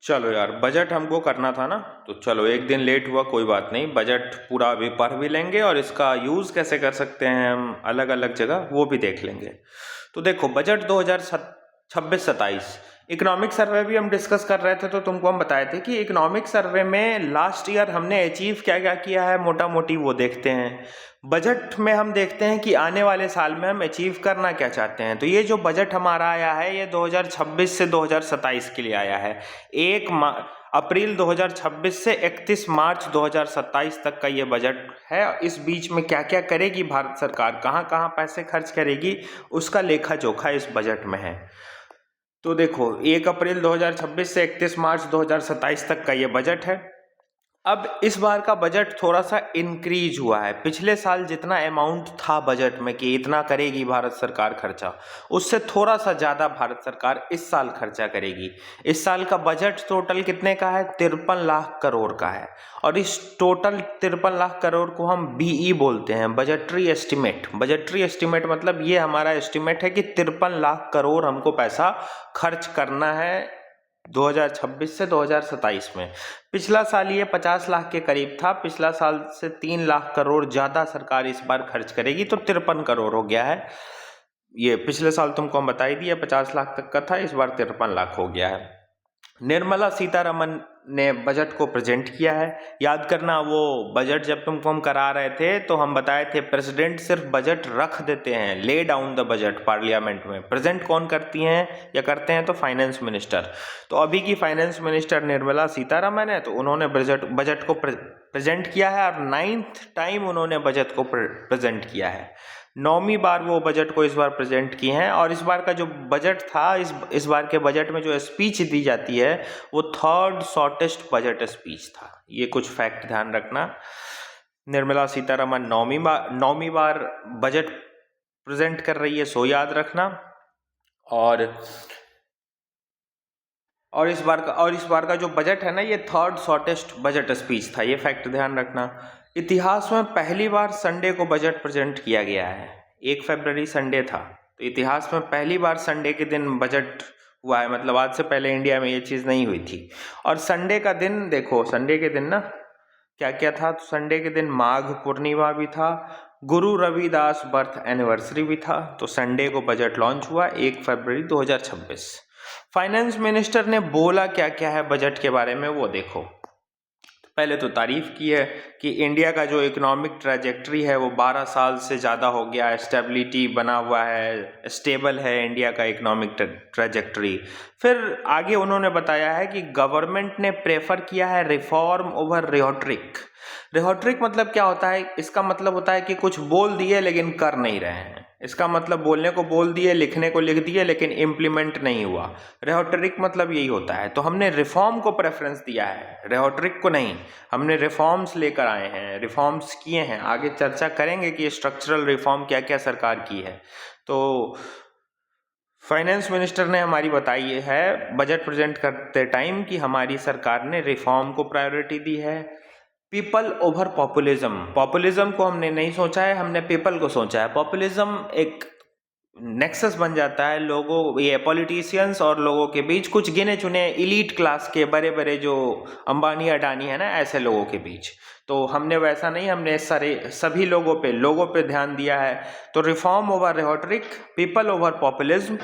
चलो यार, बजट हमको करना था ना, तो चलो एक दिन लेट हुआ कोई बात नहीं, बजट पूरा अभी पढ़ भी लेंगे और इसका यूज़ कैसे कर सकते हैं हम अलग अलग जगह वो भी देख लेंगे। तो देखो, बजट 2026-27 इकोनॉमिक सर्वे भी हम डिस्कस कर रहे थे, तो तुमको हम बताए थे कि इकोनॉमिक सर्वे में लास्ट ईयर हमने अचीव क्या क्या किया है मोटा मोटी वो देखते हैं। बजट में हम देखते हैं कि आने वाले साल में हम अचीव करना क्या चाहते हैं। तो ये जो बजट हमारा आया है ये 2026 से 2027 के लिए आया है। अप्रैल 2026 से 31 मार्च 2027 तक का ये बजट है। इस बीच में क्या क्या करेगी भारत सरकार, कहाँ कहाँ पैसे खर्च करेगी, उसका लेखा जोखा इस बजट में है। तो देखो, 1 अप्रैल 2026 से 31 मार्च 2027 तक का ये बजट है। अब इस बार का बजट थोड़ा सा इंक्रीज हुआ है। पिछले साल जितना अमाउंट था बजट में कि इतना करेगी भारत सरकार खर्चा, उससे थोड़ा सा ज़्यादा भारत सरकार इस साल खर्चा करेगी। इस साल का बजट टोटल कितने का है? 53 लाख करोड़ का है। और इस टोटल 53 लाख करोड़ को हम बीई बोलते हैं, बजटरी एस्टिमेट। बजटरी एस्टिमेट मतलब ये हमारा एस्टिमेट है कि 53 लाख करोड़ हमको पैसा खर्च करना है 2026 से 2027 में। पिछला साल ये 50 लाख के करीब था। पिछला साल से 3 लाख करोड़ ज़्यादा सरकार इस बार खर्च करेगी, तो 53 करोड़ हो गया है। ये पिछले साल तुमको हम बता ही दिया 50 लाख तक का था, इस बार 53 लाख हो गया है। निर्मला सीतारमन ने बजट को प्रेजेंट किया है। याद करना, वो बजट जब तुमको हम करा रहे थे तो हम बताए थे प्रेसिडेंट सिर्फ बजट रख देते हैं, lay down the budget parliament में। प्रेजेंट कौन करती हैं या करते हैं? तो फाइनेंस मिनिस्टर। तो अभी की फाइनेंस मिनिस्टर निर्मला सीतारमन है, तो उन्होंने बजट को प्रेजेंट किया है और 9th टाइम उन्होंने बजट को प्रेजेंट किया है। 9वीं बार वो बजट को इस बार प्रेजेंट किए हैं। और इस बार का जो बजट था, इस बार के बजट में जो स्पीच दी जाती है वो 3rd शॉर्टेस्ट बजट स्पीच था। ये कुछ फैक्ट ध्यान रखना। निर्मला सीतारमन 9वीं बार बजट प्रेजेंट कर रही है, सो याद रखना। और इस बार का जो बजट है ना, ये 3rd शॉर्टेस्ट बजट स्पीच था, ये फैक्ट ध्यान रखना। इतिहास में पहली बार संडे को बजट प्रेजेंट किया गया है। 1 फरवरी संडे था, तो इतिहास में पहली बार संडे के दिन बजट हुआ है। मतलब आज से पहले इंडिया में ये चीज़ नहीं हुई थी। और संडे का दिन देखो, संडे के दिन ना क्या क्या था। तो संडे के दिन माघ पूर्णिमा भी था, गुरु रविदास बर्थ एनिवर्सरी भी था। तो संडे को बजट लॉन्च हुआ 1 फरवरी 2026। फाइनेंस मिनिस्टर ने बोला क्या क्या है बजट के बारे में वो देखो। पहले तो तारीफ की है कि इंडिया का जो इकोनॉमिक ट्रैजेक्टरी है वो 12 साल से ज़्यादा हो गया, स्टेबिलिटी बना हुआ है, स्टेबल है इंडिया का इकोनॉमिक ट्रैजेक्टरी। फिर आगे उन्होंने बताया है कि गवर्नमेंट ने प्रेफर किया है रिफॉर्म ओवर रिहोट्रिक। रिहोट्रिक मतलब क्या होता है? इसका मतलब होता है कि कुछ बोल दिए लेकिन कर नहीं रहे हैं। इसका मतलब बोलने को बोल दिए, लिखने को लिख दिए, लेकिन इम्प्लीमेंट नहीं हुआ। रेहोट्रिक मतलब यही होता है। तो हमने रिफॉर्म को प्रेफरेंस दिया है, रेहोट्रिक को नहीं। हमने रिफॉर्म्स लेकर आए हैं, रिफॉर्म्स किए हैं। आगे चर्चा करेंगे कि स्ट्रक्चरल रिफॉर्म क्या क्या सरकार की है। तो फाइनेंस मिनिस्टर ने हमारी बताई है बजट प्रेजेंट करते टाइम कि हमारी सरकार ने रिफॉर्म को प्रायोरिटी दी है। पीपल ओवर पॉपुलिज्म, पॉपुलिज्म को हमने नहीं सोचा है, हमने पीपल को सोचा है। पॉपुलिज्म एक नेक्सस बन जाता है लोगों, ये पॉलिटिशियंस और लोगों के बीच, कुछ गिने चुने इलीट क्लास के बड़े बड़े जो अंबानी अडानी है ना, ऐसे लोगों के बीच। तो हमने वैसा नहीं, हमने सभी लोगों पे ध्यान दिया है। तो reform over rhetoric, people over populism,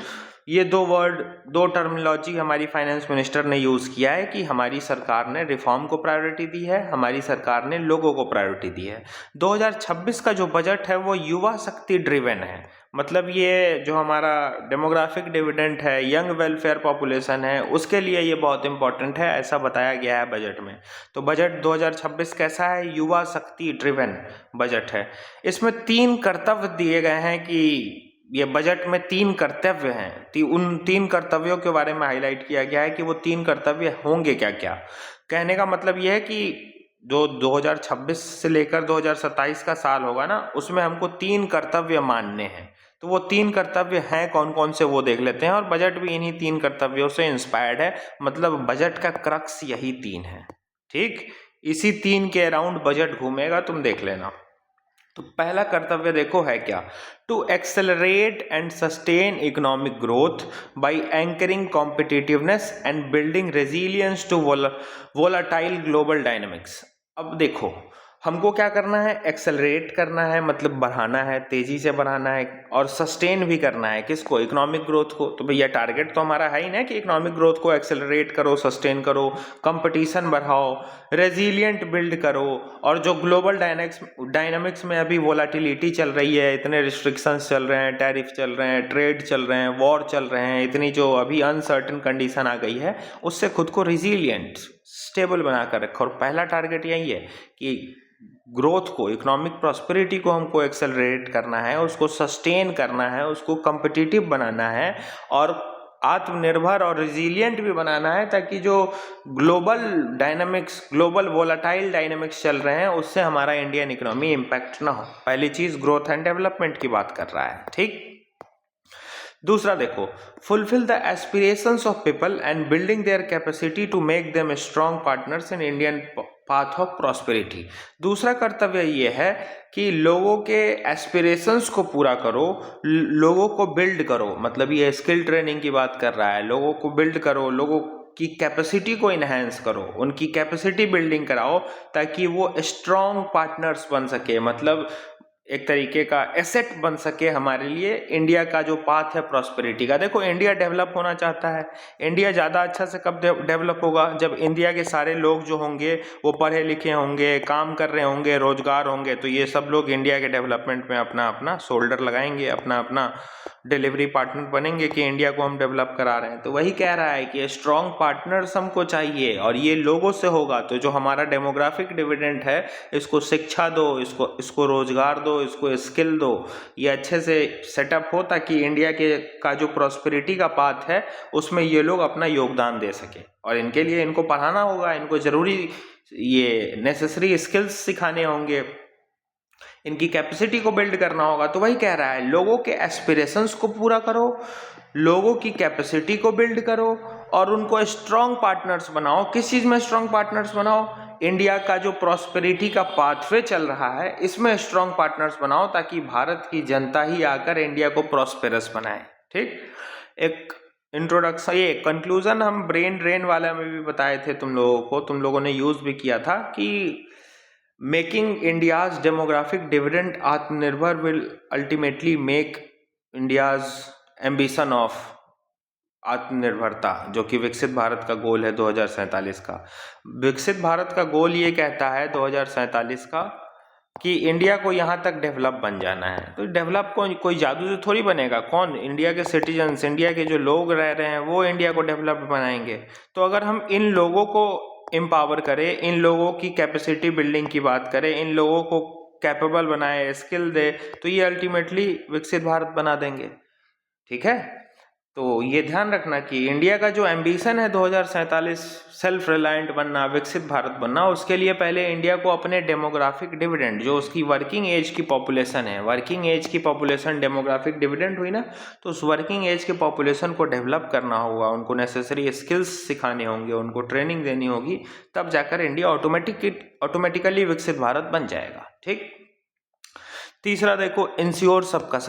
ये दो टर्मिनोलॉजी हमारी फाइनेंस मिनिस्टर ने यूज़ किया है कि हमारी सरकार ने रिफॉर्म को प्रायोरिटी दी है, हमारी सरकार ने लोगों को प्रायोरिटी दी है। 2026 का जो बजट है वो युवा शक्ति ड्रिवन है। मतलब ये जो हमारा डेमोग्राफिक डिविडेंड है, यंग वेलफेयर पॉपुलेशन है, उसके लिए ये बहुत इंपॉर्टेंट है, ऐसा बताया गया है बजट में। तो बजट 2026 कैसा है? युवा शक्ति ड्रिवन बजट है। इसमें 3 कर्तव्य दिए गए हैं कि ये बजट में 3 कर्तव्य हैं। उन 3 कर्तव्यों के बारे में हाईलाइट किया गया है कि वो 3 कर्तव्य होंगे क्या क्या। कहने का मतलब ये है कि जो 2026 से लेकर 2027 का साल होगा ना, उसमें हमको 3 कर्तव्य मानने हैं। तो वो 3 कर्तव्य हैं कौन कौन से वो देख लेते हैं। और बजट भी इन्हीं 3 कर्तव्यों से इंस्पायर्ड है। मतलब बजट का क्रक्स यही 3 है। ठीक, इसी 3 के अराउंड बजट घूमेगा, तुम देख लेना। तो पहला कर्तव्य देखो है क्या, to accelerate and sustain economic growth by anchoring competitiveness and building resilience to volatile global dynamics. अब देखो हमको क्या करना है, एक्सेलरेट करना है, मतलब बढ़ाना है, तेजी से बढ़ाना है, और सस्टेन भी करना है। किसको? इकोनॉमिक ग्रोथ को। तो भैया टारगेट तो हमारा है ही ना कि इकोनॉमिक ग्रोथ को एक्सेलरेट करो, सस्टेन करो, कंपटीशन बढ़ाओ, रेजिलियंट बिल्ड करो, और जो ग्लोबल डायनामिक्स में अभी वोलाटिलिटी चल रही है, इतने रिस्ट्रिक्शंस चल रहे हैं, टैरिफ चल रहे हैं, ट्रेड चल रहे हैं, वॉर चल रहे हैं, इतनी जो अभी अनसर्टन कंडीशन आ गई है, उससे खुद को रिजिलियंट स्टेबल बना कर रखो। और पहला टारगेट यही है कि ग्रोथ को, इकोनॉमिक प्रॉस्पेरिटी को हमको एक्सेलरेट करना है, उसको सस्टेन करना है, उसको कम्पिटिटिव बनाना है, और आत्मनिर्भर और रिजिलियंट भी बनाना है, ताकि जो global dynamics, global volatile dynamics चल रहे हैं, उससे हमारा इंडियन इकोनॉमी इम्पैक्ट ना हो। पहली चीज ग्रोथ एंड डेवलपमेंट की बात कर रहा है, ठीक। दूसरा देखो, fulfil the aspirations of people and building their capacity to make them strong partners in Indian path of prosperity. दूसरा कर्तव्य ये है कि लोगों के एस्पिरेशंस को पूरा करो, लोगों को बिल्ड करो, मतलब ये स्किल ट्रेनिंग की बात कर रहा है, लोगों को बिल्ड करो, लोगों की कैपेसिटी को इन्हेंस करो, उनकी कैपेसिटी बिल्डिंग कराओ, ताकि वो स्ट्रॉन्ग पार्टनर्स बन सके, मतलब एक तरीके का एसेट बन सके हमारे लिए इंडिया का जो पाथ है प्रॉस्पेरिटी का। देखो इंडिया डेवलप होना चाहता है, इंडिया ज़्यादा अच्छा से कब डेवलप होगा, जब इंडिया के सारे लोग जो होंगे वो पढ़े लिखे होंगे, काम कर रहे होंगे, रोजगार होंगे, तो ये सब लोग इंडिया के डेवलपमेंट में अपना अपना शोल्डर लगाएंगे, अपना अपना डिलीवरी पार्टनर बनेंगे कि इंडिया को हम डेवलप करा रहे हैं। तो वही कह रहा है कि स्ट्रॉन्ग पार्टनर्स हमको चाहिए, और ये लोगों से होगा। तो जो हमारा डेमोग्राफिक डिविडेंड है, इसको शिक्षा दो, इसको रोजगार दो, इसको स्किल दो, ये अच्छे से सेटअप हो, ताकि इंडिया के का जो प्रॉस्पेरिटी का पाथ है उसमें ये लोग अपना योगदान दे सके। और इनके लिए इनको पढ़ाना होगा, इनको जरूरी ये नेसेसरी स्किल्स सिखाने होंगे, इनकी कैपेसिटी को बिल्ड करना होगा। तो वही कह रहा है, लोगों के एस्पिरेशंस को पूरा करो, लोगों की कैपेसिटी को बिल्ड करो, और उनको स्ट्रॉन्ग पार्टनर्स बनाओ। किस चीज में स्ट्रॉन्ग पार्टनर्स बनाओ? इंडिया का जो प्रॉस्पेरिटी का पाथवे चल रहा है, इसमें स्ट्रॉन्ग पार्टनर्स बनाओ, ताकि भारत की जनता ही आकर इंडिया को प्रॉस्पेरस बनाए। ठीक, एक इंट्रोडक्शन, ये कंक्लूजन हम ब्रेन ड्रेन वाला में भी बताए थे तुम लोगों को, तुम लोगों ने यूज भी किया था कि मेकिंग इंडियाज डेमोग्राफिक डिविडेंड आत्मनिर्भर will ultimately make India's ambition of आत्मनिर्भरता, जो कि विकसित भारत का गोल है 2047 का। विकसित भारत का गोल ये कहता है 2047 का कि इंडिया को यहाँ तक डेवलप बन जाना है। तो डेवलप कोई जादू से थोड़ी बनेगा, कौन? इंडिया के सिटीजन्स, इंडिया के जो लोग रह रहे हैं वो इंडिया को डेवलप बनाएंगे। तो अगर हम इन लोगों को एम्पावर करें, इन लोगों की कैपेसिटी बिल्डिंग की बात करें, इन लोगों को कैपेबल बनाए, स्किल दे, तो ये अल्टीमेटली विकसित भारत बना देंगे। ठीक है, तो ये ध्यान रखना कि इंडिया का जो एम्बिशन है 2047 सेल्फ रिलायंट बनना, विकसित भारत बनना, उसके लिए पहले इंडिया को अपने डेमोग्राफिक डिविडेंड, जो उसकी वर्किंग एज की पॉपुलेशन है, वर्किंग एज की पॉपुलेशन डेमोग्राफिक डिविडेंड हुई ना, तो उस वर्किंग एज के पॉपुलेशन को डेवलप करना होगा, उनको नेसेसरी स्किल्स सिखाने होंगे, उनको ट्रेनिंग देनी होगी, तब जाकर इंडिया ऑटोमेटिकली विकसित भारत बन जाएगा। ठीक। तीसरा देखो, इंश्योर सबका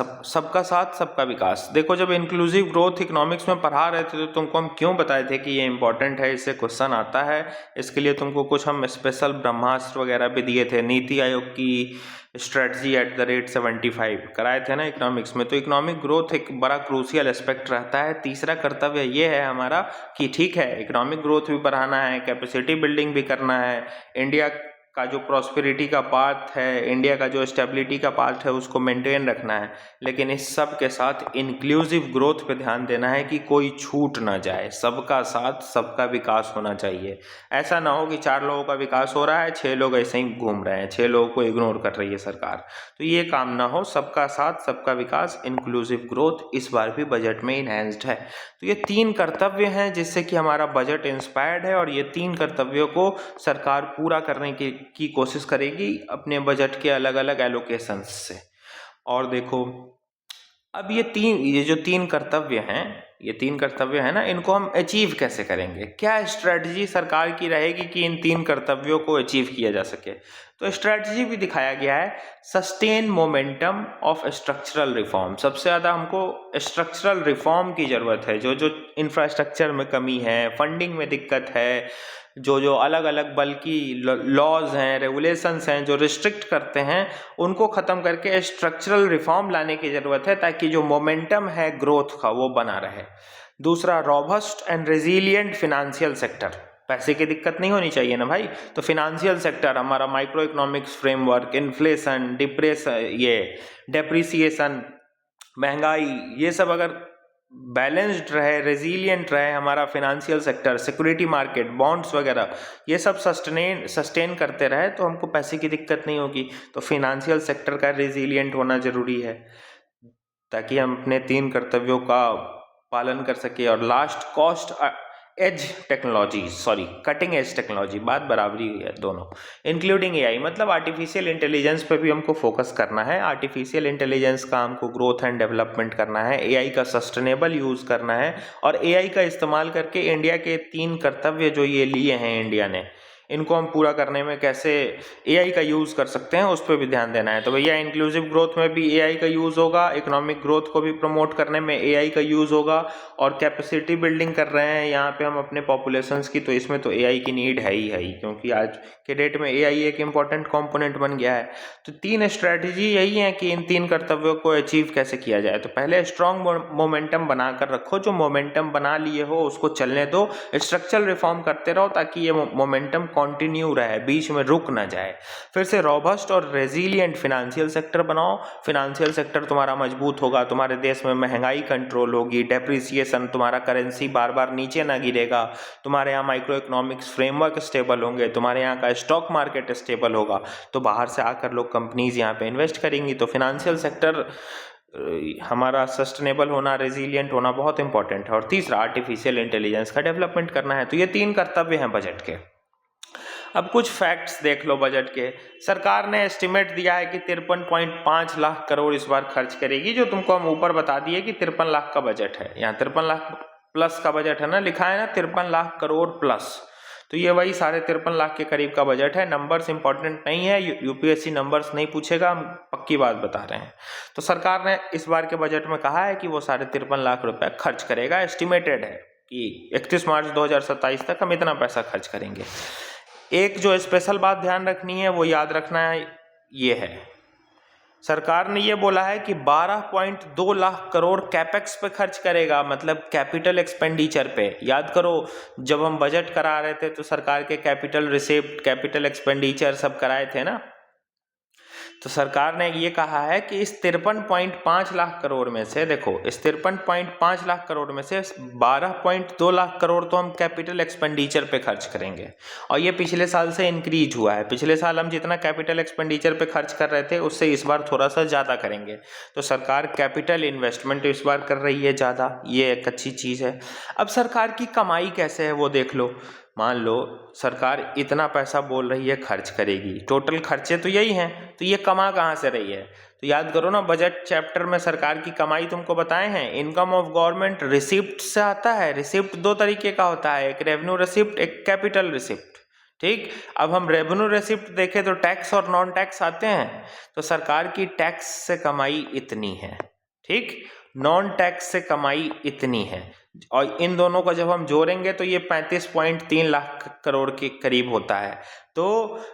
साथ सबका विकास। देखो जब इंक्लूसिव ग्रोथ इकोनॉमिक्स में पढ़ा रहे थे तो तुमको हम क्यों बताए थे कि ये इंपॉर्टेंट है, इससे क्वेश्चन आता है, इसके लिए तुमको कुछ हम स्पेशल ब्रह्मास्त्र वगैरह भी दिए थे, नीति आयोग की स्ट्रेटजी @75 कराए थे ना इकोनॉमिक्स में। तो इकोनॉमिक ग्रोथ एक बड़ा क्रूशियल एस्पेक्ट रहता है। तीसरा कर्तव्य ये है हमारा कि ठीक है, इकोनॉमिक ग्रोथ भी बढ़ाना है, कैपेसिटी बिल्डिंग भी करना है, इंडिया का जो प्रॉस्पेरिटी का पाथ है, इंडिया का जो स्टेबिलिटी का पाथ है, उसको मेंटेन रखना है, लेकिन इस सब के साथ इंक्लूसिव ग्रोथ पे ध्यान देना है कि कोई छूट ना जाए, सबका साथ सबका विकास होना चाहिए। ऐसा ना हो कि 4 लोगों का विकास हो रहा है, 6 लोग ऐसे ही घूम रहे हैं, 6 लोगों को इग्नोर कर रही है सरकार। तो ये काम ना हो, सबका साथ सबका विकास, इंक्लूसिव ग्रोथ इस बार भी बजट में इनहैंस्ड है। तो ये 3 कर्तव्य हैं जिससे कि हमारा बजट इंस्पायर्ड है, और ये 3 कर्तव्यों को सरकार पूरा करने की कोशिश करेगी अपने बजट के अलग अलग एलोकेशंस से। और देखो अब ये जो 3 कर्तव्य हैं, ये 3 कर्तव्य है ना, इनको हम अचीव कैसे करेंगे, क्या स्ट्रेटजी सरकार की रहेगी कि इन 3 कर्तव्यों को अचीव किया जा सके। तो स्ट्रेटजी भी दिखाया गया है, sustain momentum of structural reform. सबसे ज़्यादा हमको स्ट्रक्चरल रिफॉर्म की ज़रूरत है। जो जो इंफ्रास्ट्रक्चर में कमी है, फंडिंग में दिक्कत है, जो जो अलग अलग बल्कि लॉज हैं, रेगुलेशंस हैं जो रिस्ट्रिक्ट करते हैं, उनको ख़त्म करके स्ट्रक्चरल रिफॉर्म लाने की ज़रूरत है ताकि जो मोमेंटम है ग्रोथ का वो बना रहे। दूसरा, robust and resilient financial sector. पैसे की दिक्कत नहीं होनी चाहिए ना भाई, तो फिनेंशियल सेक्टर हमारा micro economics framework, inflation, depreciation, महंगाई, ये सब अगर बैलेंस्ड रहे, रेजिलिएंट रहे हमारा financial sector, security market, bonds वगैरह, ये सब सस्टेन करते रहे तो हमको पैसे की दिक्कत नहीं होगी। तो फिनेंशियल सेक्टर का रेजिलिएंट होना जरूरी है ताकि हम अपने 3 कर्तव्यों का पालन कर सके। और लास्ट, कटिंग एज टेक्नोलॉजी, बात बराबरी हुई है दोनों, इंक्लूडिंग एआई, मतलब आर्टिफिशियल इंटेलिजेंस पे भी हमको फोकस करना है। आर्टिफिशियल इंटेलिजेंस का हमको ग्रोथ एंड डेवलपमेंट करना है, एआई का सस्टेनेबल यूज़ करना है, और एआई का इस्तेमाल करके इंडिया के 3 कर्तव्य जो ये लिए हैं इंडिया ने, इनको हम पूरा करने में कैसे एआई का यूज़ कर सकते हैं उस पर भी ध्यान देना है। तो भैया इंक्लूसिव ग्रोथ में भी एआई का यूज़ होगा, इकोनॉमिक ग्रोथ को भी प्रमोट करने में एआई का यूज़ होगा, और कैपेसिटी बिल्डिंग कर रहे हैं यहाँ पे हम अपने पॉपुलेशंस की, तो इसमें तो एआई की नीड है ही, क्योंकि आज के डेट में एआई एक इम्पॉर्टेंट कॉम्पोनेंट बन गया है। तो 3 स्ट्रैटेजी यही है कि इन 3 कर्तव्यों को अचीव कैसे किया जाए। तो पहले स्ट्रॉन्ग मोमेंटम बना कर रखो, जो मोमेंटम बना लिए हो उसको चलने दो, स्ट्रक्चरल रिफॉर्म करते रहो ताकि ये मोमेंटम कंटिन्यू रहे, बीच में रुक ना जाए। फिर से रॉबस्ट और रेजिलिएंट फिनेंशियल सेक्टर बनाओ, फिनेंशियल सेक्टर तुम्हारा मजबूत होगा, तुम्हारे देश में महंगाई कंट्रोल होगी, डेप्रिसिएशन, तुम्हारा करेंसी बार बार नीचे ना गिरेगा, तुम्हारे यहाँ माइक्रो इकोनॉमिक्स फ्रेमवर्क स्टेबल होंगे, तुम्हारे यहाँ का स्टॉक मार्केट स्टेबल होगा, तो बाहर से आकर लोग कंपनीज यहाँ पे इन्वेस्ट करेंगी। तो फिनेंशियल सेक्टर हमारा सस्टेनेबल होना, रेजिलिएंट होना बहुत इंपॉर्टेंट है। और तीसरा, आर्टिफिशियल इंटेलिजेंस का डेवलपमेंट करना है। तो ये 3 कर्तव्य हैं बजट के। अब कुछ फैक्ट्स देख लो बजट के। सरकार ने एस्टिमेट दिया है कि 53.5 लाख करोड़ इस बार खर्च करेगी, जो तुमको हम ऊपर बता दिए कि 53 लाख का बजट है। यहाँ 53 लाख प्लस का बजट है ना, लिखा है ना 53 लाख करोड़ प्लस, तो ये वही 53.5 लाख के करीब का बजट है। नंबर्स इंपॉर्टेंट नहीं है, यूपीएससी नंबर्स नहीं पूछेगा, हम पक्की बात बता रहे हैं। तो सरकार ने इस बार के बजट में कहा है कि वो 53.5 लाख रुपए खर्च करेगा। एस्टिमेटेड है कि 31 मार्च 2027 तक हम इतना पैसा खर्च करेंगे। एक जो स्पेशल बात ध्यान रखनी है, वो याद रखना है, ये है, सरकार ने ये बोला है कि 12.2 लाख करोड़ कैपेक्स पे खर्च करेगा, मतलब कैपिटल एक्सपेंडिचर पे। याद करो, जब हम बजट करा रहे थे तो सरकार के कैपिटल रिसिप्ट, कैपिटल एक्सपेंडिचर सब कराए थे ना, तो सरकार ने ये कहा है कि इस 53.5 लाख करोड़ में से, देखो इस 53.5 लाख करोड़ में से 12.2 लाख करोड़ तो हम कैपिटल एक्सपेंडिचर पे खर्च करेंगे, और ये पिछले साल से इंक्रीज हुआ है। पिछले साल हम जितना कैपिटल एक्सपेंडिचर पे खर्च कर रहे थे उससे इस बार थोड़ा सा ज़्यादा करेंगे। तो सरकार कैपिटल इन्वेस्टमेंट इस बार कर रही है ज़्यादा, ये एक अच्छी चीज़ है। अब सरकार की कमाई कैसे है वो देख लो। मान लो सरकार इतना पैसा बोल रही है खर्च करेगी, टोटल खर्चे तो यही हैं, तो ये कमा कहाँ से रही है। तो याद करो ना, बजट चैप्टर में सरकार की कमाई तुमको बताए हैं, इनकम ऑफ गवर्नमेंट रिसिप्ट से आता है। रिसिप्ट 2 तरीके का होता है, एक रेवेन्यू रिसिप्ट, एक कैपिटल रिसिप्ट। ठीक, अब हम रेवेन्यू रिसिप्ट देखें तो टैक्स और नॉन टैक्स आते हैं, तो सरकार की टैक्स से कमाई इतनी है, ठीक, नॉन टैक्स से कमाई इतनी है, और इन दोनों को जब हम जोड़ेंगे तो ये 35.3 लाख करोड़ के करीब होता है। तो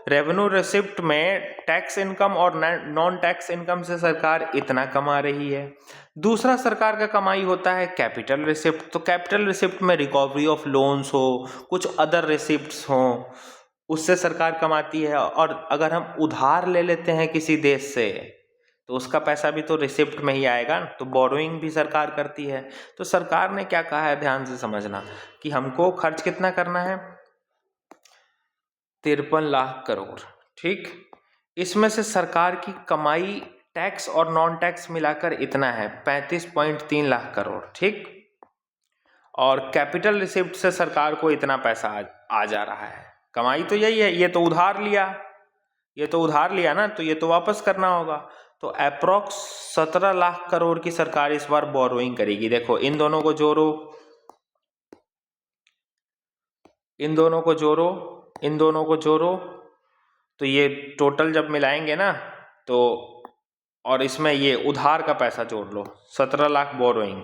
रेवेन्यू रिसिप्ट में टैक्स इनकम और नॉन टैक्स इनकम से सरकार इतना कमा रही है। दूसरा सरकार का कमाई होता है कैपिटल रिसिप्ट। तो कैपिटल रिसिप्ट में रिकवरी ऑफ लोन्स हो, कुछ अदर रिसिप्ट्स हों, उससे सरकार कमाती है। और अगर हम उधार ले लेते हैं किसी देश से तो उसका पैसा भी तो रिसिप्ट में ही आएगा, तो बोरोइंग भी सरकार करती है। तो सरकार ने क्या कहा है, ध्यान से समझना, कि हमको खर्च कितना करना है, 53 लाख करोड़, ठीक। इसमें से सरकार की कमाई टैक्स और नॉन टैक्स मिलाकर इतना है, 35.3 लाख करोड़, ठीक। और कैपिटल रिसिप्ट से सरकार को इतना पैसा आ जा रहा है। कमाई तो यही है, ये तो उधार लिया ना, तो ये तो वापस करना होगा। तो अप्रोक्स 17 लाख करोड़ की सरकार इस बार बोरोइंग करेगी। देखो इन दोनों को जोड़ो, इन दोनों को जोड़ो, इन दोनों को जोड़ो, तो ये टोटल जब मिलाएंगे ना तो, और इसमें ये उधार का पैसा जोड़ लो, 17 लाख बोरोइंग,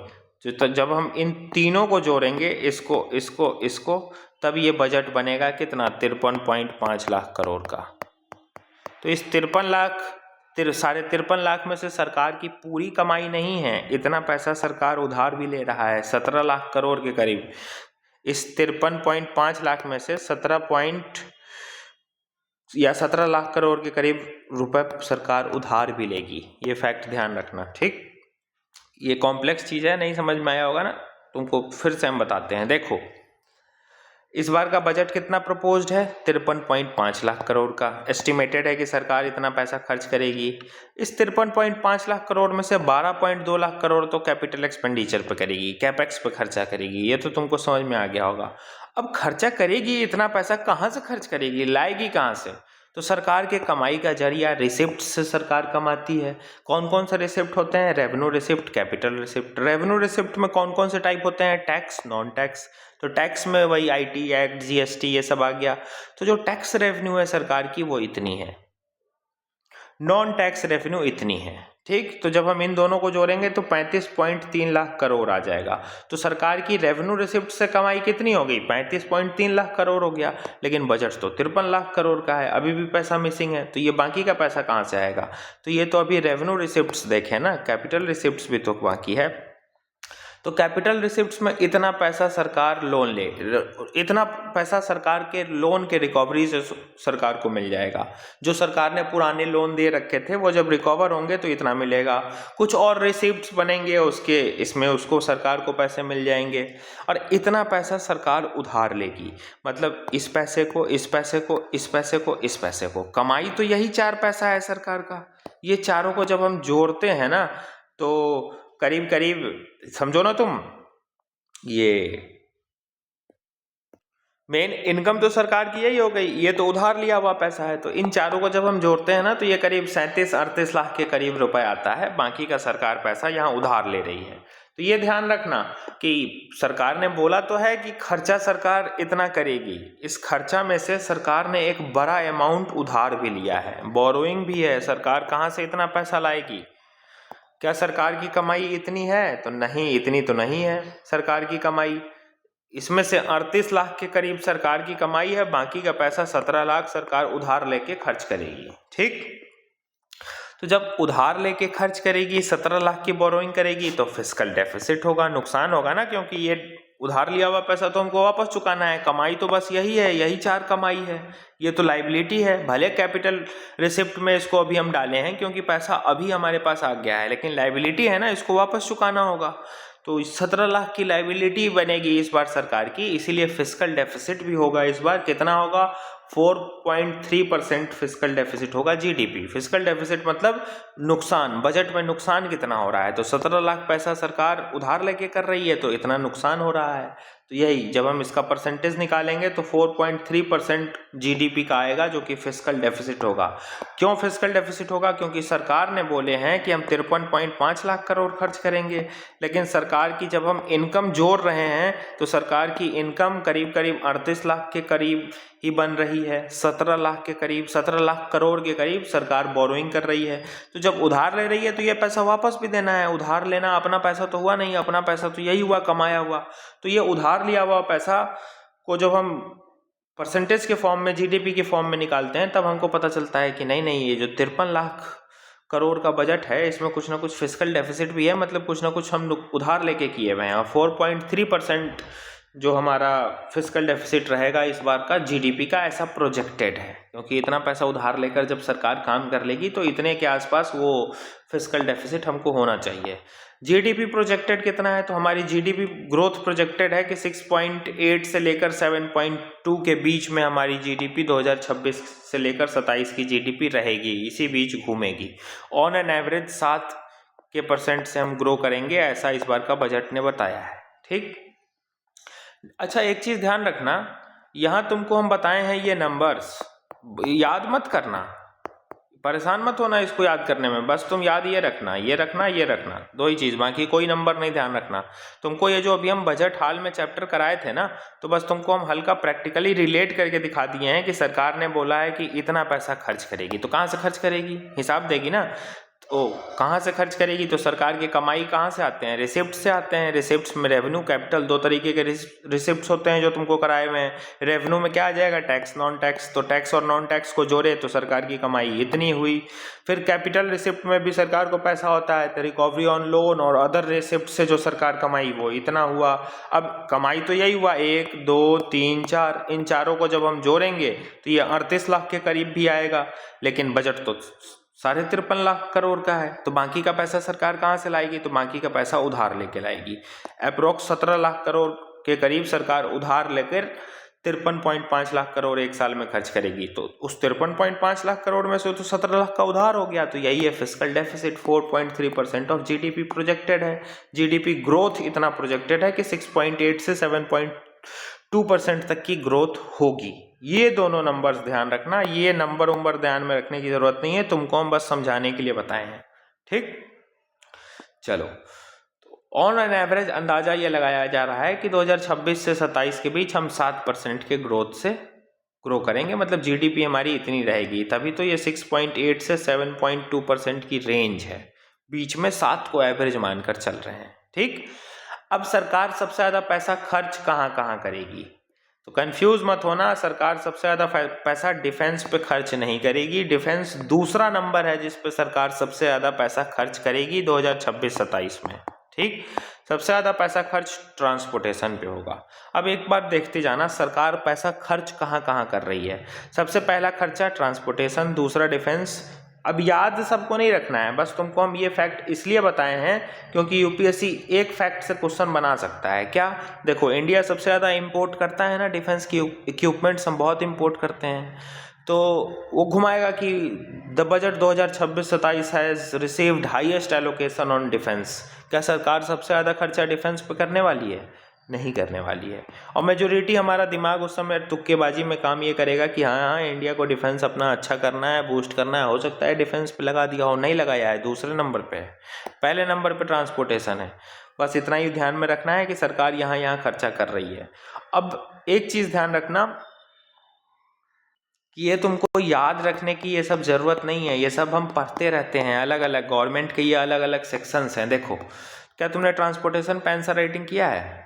तो जब हम इन तीनों को जोड़ेंगे, इसको इसको इसको, तब ये बजट बनेगा कितना, 53.5 लाख करोड़ का। तो इस 53 लाख में से सरकार की पूरी कमाई नहीं है, इतना पैसा सरकार उधार भी ले रहा है, 17 लाख करोड़ के करीब। इस 53.5 लाख में से 17 लाख करोड़ के करीब रुपए सरकार उधार भी लेगी, ये फैक्ट ध्यान रखना, ठीक। ये कॉम्प्लेक्स चीज़ है, नहीं समझ में आया होगा ना, तुमको फिर से हम बताते हैं। देखो इस बार का बजट कितना प्रपोज्ड है, 53.5 लाख करोड़ का एस्टिमेटेड है कि सरकार इतना पैसा खर्च करेगी। इस 53.5 लाख करोड़ में से 12.2 लाख करोड़ तो कैपिटल एक्सपेंडिचर पे करेगी, कैपेक्स पे खर्चा करेगी, ये तो तुमको समझ में आ गया होगा। अब खर्चा करेगी, इतना पैसा कहाँ से खर्च करेगी, लाएगी कहाँ से, तो सरकार के कमाई का जरिया रिसिप्ट से सरकार कमाती है। कौन कौन से रिसिप्ट होते हैं, revenue receipt, capital receipt. Revenue receipt में कौन कौन से टाइप होते हैं, टैक्स, नॉन टैक्स। तो टैक्स में वही IT एक्ट, GST ये सब आ गया। तो जो टैक्स रेवेन्यू है सरकार की वो इतनी है, नॉन टैक्स रेवेन्यू इतनी है, ठीक। तो जब हम इन दोनों को जोड़ेंगे तो 35.3 लाख करोड़ आ जाएगा। तो सरकार की रेवेन्यू रिसिप्ट से कमाई कितनी हो गई, 35.3 लाख करोड़ हो गया। लेकिन बजट तो 53 लाख करोड़ का है, अभी भी पैसा मिसिंग है। तो ये बाकी का पैसा कहाँ से आएगा, तो ये तो अभी रेवेन्यू रिसिप्ट्स देखें ना, कैपिटल रिसिप्ट्स भी तो बाकी है। तो कैपिटल रिसिप्ट्स में इतना पैसा सरकार लोन ले, इतना पैसा सरकार के लोन के रिकवरी से सरकार को मिल जाएगा। जो सरकार ने पुराने लोन दे रखे थे वो जब रिकवर होंगे तो इतना मिलेगा। कुछ और रिसिप्ट्स बनेंगे उसके, इसमें उसको सरकार को पैसे मिल जाएंगे। और इतना पैसा सरकार उधार लेगी, मतलब इस पैसे को, इस पैसे को, इस पैसे को, इस पैसे को। कमाई तो यही 4 पैसा है सरकार का। ये चारों को जब हम जोड़ते हैं ना तो करीब करीब समझो ना तुम, ये मेन इनकम तो सरकार की यही हो गई, ये तो उधार लिया हुआ पैसा है। तो इन चारों को जब हम जोड़ते हैं ना तो ये करीब 37-38 लाख के करीब रुपए आता है। बाकी का सरकार पैसा यहाँ उधार ले रही है। तो ये ध्यान रखना कि सरकार ने बोला तो है कि खर्चा सरकार इतना करेगी, इस खर्चा में से सरकार ने एक बड़ा अमाउंट उधार भी लिया है, बोरोइंग भी है। सरकार कहाँ से इतना पैसा लाएगी, क्या सरकार की कमाई इतनी है, तो नहीं, इतनी तो नहीं है सरकार की कमाई। इसमें से 38 लाख के करीब सरकार की कमाई है, बाकी का पैसा 17 लाख सरकार उधार लेके खर्च करेगी, ठीक। तो जब उधार लेके खर्च करेगी, 17 लाख की बोरोइंग करेगी, तो फिस्कल डेफिसिट होगा, नुकसान होगा ना, क्योंकि ये उधार लिया हुआ पैसा तो हमको वापस चुकाना है। कमाई तो बस यही है, यही 4 कमाई है, ये तो लाइबिलिटी है। भले कैपिटल रिसिप्ट में इसको अभी हम डाले हैं क्योंकि पैसा अभी हमारे पास आ गया है, लेकिन लाइबिलिटी है ना, इसको वापस चुकाना होगा। तो 17 लाख की लाइबिलिटी बनेगी इस बार सरकार की, इसीलिए फिस्कल डेफिसिट भी होगा इस बार। कितना होगा, 4.3% फिस्कल डेफिसिट होगा GDP। फिस्कल डेफिसिट मतलब नुकसान, बजट में नुकसान कितना हो रहा है। तो 17 लाख पैसा सरकार उधार लेके कर रही है तो इतना नुकसान हो रहा है। तो यही जब हम इसका परसेंटेज निकालेंगे तो 4.3% GDP का आएगा, जो कि फिस्कल डेफिसिट होगा। क्यों फिस्कल डेफिसिट होगा, क्योंकि सरकार ने बोले हैं कि हम 53.5 लाख करोड़ खर्च करेंगे, लेकिन सरकार की जब हम इनकम जोड़ रहे हैं तो सरकार की इनकम करीब करीब 38 लाख के करीब ही बन रही है। 17 लाख के करीब, 17 लाख करोड़ के करीब सरकार बोरोइंग कर रही है। तो जब उधार ले रही है तो ये पैसा वापस भी देना है। उधार लेना अपना पैसा तो हुआ नहीं, अपना पैसा तो यही हुआ, कमाया हुआ। तो ये उधार लिया हुआ पैसा को जब हम परसेंटेज के फॉर्म में, GDP के फॉर्म में निकालते हैं, तब हमको पता चलता है कि नहीं नहीं, ये जो 53 लाख करोड़ का बजट है इसमें कुछ ना कुछ फिस्कल डेफिसिट भी है, मतलब कुछ ना कुछ हम उधार लेके किए हुए हैं। और 4.3% जो हमारा फिस्कल डेफिसिट रहेगा इस बार का GDP का, ऐसा प्रोजेक्टेड है। क्योंकि इतना पैसा उधार लेकर जब सरकार काम कर लेगी तो इतने के आसपास वो फिस्कल डेफिसिट हमको होना चाहिए। GDP प्रोजेक्टेड कितना है, तो हमारी GDP ग्रोथ प्रोजेक्टेड है कि 6.8 से लेकर 7.2 के बीच में हमारी GDP 2026 से लेकर 27 की GDP रहेगी, इसी बीच घूमेगी। ऑन एन एवरेज 7% से हम ग्रो करेंगे, ऐसा इस बार का बजट ने बताया है, ठीक। अच्छा एक चीज ध्यान रखना, यहाँ तुमको हम बताए हैं ये नंबर्स, याद मत करना, परेशान मत होना इसको याद करने में, बस तुम याद ये रखना, ये रखना, ये रखना, दो ही चीज़, बाकी कोई नंबर नहीं ध्यान रखना। तुमको ये जो अभी हम बजट हाल में चैप्टर कराए थे ना, तो बस तुमको हम हल्का प्रैक्टिकली रिलेट करके दिखा दिए हैं कि सरकार ने बोला है कि इतना पैसा खर्च करेगी, तो कहाँ से खर्च करेगी, हिसाब देगी ना। तो कहाँ से खर्च करेगी, तो सरकार की कमाई कहाँ से आते हैं, रिसिप्ट से आते हैं। रिसिप्ट्स में रेवेन्यू कैपिटल, दो तरीके के रिसिप्ट्स होते हैं जो तुमको कराए हुए हैं। रेवेन्यू में क्या आ जाएगा, टैक्स नॉन टैक्स, तो टैक्स और नॉन टैक्स को जोड़े तो सरकार की कमाई इतनी हुई। फिर कैपिटल रिसिप्ट में भी सरकार को पैसा होता है, तो रिकवरी ऑन लोन और अदर रिसिप्ट से जो सरकार कमाई वो इतना हुआ। अब कमाई तो यही हुआ, 1 2 3 4, इन चारों को जब हम जोड़ेंगे तो ये 38 लाख के करीब भी आएगा। लेकिन बजट तो 53.5 लाख करोड़ का है, तो बाकी का पैसा सरकार कहाँ से लाएगी, तो बाकी का पैसा उधार लेके लाएगी। अप्रोक्स 17 लाख करोड़ के करीब सरकार उधार लेकर 53.5 लाख करोड़ एक साल में खर्च करेगी। तो उस 53.5 लाख करोड़ में से तो 17 लाख का उधार हो गया, तो यही है fiscal deficit. 4.3% of GDP projected है। जीडीपी ग्रोथ इतना प्रोजेक्टेड है कि 6.8 से 7.2% तक की ग्रोथ होगी। ये दोनों नंबर्स ध्यान रखना, ये नंबर ध्यान में रखने की जरूरत नहीं है, तुमको हम बस समझाने के लिए बताए हैं, ठीक। चलो, ऑन एन एवरेज अंदाजा ये लगाया जा रहा है कि 2026 से 27 के बीच हम 7% के ग्रोथ से ग्रो करेंगे, मतलब जीडीपी हमारी इतनी रहेगी। तभी तो ये 6.8 से 7.2% की रेंज है, बीच में 7 को एवरेज मानकर चल रहे हैं, ठीक। अब सरकार सबसे ज़्यादा पैसा खर्च कहाँ कहाँ करेगी, तो कंफ्यूज मत होना, सरकार सबसे ज़्यादा पैसा डिफेंस पे खर्च नहीं करेगी। डिफेंस दूसरा नंबर है जिस पे सरकार सबसे ज़्यादा पैसा खर्च करेगी 2026-27 में, ठीक। सबसे ज़्यादा पैसा खर्च ट्रांसपोर्टेशन पे होगा। अब एक बार देखते जाना सरकार पैसा खर्च कहाँ कहाँ कर रही है। सबसे पहला खर्चा ट्रांसपोर्टेशन, दूसरा डिफेंस। अब याद सबको नहीं रखना है, बस तुमको हम ये फैक्ट इसलिए बताए हैं क्योंकि यूपीएससी एक फैक्ट से क्वेश्चन बना सकता है। क्या, देखो इंडिया सबसे ज़्यादा इंपोर्ट करता है ना, डिफेंस की इक्विपमेंट्स हम बहुत इंपोर्ट करते हैं, तो वो घुमाएगा कि the budget 2026-27 has received highest allocation on defence. क्या सरकार सबसे ज़्यादा खर्चा डिफेंस पे करने वाली है? नहीं करने वाली है। और मेजोरिटी हमारा दिमाग उस समय तुक्केबाजी में काम ये करेगा कि हाँ इंडिया को डिफेंस अपना अच्छा करना है, बूस्ट करना है, हो सकता है डिफेंस पे लगा दिया हो, नहीं लगाया है, दूसरे नंबर पे है। पहले नंबर पे ट्रांसपोर्टेशन है। बस इतना ही ध्यान में रखना है कि सरकार यहाँ खर्चा कर रही है। अब एक चीज़ ध्यान रखना कि ये तुमको याद रखने की ये सब ज़रूरत नहीं है, ये सब हम पढ़ते रहते हैं, अलग अलग गवर्नमेंट के ये अलग अलग सेक्शंस हैं। देखो, क्या तुमने ट्रांसपोर्टेशन पे आंसर राइटिंग किया है?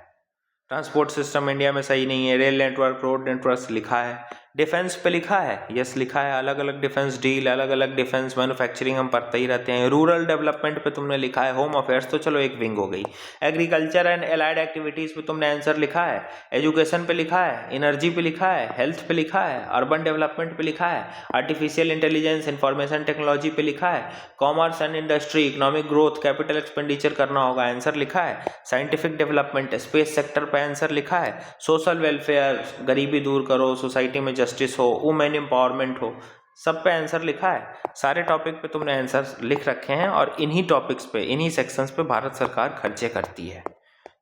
ट्रांसपोर्ट सिस्टम इंडिया में सही नहीं है, रेल नेटवर्क, रोड नेटवर्क लिखा है। डिफेंस पे लिखा है, यस लिखा है, अलग अलग डिफेंस डील, अलग अलग डिफेंस मैन्युफैक्चरिंग हम पढ़ते ही रहते हैं। रूरल डेवलपमेंट पे तुमने लिखा है। होम अफेयर्स तो चलो एक विंग हो गई। एग्रीकल्चर एंड एलाइड एक्टिविटीज़ पे तुमने आंसर लिखा है। एजुकेशन पे लिखा है, एनर्जी पे लिखा है, हेल्थ पे लिखा है, अर्बन डेवलपमेंट पे लिखा है, आर्टिफिशियल इंटेलिजेंस इंफॉर्मेशन टेक्नोलॉजी पे लिखा है, commerce and industry, economic growth, capital expenditure करना होगा, आंसर लिखा है। साइंटिफिक डेवलपमेंट, स्पेस सेक्टर पे आंसर लिखा है। सोशल वेलफेयर, गरीबी दूर करो, सोसाइटी में जस्टिस हो, वुमेन एम्पावरमेंट हो, सब पे आंसर लिखा है। सारे टॉपिक पे तुमने आंसर लिख रखे हैं और इन्हीं टॉपिक्स पे, इन्हीं सेक्शंस पे भारत सरकार खर्चे करती है।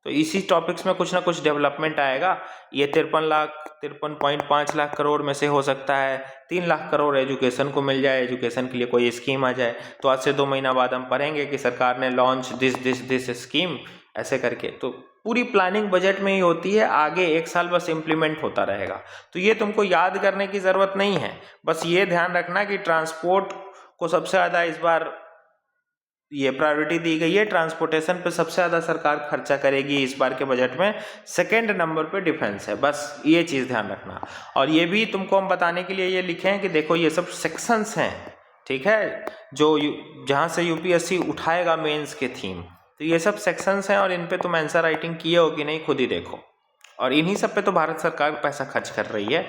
तो इसी टॉपिक्स में कुछ ना कुछ डेवलपमेंट आएगा। ये 53.5 लाख करोड़ में से हो सकता है 3 लाख करोड़ एजुकेशन को मिल जाए, एजुकेशन के लिए कोई स्कीम आ जाए। तो आज से 2 महीना बाद हम पढ़ेंगे कि सरकार ने लॉन्च दिस स्कीम, ऐसे करके। तो पूरी प्लानिंग बजट में ही होती है, आगे एक साल बस इम्प्लीमेंट होता रहेगा। तो ये तुमको याद करने की ज़रूरत नहीं है, बस ये ध्यान रखना कि ट्रांसपोर्ट को सबसे ज़्यादा इस बार ये प्रायोरिटी दी गई है। ट्रांसपोर्टेशन पे सबसे ज़्यादा सरकार खर्चा करेगी इस बार के बजट में। सेकेंड नंबर पे डिफेंस है, बस ये चीज़ ध्यान रखना। और ये भी तुमको हम बताने के लिए ये लिखे हैं कि देखो ये सब सेक्शंस हैं, ठीक है, जो जहाँ से यूपीएससी उठाएगा मेंस के थीम। तो ये सब सेक्शंस हैं और इन पे तुम आंसर राइटिंग किए हो कि नहीं खुद ही देखो। और इन्हीं सब पे तो भारत सरकार पैसा खर्च कर रही है।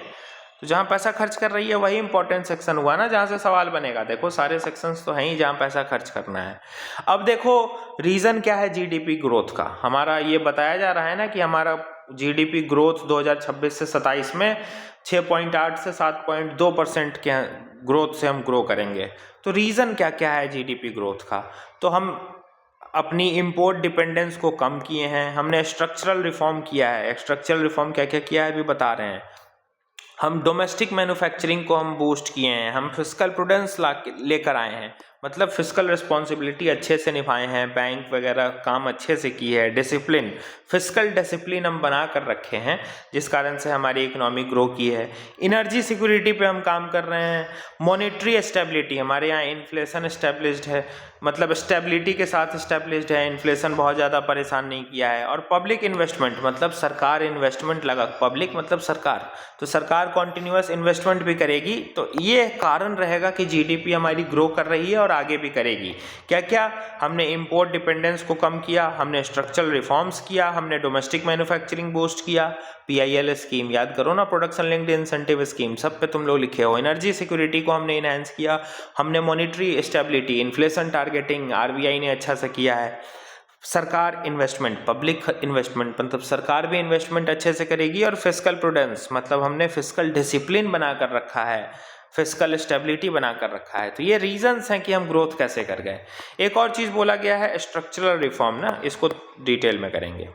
तो जहाँ पैसा खर्च कर रही है वही इंपॉर्टेंट सेक्शन हुआ ना, जहाँ से सवाल बनेगा। देखो सारे सेक्शंस तो हैं ही जहाँ पैसा खर्च करना है। अब देखो रीज़न क्या है जीडीपी ग्रोथ का। हमारा ये बताया जा रहा है ना कि हमारा जीडीपी ग्रोथ 2026 से 27 में 6.8 से 7.2% के ग्रोथ से हम ग्रो करेंगे। तो रीज़न क्या क्या है जीडीपी ग्रोथ का? तो हम अपनी इंपोर्ट डिपेंडेंस को कम किए हैं, हमने स्ट्रक्चरल रिफॉर्म किया है। स्ट्रक्चरल रिफॉर्म क्या क्या किया है अभी बता रहे हैं। हम डोमेस्टिक मैन्युफैक्चरिंग को हम बूस्ट किए हैं, हम फिस्कल प्रूडेंस लेकर आए हैं, मतलब फिस्कल रिस्पॉन्सिबिलिटी अच्छे से निभाए हैं, बैंक वगैरह काम अच्छे से की है, डिसिप्लिन, फिस्कल डिसिप्लिन हम बना कर रखे हैं, जिस कारण से हमारी इकोनॉमी ग्रो की है। इनर्जी सिक्योरिटी पे हम काम कर रहे हैं। मॉनेटरी स्टेबिलिटी, हमारे यहाँ इन्फ्लेशन स्टेब्लिश्ड है, मतलब स्टेबिलिटी के साथ स्टेब्लिश्ड है, इन्फ्लेशन बहुत ज़्यादा परेशान नहीं किया है। और पब्लिक इन्वेस्टमेंट, मतलब सरकार इन्वेस्टमेंट लगा, पब्लिक मतलब सरकार, तो सरकार कॉन्टिन्यूअस इन्वेस्टमेंट भी करेगी, तो ये कारण रहेगा कि जीडीपी हमारी ग्रो कर रही है और आगे भी करेगी। क्या क्या, हमने इंपोर्ट डिपेंडेंस को कम किया, हमने स्ट्रक्चरल रिफॉर्म्स किया, हमने डोमेस्टिक मैन्युफैक्चरिंग बूस्ट किया, पीआईएल स्कीम याद करो ना, प्रोडक्शन लिंक्ड इंसेंटिव स्कीम, सब पे तुम लोग लिखे हो। एनर्जी सिक्योरिटी को हमने इनहेंस किया, हमने monetary stability, inflation targeting RBI ने अच्छा से किया है। सरकार इन्वेस्टमेंट, पब्लिक इन्वेस्टमेंट, मतलब सरकार भी इन्वेस्टमेंट अच्छे से करेगी। और फिस्कल प्रूडेंस, मतलब हमने फिस्कल डिसिप्लिन बना कर रखा है, फिस्कल स्टेबिलिटी बना कर रखा है। तो ये रीजंस हैं कि हम ग्रोथ कैसे कर गए। एक और चीज़ बोला गया है स्ट्रक्चरल रिफॉर्म ना, इसको डिटेल में करेंगे।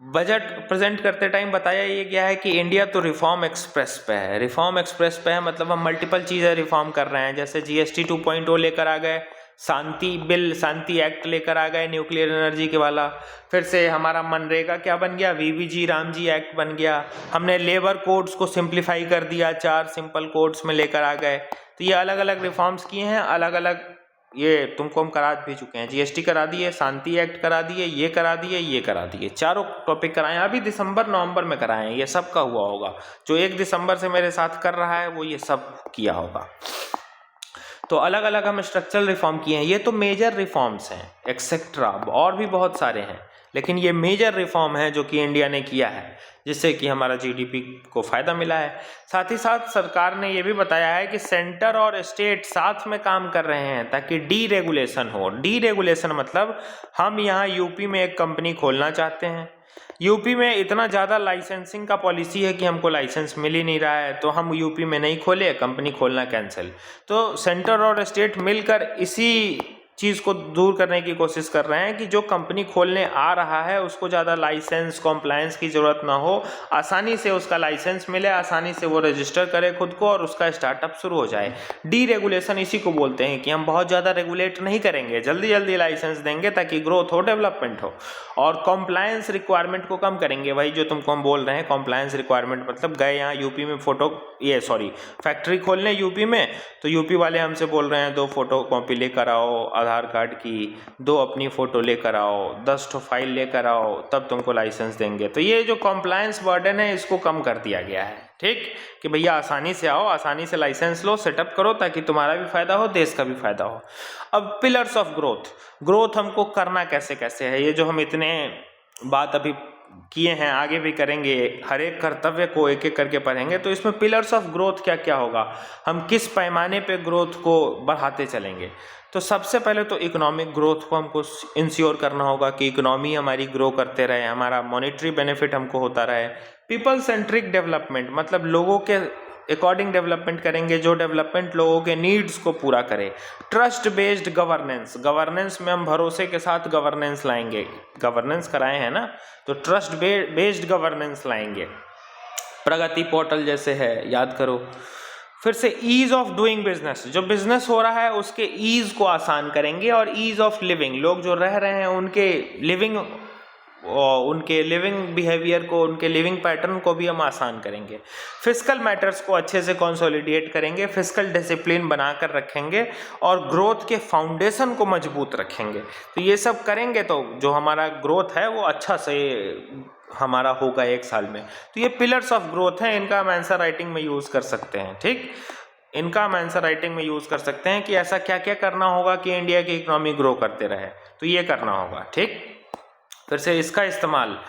बजट प्रेजेंट करते टाइम बताया ये गया है कि इंडिया तो रिफॉर्म एक्सप्रेस पे है, रिफॉर्म एक्सप्रेस पे है, मतलब हम मल्टीपल चीज़ें रिफॉर्म कर रहे हैं, जैसे जीएसटी 2.0 लेकर आ गए, शांति बिल, शांति एक्ट लेकर आ गए न्यूक्लियर एनर्जी के वाला, फिर से हमारा मनरेगा क्या बन गया, वीबीजी रामजी एक्ट बन गया, हमने लेबर कोड्स को सिंप्लीफाई कर दिया, 4 सिंपल कोड्स में लेकर आ गए। तो ये अलग अलग रिफॉर्म्स किए हैं, अलग अलग ये तुमको हम करा भी चुके हैं, जीएसटी करा दिए, शांति एक्ट करा दिए, ये करा दिए, ये करा दिए, चारों टॉपिक कराए, अभी दिसंबर नवंबर में कराए हैं, ये सब का हुआ होगा। जो 1 दिसंबर से मेरे साथ कर रहा है वो ये सब किया होगा। तो अलग अलग हम स्ट्रक्चरल रिफॉर्म किए हैं, ये तो मेजर रिफॉर्म्स हैं, एक्सेट्रा और भी बहुत सारे हैं, लेकिन ये मेजर रिफॉर्म है जो कि इंडिया ने किया है, जिससे कि हमारा जीडीपी को फ़ायदा मिला है। साथ ही साथ सरकार ने ये भी बताया है कि सेंटर और स्टेट साथ में काम कर रहे हैं ताकि डीरेगुलेशन हो। डीरेगुलेशन मतलब हम यहाँ यूपी में एक कंपनी खोलना चाहते हैं, यूपी में इतना ज़्यादा लाइसेंसिंग का पॉलिसी है कि हमको लाइसेंस मिल ही नहीं रहा है, तो हम यूपी में नहीं खोले, कंपनी खोलना कैंसिल। तो सेंटर और स्टेट मिलकर इसी चीज़ को दूर करने की कोशिश कर रहे हैं कि जो कंपनी खोलने आ रहा है उसको ज़्यादा लाइसेंस कॉम्प्लायंस की ज़रूरत ना हो, आसानी से उसका लाइसेंस मिले, आसानी से वो रजिस्टर करे खुद को और उसका स्टार्टअप शुरू हो जाए। डीरेगुलेशन इसी को बोलते हैं कि हम बहुत ज़्यादा रेगुलेट नहीं करेंगे, जल्दी जल्दी लाइसेंस देंगे ताकि ग्रोथ हो, डेवलपमेंट हो, और कॉम्प्लायंस रिक्वायरमेंट को कम करेंगे। भाई जो तुमको हम बोल रहे हैं कॉम्प्लायंस रिक्वायरमेंट, मतलब गए यहाँ यूपी में फैक्ट्री खोलने यूपी में, तो यूपी वाले हमसे बोल रहे हैं 2 फोटो कॉपी लेकर आओ आधार कार्ड की, 2 अपनी फ़ोटो लेकर आओ, 10 ठो फाइल लेकर आओ, तब तुमको लाइसेंस देंगे। तो ये जो कॉम्प्लायंस बर्डन है इसको कम कर दिया गया है, ठीक, कि भैया आसानी से आओ, आसानी से लाइसेंस लो, सेटअप करो, ताकि तुम्हारा भी फ़ायदा हो, देश का भी फ़ायदा हो। अब पिलर्स ऑफ ग्रोथ, ग्रोथ हमको करना कैसे कैसे है, ये जो हम इतने बात अभी किए हैं, आगे भी करेंगे, हर एक कर्तव्य को एक एक करके पढ़ेंगे, तो इसमें पिलर्स ऑफ ग्रोथ क्या क्या होगा, हम किस पैमाने पे ग्रोथ को बढ़ाते चलेंगे। तो सबसे पहले तो इकोनॉमिक ग्रोथ को हमको इंश्योर करना होगा कि इकोनॉमी हमारी ग्रो करते रहे, हमारा मॉनेटरी बेनिफिट हमको होता रहे। पीपल सेंट्रिक डेवलपमेंट, मतलब लोगों के अकॉर्डिंग डेवलपमेंट करेंगे, जो डेवलपमेंट लोगों के नीड्स को पूरा करे। ट्रस्ट बेस्ड गवर्नेंस, गवर्नेंस में हम भरोसे के साथ गवर्नेंस लाएंगे, गवर्नेंस कराए हैं ना, तो ट्रस्ट बेस्ड गवर्नेंस लाएंगे। प्रगति पोर्टल जैसे है, याद करो। फिर से ईज ऑफ डूइंग बिजनेस, जो बिजनेस हो रहा है उसके ईज को आसान करेंगे, और ईज ऑफ लिविंग, लोग जो रह रहे हैं उनके लिविंग बिहेवियर को, उनके लिविंग पैटर्न को भी हम आसान करेंगे। फिस्कल मैटर्स को अच्छे से कंसोलिडेट करेंगे, फिस्कल डिसिप्लिन बनाकर रखेंगे, और ग्रोथ के फाउंडेशन को मजबूत रखेंगे। तो ये सब करेंगे तो जो हमारा ग्रोथ है वो अच्छा से हमारा होगा 1 साल में। तो ये पिलर्स ऑफ ग्रोथ हैं, इनका हम आंसर राइटिंग में यूज़ कर सकते हैं, ठीक, इनका हम आंसर राइटिंग में यूज़ कर सकते हैं कि ऐसा क्या क्या करना होगा कि इंडिया की इकोनॉमी ग्रो करते रहे, तो ये करना होगा, ठीक। फिर से इसका इस्तेमाल,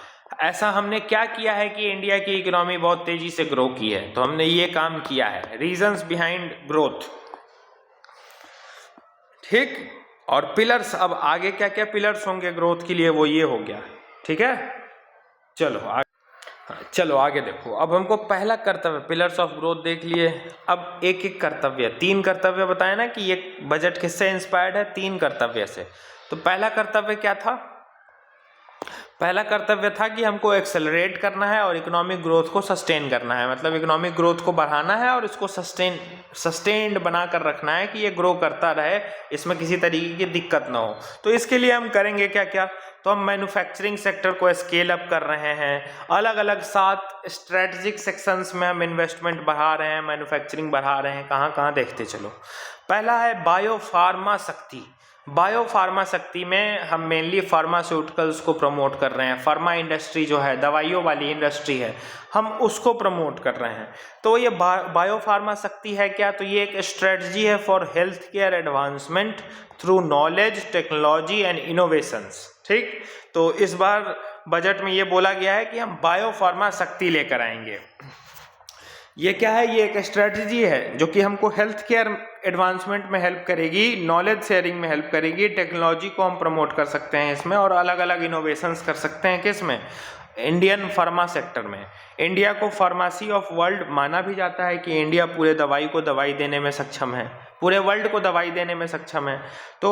ऐसा हमने क्या किया है कि इंडिया की इकोनॉमी बहुत तेजी से ग्रो की है, तो हमने ये काम किया है, रीजंस बिहाइंड ग्रोथ, ठीक। और पिलर्स, अब आगे क्या क्या पिलर्स होंगे ग्रोथ के लिए, वो ये हो गया, ठीक है। चलो आगे देखो। अब हमको पहला कर्तव्य, पिलर्स ऑफ ग्रोथ देख लिए, अब एक एक कर्तव्य, 3 कर्तव्य बताए ना कि ये बजट किससे इंस्पायर्ड है, 3 कर्तव्य से। तो पहला कर्तव्य क्या था, पहला कर्तव्य था कि हमको एक्सेलरेट करना है और इकोनॉमिक ग्रोथ को सस्टेन करना है, मतलब इकोनॉमिक ग्रोथ को बढ़ाना है और इसको सस्टेन्ड बना कर रखना है कि ये ग्रो करता रहे, इसमें किसी तरीके की दिक्कत ना हो। तो इसके लिए हम करेंगे क्या क्या, तो हम मैन्युफैक्चरिंग सेक्टर को स्केल अप कर रहे हैं, अलग अलग 7 स्ट्रेटजिक सेक्शंस में हम इन्वेस्टमेंट बढ़ा रहे हैं, मैन्युफैक्चरिंग बढ़ा रहे हैं, कहाँ कहाँ देखते चलो। पहला है बायोफार्मा शक्ति। बायोफार्मा शक्ति में हम मेनली फार्मास्यूटिकल्स को प्रमोट कर रहे हैं, फार्मा इंडस्ट्री जो है, दवाइयों वाली इंडस्ट्री है, हम उसको प्रमोट कर रहे हैं। तो ये बायोफार्मा शक्ति है क्या, तो ये एक स्ट्रेटजी है for health care advancement through knowledge, technology and innovations. ठीक, तो इस बार बजट में ये बोला गया है कि हम बायोफार्मा शक्ति लेकर आएंगे। ये क्या है, ये एक स्ट्रेटजी है जो कि हमको हेल्थ केयर एडवांसमेंट में हेल्प करेगी, नॉलेज शेयरिंग में हेल्प करेगी, टेक्नोलॉजी को हम प्रमोट कर सकते हैं इसमें और अलग अलग इनोवेशंस कर सकते हैं। किस में, इंडियन फार्मा सेक्टर में। इंडिया को फार्मेसी ऑफ वर्ल्ड माना भी जाता है कि इंडिया पूरे दवाई को दवाई देने में सक्षम है, पूरे वर्ल्ड को दवाई देने में सक्षम है। तो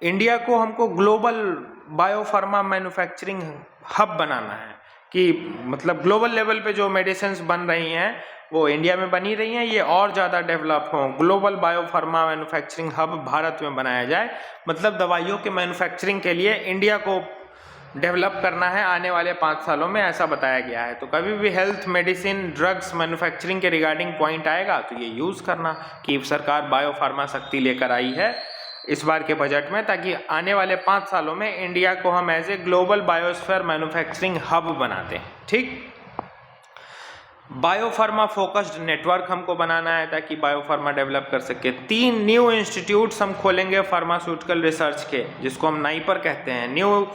इंडिया को हमको ग्लोबल बायोफार्मा मैन्युफैक्चरिंग हब बनाना है कि मतलब ग्लोबल लेवल पे जो मेडिसिन्स बन रही हैं वो इंडिया में बनी रही हैं, ये और ज़्यादा डेवलप हों। Global biopharma manufacturing hub Bharat में बनाया जाए, मतलब दवाइयों के मैन्युफैक्चरिंग के लिए इंडिया को डेवलप करना है आने वाले 5 सालों में, ऐसा बताया गया है। तो कभी भी हेल्थ, मेडिसिन, ड्रग्स मैन्युफैक्चरिंग के रिगार्डिंग पॉइंट आएगा तो ये यूज़ करना कि सरकार बायोफार्मा शक्ति लेकर आई है इस बार के बजट में, ताकि आने वाले 5 सालों में इंडिया को हम as a global biosphere manufacturing hub बना दें। ठीक, बायोफार्मा फोकस्ड नेटवर्क हमको बनाना है ताकि बायोफार्मा डेवलप कर सके। 3 न्यू इंस्टीट्यूट्स हम खोलेंगे फार्मास्यूटिकल रिसर्च के, जिसको हम नाइपर कहते हैं, new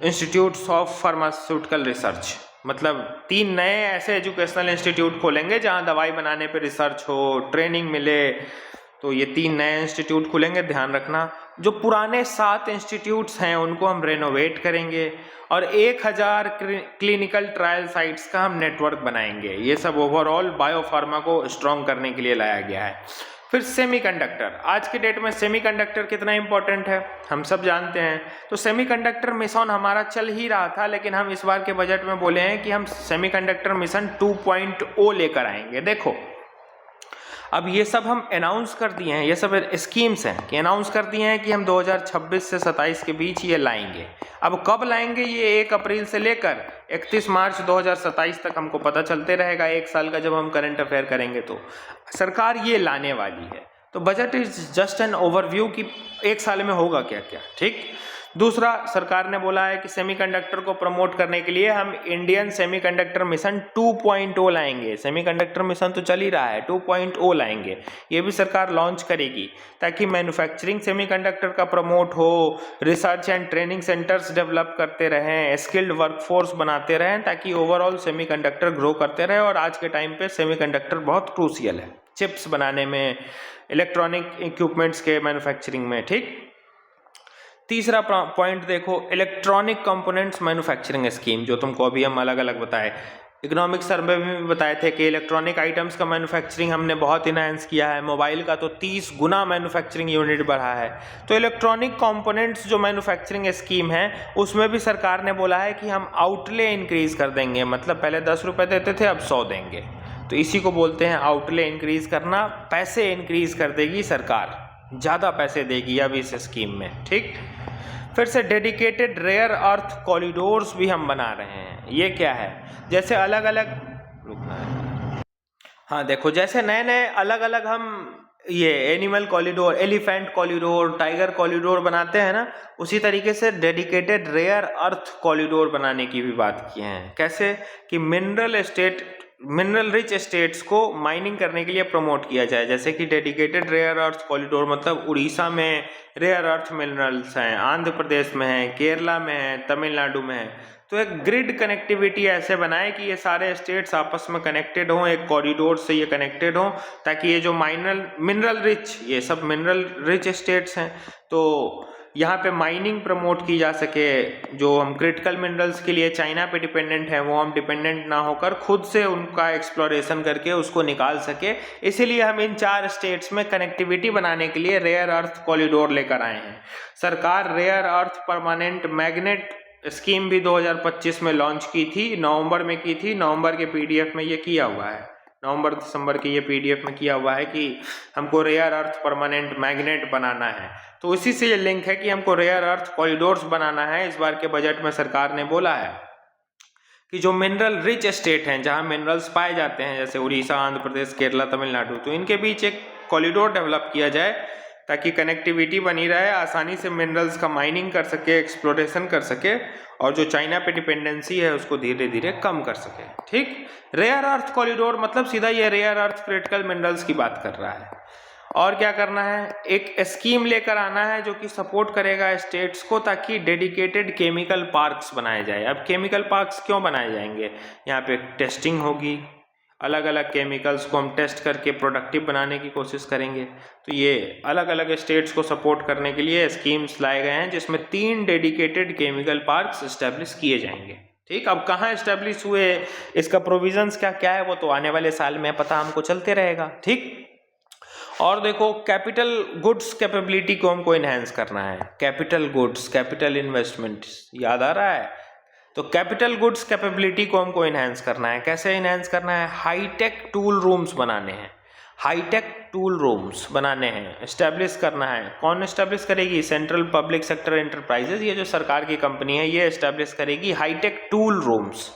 institutes of pharmaceutical research. मतलब 3 नए ऐसे एजुकेशनल इंस्टीट्यूट खोलेंगे जहां दवाई बनाने पे रिसर्च हो, ट्रेनिंग मिले। तो ये 3 नए इंस्टीट्यूट खुलेंगे, ध्यान रखना। जो पुराने 7 इंस्टीट्यूट्स हैं उनको हम रेनोवेट करेंगे और 1000 क्लिनिकल ट्रायल साइट्स का हम नेटवर्क बनाएंगे। ये सब ओवरऑल बायोफार्मा को स्ट्रॉन्ग करने के लिए लाया गया है। फिर सेमीकंडक्टर, आज के डेट में सेमीकंडक्टर कितना इंपॉर्टेंट है हम सब जानते हैं। तो सेमीकंडक्टर मिशन हमारा चल ही रहा था, लेकिन हम इस बार के बजट में बोले हैं कि हम सेमीकंडक्टर मिशन 2.0 लेकर आएंगे। देखो, अब ये सब हम अनाउंस कर दिए हैं, ये सब स्कीम्स हैं कि अनाउंस कर दिए हैं कि हम 2026 से 27 के बीच ये लाएंगे। अब कब लाएंगे, ये 1 अप्रैल से लेकर 31 मार्च 2027 तक हमको पता चलते रहेगा, 1 साल का जब हम करंट अफेयर करेंगे तो सरकार ये लाने वाली है। तो budget is just an overview कि 1 साल में होगा क्या क्या। ठीक, दूसरा, सरकार ने बोला है कि सेमीकंडक्टर को प्रमोट करने के लिए हम इंडियन सेमीकंडक्टर मिशन 2.0 लाएंगे। सेमीकंडक्टर मिशन तो चल ही रहा है, 2.0 लाएंगे। ये भी सरकार लॉन्च करेगी ताकि मैन्युफैक्चरिंग सेमीकंडक्टर का प्रमोट हो, research and training centres develop करते रहें, स्किल्ड वर्कफोर्स बनाते रहें, ताकि ओवरऑल सेमीकंडक्टर ग्रो करते रहे। और आज के टाइम पे सेमीकंडक्टर बहुत क्रूशियल है चिप्स बनाने में, इलेक्ट्रॉनिक इक्विपमेंट्स के मैन्युफैक्चरिंग में। ठीक, तीसरा पॉइंट देखो, इलेक्ट्रॉनिक कंपोनेंट्स मैन्युफैक्चरिंग स्कीम, जो तुमको अभी हम अलग अलग बताए। इकोनॉमिक सर्वे में भी बताए थे कि इलेक्ट्रॉनिक आइटम्स का मैन्युफैक्चरिंग हमने बहुत इनहांस किया है, मोबाइल का तो 30 गुना मैन्युफैक्चरिंग यूनिट बढ़ा है। तो इलेक्ट्रॉनिक कंपोनेंट्स जो मैन्युफैक्चरिंग स्कीम है उसमें भी सरकार ने बोला है कि हम आउटले इंक्रीज कर देंगे, मतलब पहले 10 रुपये देते थे, अब 100 देंगे। तो इसी को बोलते हैं आउटले इंक्रीज करना, पैसे इंक्रीज कर देगी सरकार, ज़्यादा पैसे देगी अब इस स्कीम में। ठीक, फिर से डेडिकेटेड रेयर अर्थ कॉरिडोर्स भी हम बना रहे हैं। ये क्या है, जैसे अलग अलग, रुकना है, हाँ देखो, जैसे नए नए अलग अलग हम ये animal corridor, elephant corridor, tiger corridor बनाते हैं ना, उसी तरीके से डेडिकेटेड रेयर अर्थ कॉरिडोर बनाने की भी बात की है। कैसे कि मिनरल रिच स्टेट्स को माइनिंग करने के लिए प्रमोट किया जाए। जैसे कि डेडिकेटेड रेयर अर्थ कॉरिडोर, मतलब उड़ीसा में रेयर अर्थ मिनरल्स हैं, आंध्र प्रदेश में है, केरला में है, तमिलनाडु में है। तो एक ग्रिड कनेक्टिविटी ऐसे बनाए कि ये सारे स्टेट्स आपस में कनेक्टेड हों, एक कॉरिडोर से ये कनेक्टेड हों, ताकि ये जो मिनरल रिच, ये सब मिनरल रिच स्टेट्स हैं, तो यहाँ पे माइनिंग प्रमोट की जा सके। जो हम क्रिटिकल मिनरल्स के लिए चाइना पे डिपेंडेंट हैं, वो हम डिपेंडेंट ना होकर खुद से उनका एक्सप्लोरेशन करके उसको निकाल सके। इसीलिए हम इन 4 स्टेट्स में कनेक्टिविटी बनाने के लिए रेयर अर्थ कॉरिडोर लेकर आए हैं। सरकार rare earth permanent magnet scheme भी 2025 में लॉन्च की थी, नवंबर में की थी। नवंबर के पीडीएफ में ये किया हुआ है, नवंबर दिसंबर के ये पीडीएफ में किया हुआ है कि हमको रेयर अर्थ परमानेंट मैग्नेट बनाना है। तो इसी से ये लिंक है कि हमको रेयर अर्थ कॉरिडोर्स बनाना है। इस बार के बजट में सरकार ने बोला है कि जो मिनरल रिच स्टेट हैं, जहां मिनरल्स पाए जाते हैं, जैसे उड़ीसा, आंध्र प्रदेश, केरला, तमिलनाडु, तो इनके बीच एक कॉरिडोर डेवलप किया जाए ताकि कनेक्टिविटी बनी रहे, आसानी से मिनरल्स का माइनिंग कर सके, एक्सप्लोरेशन कर सके, और जो चाइना पे डिपेंडेंसी है उसको धीरे धीरे कम कर सके। ठीक, रेयर अर्थ कॉरिडोर मतलब सीधा ये रेयर अर्थ क्रिटिकल मिनरल्स की बात कर रहा है। और क्या करना है, एक स्कीम लेकर आना है जो कि सपोर्ट करेगा स्टेट्स को, ताकि डेडिकेटेड केमिकल पार्क्स बनाए जाए। अब केमिकल पार्क्स क्यों बनाए जाएंगे, यहाँ पे टेस्टिंग होगी, अलग अलग केमिकल्स को हम टेस्ट करके प्रोडक्टिव बनाने की कोशिश करेंगे। तो ये अलग अलग स्टेट्स को सपोर्ट करने के लिए स्कीम्स लाए गए हैं, जिसमें 3 डेडिकेटेड केमिकल पार्क्स इस्टेब्लिश किए जाएंगे। ठीक, अब कहाँ इस्टेब्लिश हुए, इसका प्रोविजंस क्या क्या है, वो तो आने वाले साल में पता हमको चलते रहेगा। ठीक, और देखो, कैपिटल गुड्स कैपेबिलिटी को हमको इनहेंस करना है। कैपिटल गुड्स, कैपिटल इन्वेस्टमेंट याद आ रहा है, तो कैपिटल गुड्स कैपेबिलिटी को हमको इनहेंस करना है। कैसे इनहेंस करना है, हाईटेक टूल रूम्स बनाने हैं, हाईटेक टूल रूम्स बनाने हैं, एस्टेब्लिश करना है। कौन एस्टेब्लिश करेगी, सेंट्रल पब्लिक सेक्टर एंटरप्राइजेज, ये जो सरकार की कंपनी है ये एस्टेब्लिश करेगी हाईटेक टूल रूम्स।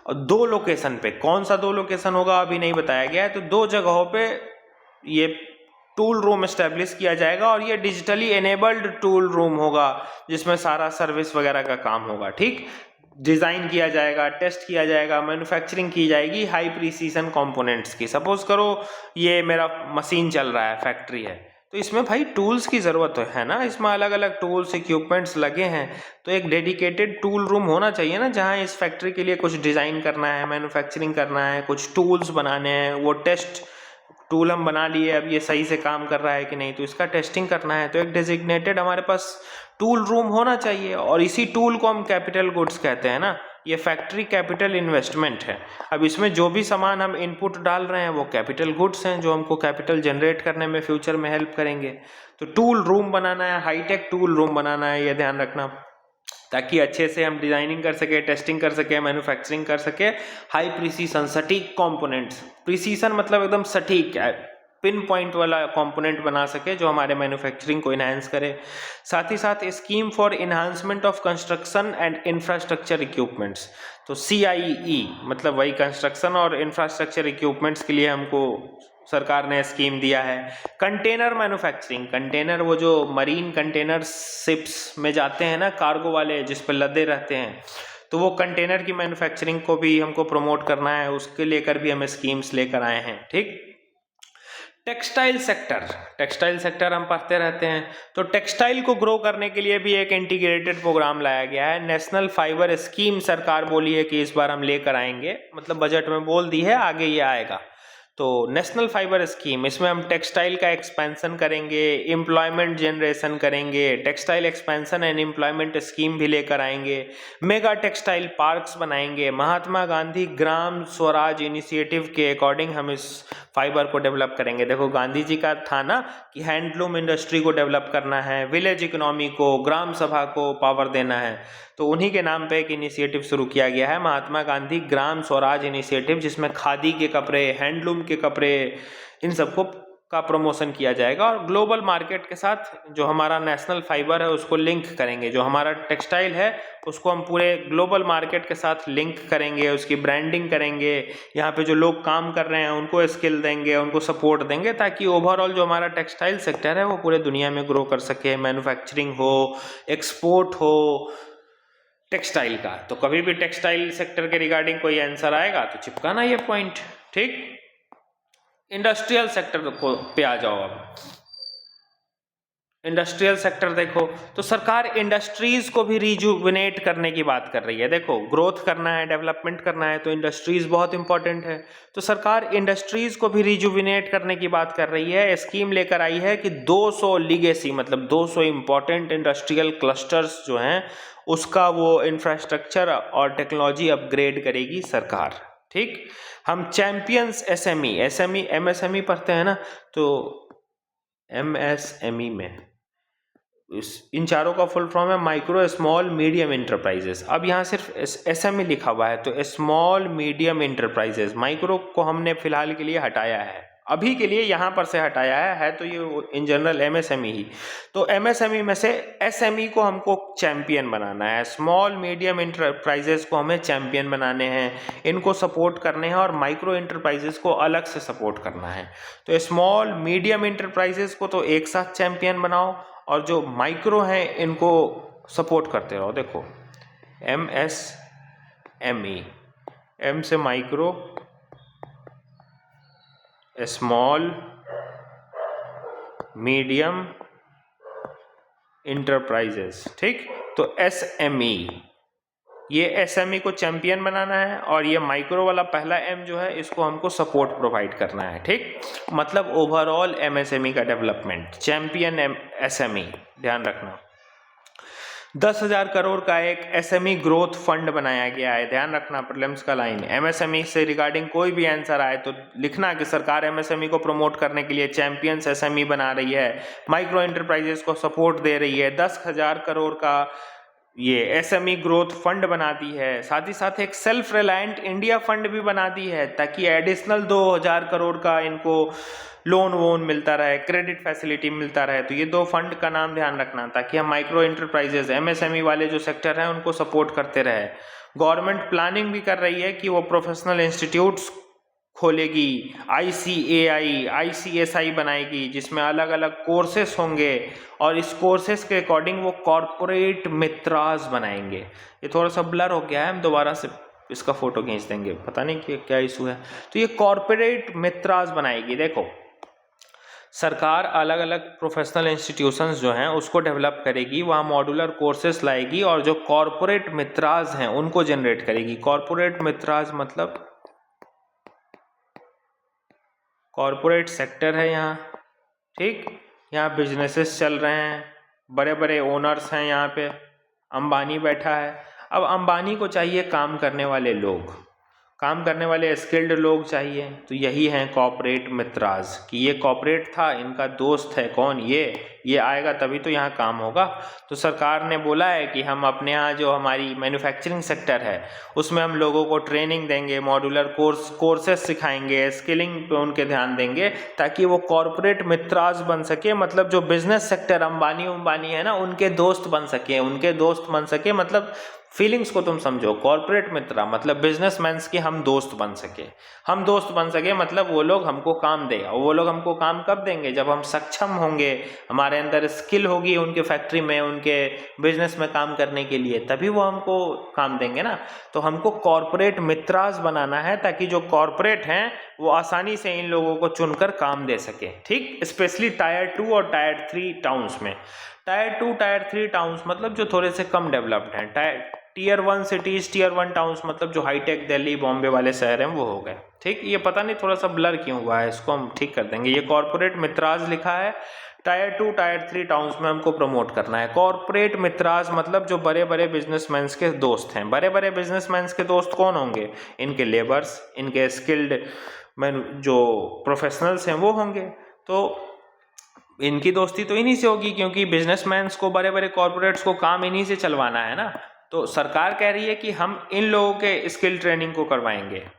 और 2 लोकेशन पे, कौन सा 2 लोकेशन होगा अभी नहीं बताया गया है, तो 2 जगहों पे ये टूल रूम एस्टेब्लिश किया जाएगा, और ये डिजिटली एनेबल्ड टूल रूम होगा जिसमें सारा सर्विस वगैरह का काम होगा। ठीक, डिज़ाइन किया जाएगा, टेस्ट किया जाएगा, मैन्युफैक्चरिंग की जाएगी हाई प्रिसीजन कंपोनेंट्स की। सपोज करो ये मेरा मशीन चल रहा है, फैक्ट्री है, तो इसमें भाई टूल्स की ज़रूरत है ना, इसमें अलग अलग टूल्स इक्विपमेंट्स लगे हैं, तो एक डेडिकेटेड टूल रूम होना चाहिए ना, जहाँ इस फैक्ट्री के लिए कुछ डिज़ाइन करना है, मैन्युफैक्चरिंग करना है, कुछ टूल्स बनाने हैं, वो टेस्ट टूल हम बना लिए, अब ये सही से काम कर रहा है कि नहीं, तो इसका टेस्टिंग करना है, तो एक डेजिग्नेटेड हमारे पास टूल रूम होना चाहिए। और इसी टूल को हम कैपिटल गुड्स कहते हैं ना, ये फैक्ट्री कैपिटल इन्वेस्टमेंट है। अब इसमें जो भी सामान हम इनपुट डाल रहे हैं वो कैपिटल गुड्स हैं, जो हमको कैपिटल जनरेट करने में फ्यूचर में हेल्प करेंगे। तो टूल रूम बनाना है, हाईटेक टूल रूम बनाना है, ये ध्यान रखना, ताकि अच्छे से हम डिजाइनिंग कर सके, टेस्टिंग कर सके, मैन्युफैक्चरिंग कर सके, हाई प्रिसीजन सटीक कंपोनेंट्स। प्रिसीजन मतलब एकदम सटीक, पिन पॉइंट वाला कंपोनेंट बना सके जो हमारे मैन्युफैक्चरिंग को इनहांस करे। साथ ही साथ scheme for enhancement of construction and infrastructure equipments, तो CIE मतलब वही कंस्ट्रक्शन और इंफ्रास्ट्रक्चर इक्विपमेंट्स के लिए हमको सरकार ने स्कीम दिया है। कंटेनर मैन्युफैक्चरिंग, कंटेनर वो जो मरीन कंटेनर शिप्स में जाते हैं ना, कार्गो वाले जिस पर लदे रहते हैं, तो वो कंटेनर की मैन्युफैक्चरिंग को भी हमको प्रमोट करना है, उसके लेकर भी हम स्कीम्स लेकर आए हैं। ठीक, टेक्सटाइल सेक्टर, टेक्सटाइल सेक्टर हम पढ़ते रहते हैं, तो टेक्सटाइल को ग्रो करने के लिए भी एक इंटीग्रेटेड प्रोग्राम लाया गया है। नेशनल फाइबर स्कीम सरकार बोली है कि इस बार हम लेकर आएंगे, मतलब बजट में बोल दी है, आगे ये आएगा। तो नेशनल फाइबर स्कीम, इसमें हम टेक्सटाइल का एक्सपेंशन करेंगे, एम्प्लॉयमेंट जनरेशन करेंगे, textile expansion and employment scheme भी लेकर आएंगे, मेगा टेक्सटाइल पार्क्स बनाएंगे, महात्मा गांधी ग्राम स्वराज इनिशिएटिव के अकॉर्डिंग हम इस फाइबर को डेवलप करेंगे। देखो गांधी जी का था ना कि हैंडलूम इंडस्ट्री को डेवलप करना है, विलेज इकोनॉमी को, ग्राम सभा को पावर देना है, तो उन्हीं के नाम पे एक इनिशिएटिव शुरू किया गया है, महात्मा गांधी ग्राम स्वराज इनिशिएटिव, जिसमें खादी के कपड़े, हैंडलूम के कपड़े, इन सबको का प्रमोशन किया जाएगा। और ग्लोबल मार्केट के साथ जो हमारा नेशनल फाइबर है उसको लिंक करेंगे, जो हमारा टेक्सटाइल है उसको हम पूरे ग्लोबल मार्केट के साथ लिंक करेंगे, उसकी ब्रांडिंग करेंगे, यहाँ पे जो लोग काम कर रहे हैं उनको स्किल देंगे, उनको सपोर्ट देंगे, ताकि ओवरऑल जो हमारा टेक्सटाइल सेक्टर है वो पूरे दुनिया में ग्रो कर सके, मैन्युफैक्चरिंग हो, एक्सपोर्ट हो टेक्सटाइल का। तो कभी भी टेक्सटाइल सेक्टर के रिगार्डिंग कोई आंसर आएगा तो चिपकाना ये पॉइंट। ठीक, इंडस्ट्रियल सेक्टर को पे आ जाओ। अब इंडस्ट्रियल सेक्टर देखो, तो सरकार इंडस्ट्रीज को भी रिजुविनेट करने की बात कर रही है। देखो ग्रोथ करना है, डेवलपमेंट करना है, तो इंडस्ट्रीज बहुत इंपॉर्टेंट है, तो सरकार इंडस्ट्रीज को भी रिजुविनेट करने की बात कर रही है। स्कीम लेकर आई है कि 200 लीगेसी मतलब 200 इंपॉर्टेंट इंडस्ट्रियल क्लस्टर्स जो हैं उसका वो इंफ्रास्ट्रक्चर और टेक्नोलॉजी अपग्रेड करेगी सरकार। ठीक, हम चैंपियंस MSME पढ़ते हैं ना, तो MSME में इन चारों का फुल फॉर्म है माइक्रो स्मॉल मीडियम इंटरप्राइजेस। अब यहाँ सिर्फ SME लिखा हुआ है, तो स्मॉल मीडियम इंटरप्राइजेस, माइक्रो को हमने फिलहाल के लिए हटाया है, अभी के लिए यहाँ पर से हटाया है तो ये इन जनरल MSME ही। तो MSME में से SME को हमको चैंपियन बनाना है, स्मॉल मीडियम इंटरप्राइजेस को हमें चैंपियन बनाने हैं, इनको सपोर्ट करने हैं, और माइक्रो इंटरप्राइजेस को अलग से सपोर्ट करना है। तो स्मॉल मीडियम इंटरप्राइजेस को तो एक साथ चैंपियन बनाओ, और जो माइक्रो हैं इनको सपोर्ट करते रहो। देखो MSME, M से माइक्रो, स्मॉल मीडियम इंटरप्राइजेस, ठीक। तो SME, ये SME को चैंपियन बनाना है, और ये माइक्रो वाला पहला M जो है इसको हमको सपोर्ट प्रोवाइड करना है, ठीक। मतलब ओवरऑल MSME का डेवलपमेंट, चैंपियन SME, ध्यान रखना। 10,000 करोड़ का एक SME ग्रोथ फंड बनाया गया है, ध्यान रखना, प्रीलिम्स का लाइन। MSME से रिगार्डिंग कोई भी आंसर आए तो लिखना कि सरकार MSME को प्रमोट करने के लिए चैंपियंस SME बना रही है, माइक्रो एंटरप्राइजेस को सपोर्ट दे रही है, 10,000 करोड़ का ये SME ग्रोथ फंड बनाती है, साथ ही साथ एक सेल्फ रिलायंट इंडिया फंड भी बनाती है, ताकि एडिशनल 2,000 करोड़ का इनको लोन वोन मिलता रहे, क्रेडिट फैसिलिटी मिलता रहे। तो ये दो फंड का नाम ध्यान रखना, ताकि हम माइक्रो एंटरप्राइजेस MSME वाले जो सेक्टर हैं उनको सपोर्ट करते रहे। गवर्नमेंट प्लानिंग भी कर रही है कि वो प्रोफेशनल इंस्टीट्यूट्स खोलेगी, ICAI ICSI बनाएगी, जिसमें अलग अलग कोर्सेस होंगे, और इस कोर्सेस के अकॉर्डिंग वो कॉरपोरेट मित्रास बनाएंगे। ये थोड़ा सा ब्लर हो गया है, हम दोबारा से इसका फोटो खींच देंगे, पता नहीं कि क्या इशू है। तो ये कॉरपोरेट मित्रास बनाएगी। देखो सरकार अलग अलग प्रोफेशनल इंस्टीट्यूशंस जो हैं उसको डेवलप करेगी, वहाँ मॉड्यूलर कोर्सेस लाएगी, और जो कॉरपोरेट मित्रास हैं उनको जनरेट करेगी। कॉरपोरेट मित्रास मतलब कॉरपोरेट सेक्टर है यहाँ, ठीक। यहाँ बिजनेसेस चल रहे हैं, बड़े बड़े ओनर्स हैं, यहाँ पे अंबानी बैठा है। अब अंबानी को चाहिए काम करने वाले लोग, काम करने वाले स्किल्ड लोग चाहिए, तो यही हैं कॉर्पोरेट मित्रास, कि ये कॉर्पोरेट था, इनका दोस्त है कौन, ये आएगा तभी तो यहाँ काम होगा। तो सरकार ने बोला है कि हम अपने यहाँ जो हमारी मैन्युफैक्चरिंग सेक्टर है उसमें हम लोगों को ट्रेनिंग देंगे, मॉड्यूलर कोर्सेस सिखाएंगे, स्किलिंग पे उनके ध्यान देंगे, ताकि वो कॉर्पोरेट मित्रास बन सके। मतलब जो बिजनेस सेक्टर अंबानी है ना, उनके दोस्त बन सके, मतलब फीलिंग्स को तुम समझो। कॉर्पोरेट मित्र मतलब बिजनेसमैन्स के हम दोस्त बन सके, मतलब वो लोग हमको काम देगा। वो लोग हमको काम कब देंगे? जब हम सक्षम होंगे, हमारे अंदर स्किल होगी उनके फैक्ट्री में, उनके बिजनेस में काम करने के लिए, तभी वो हमको काम देंगे ना। तो हमको कॉर्पोरेट मित्रास बनाना है, ताकि जो कॉर्पोरेट हैं वो आसानी से इन लोगों को चुनकर काम दे सके, ठीक। स्पेशली टायर 2 और टायर 3 टाउन्स में। टायर 2 टायर 3 टाउन्स मतलब जो थोड़े से कम डेवलप्ड हैं। टीयर 1 सिटीज, टीयर 1 टाउन्स मतलब जो हाईटेक दिल्ली बॉम्बे वाले शहर हैं वो हो गए, ठीक। ये पता नहीं थोड़ा सा ब्लर क्यों हुआ है, इसको हम ठीक कर देंगे। ये कॉर्पोरेट मित्रास लिखा है, टायर 2 टायर 3 टाउन्स में हमको प्रमोट करना है। कॉर्पोरेट मित्रास मतलब जो बड़े बड़े बिजनेसमैन के दोस्त हैं। बड़े बड़े बिजनेसमैन के दोस्त कौन होंगे? इनके लेबर्स, इनके स्किल्ड जो प्रोफेशनल्स हैं वो होंगे। तो इनकी दोस्ती तो इन्हीं से होगी, क्योंकि बिजनेसमैन को, बड़े बड़े कॉर्पोरेट्स को काम इन्हीं से चलवाना है ना। तो सरकार कह रही है कि हम इन लोगों के स्किल ट्रेनिंग को करवाएंगे,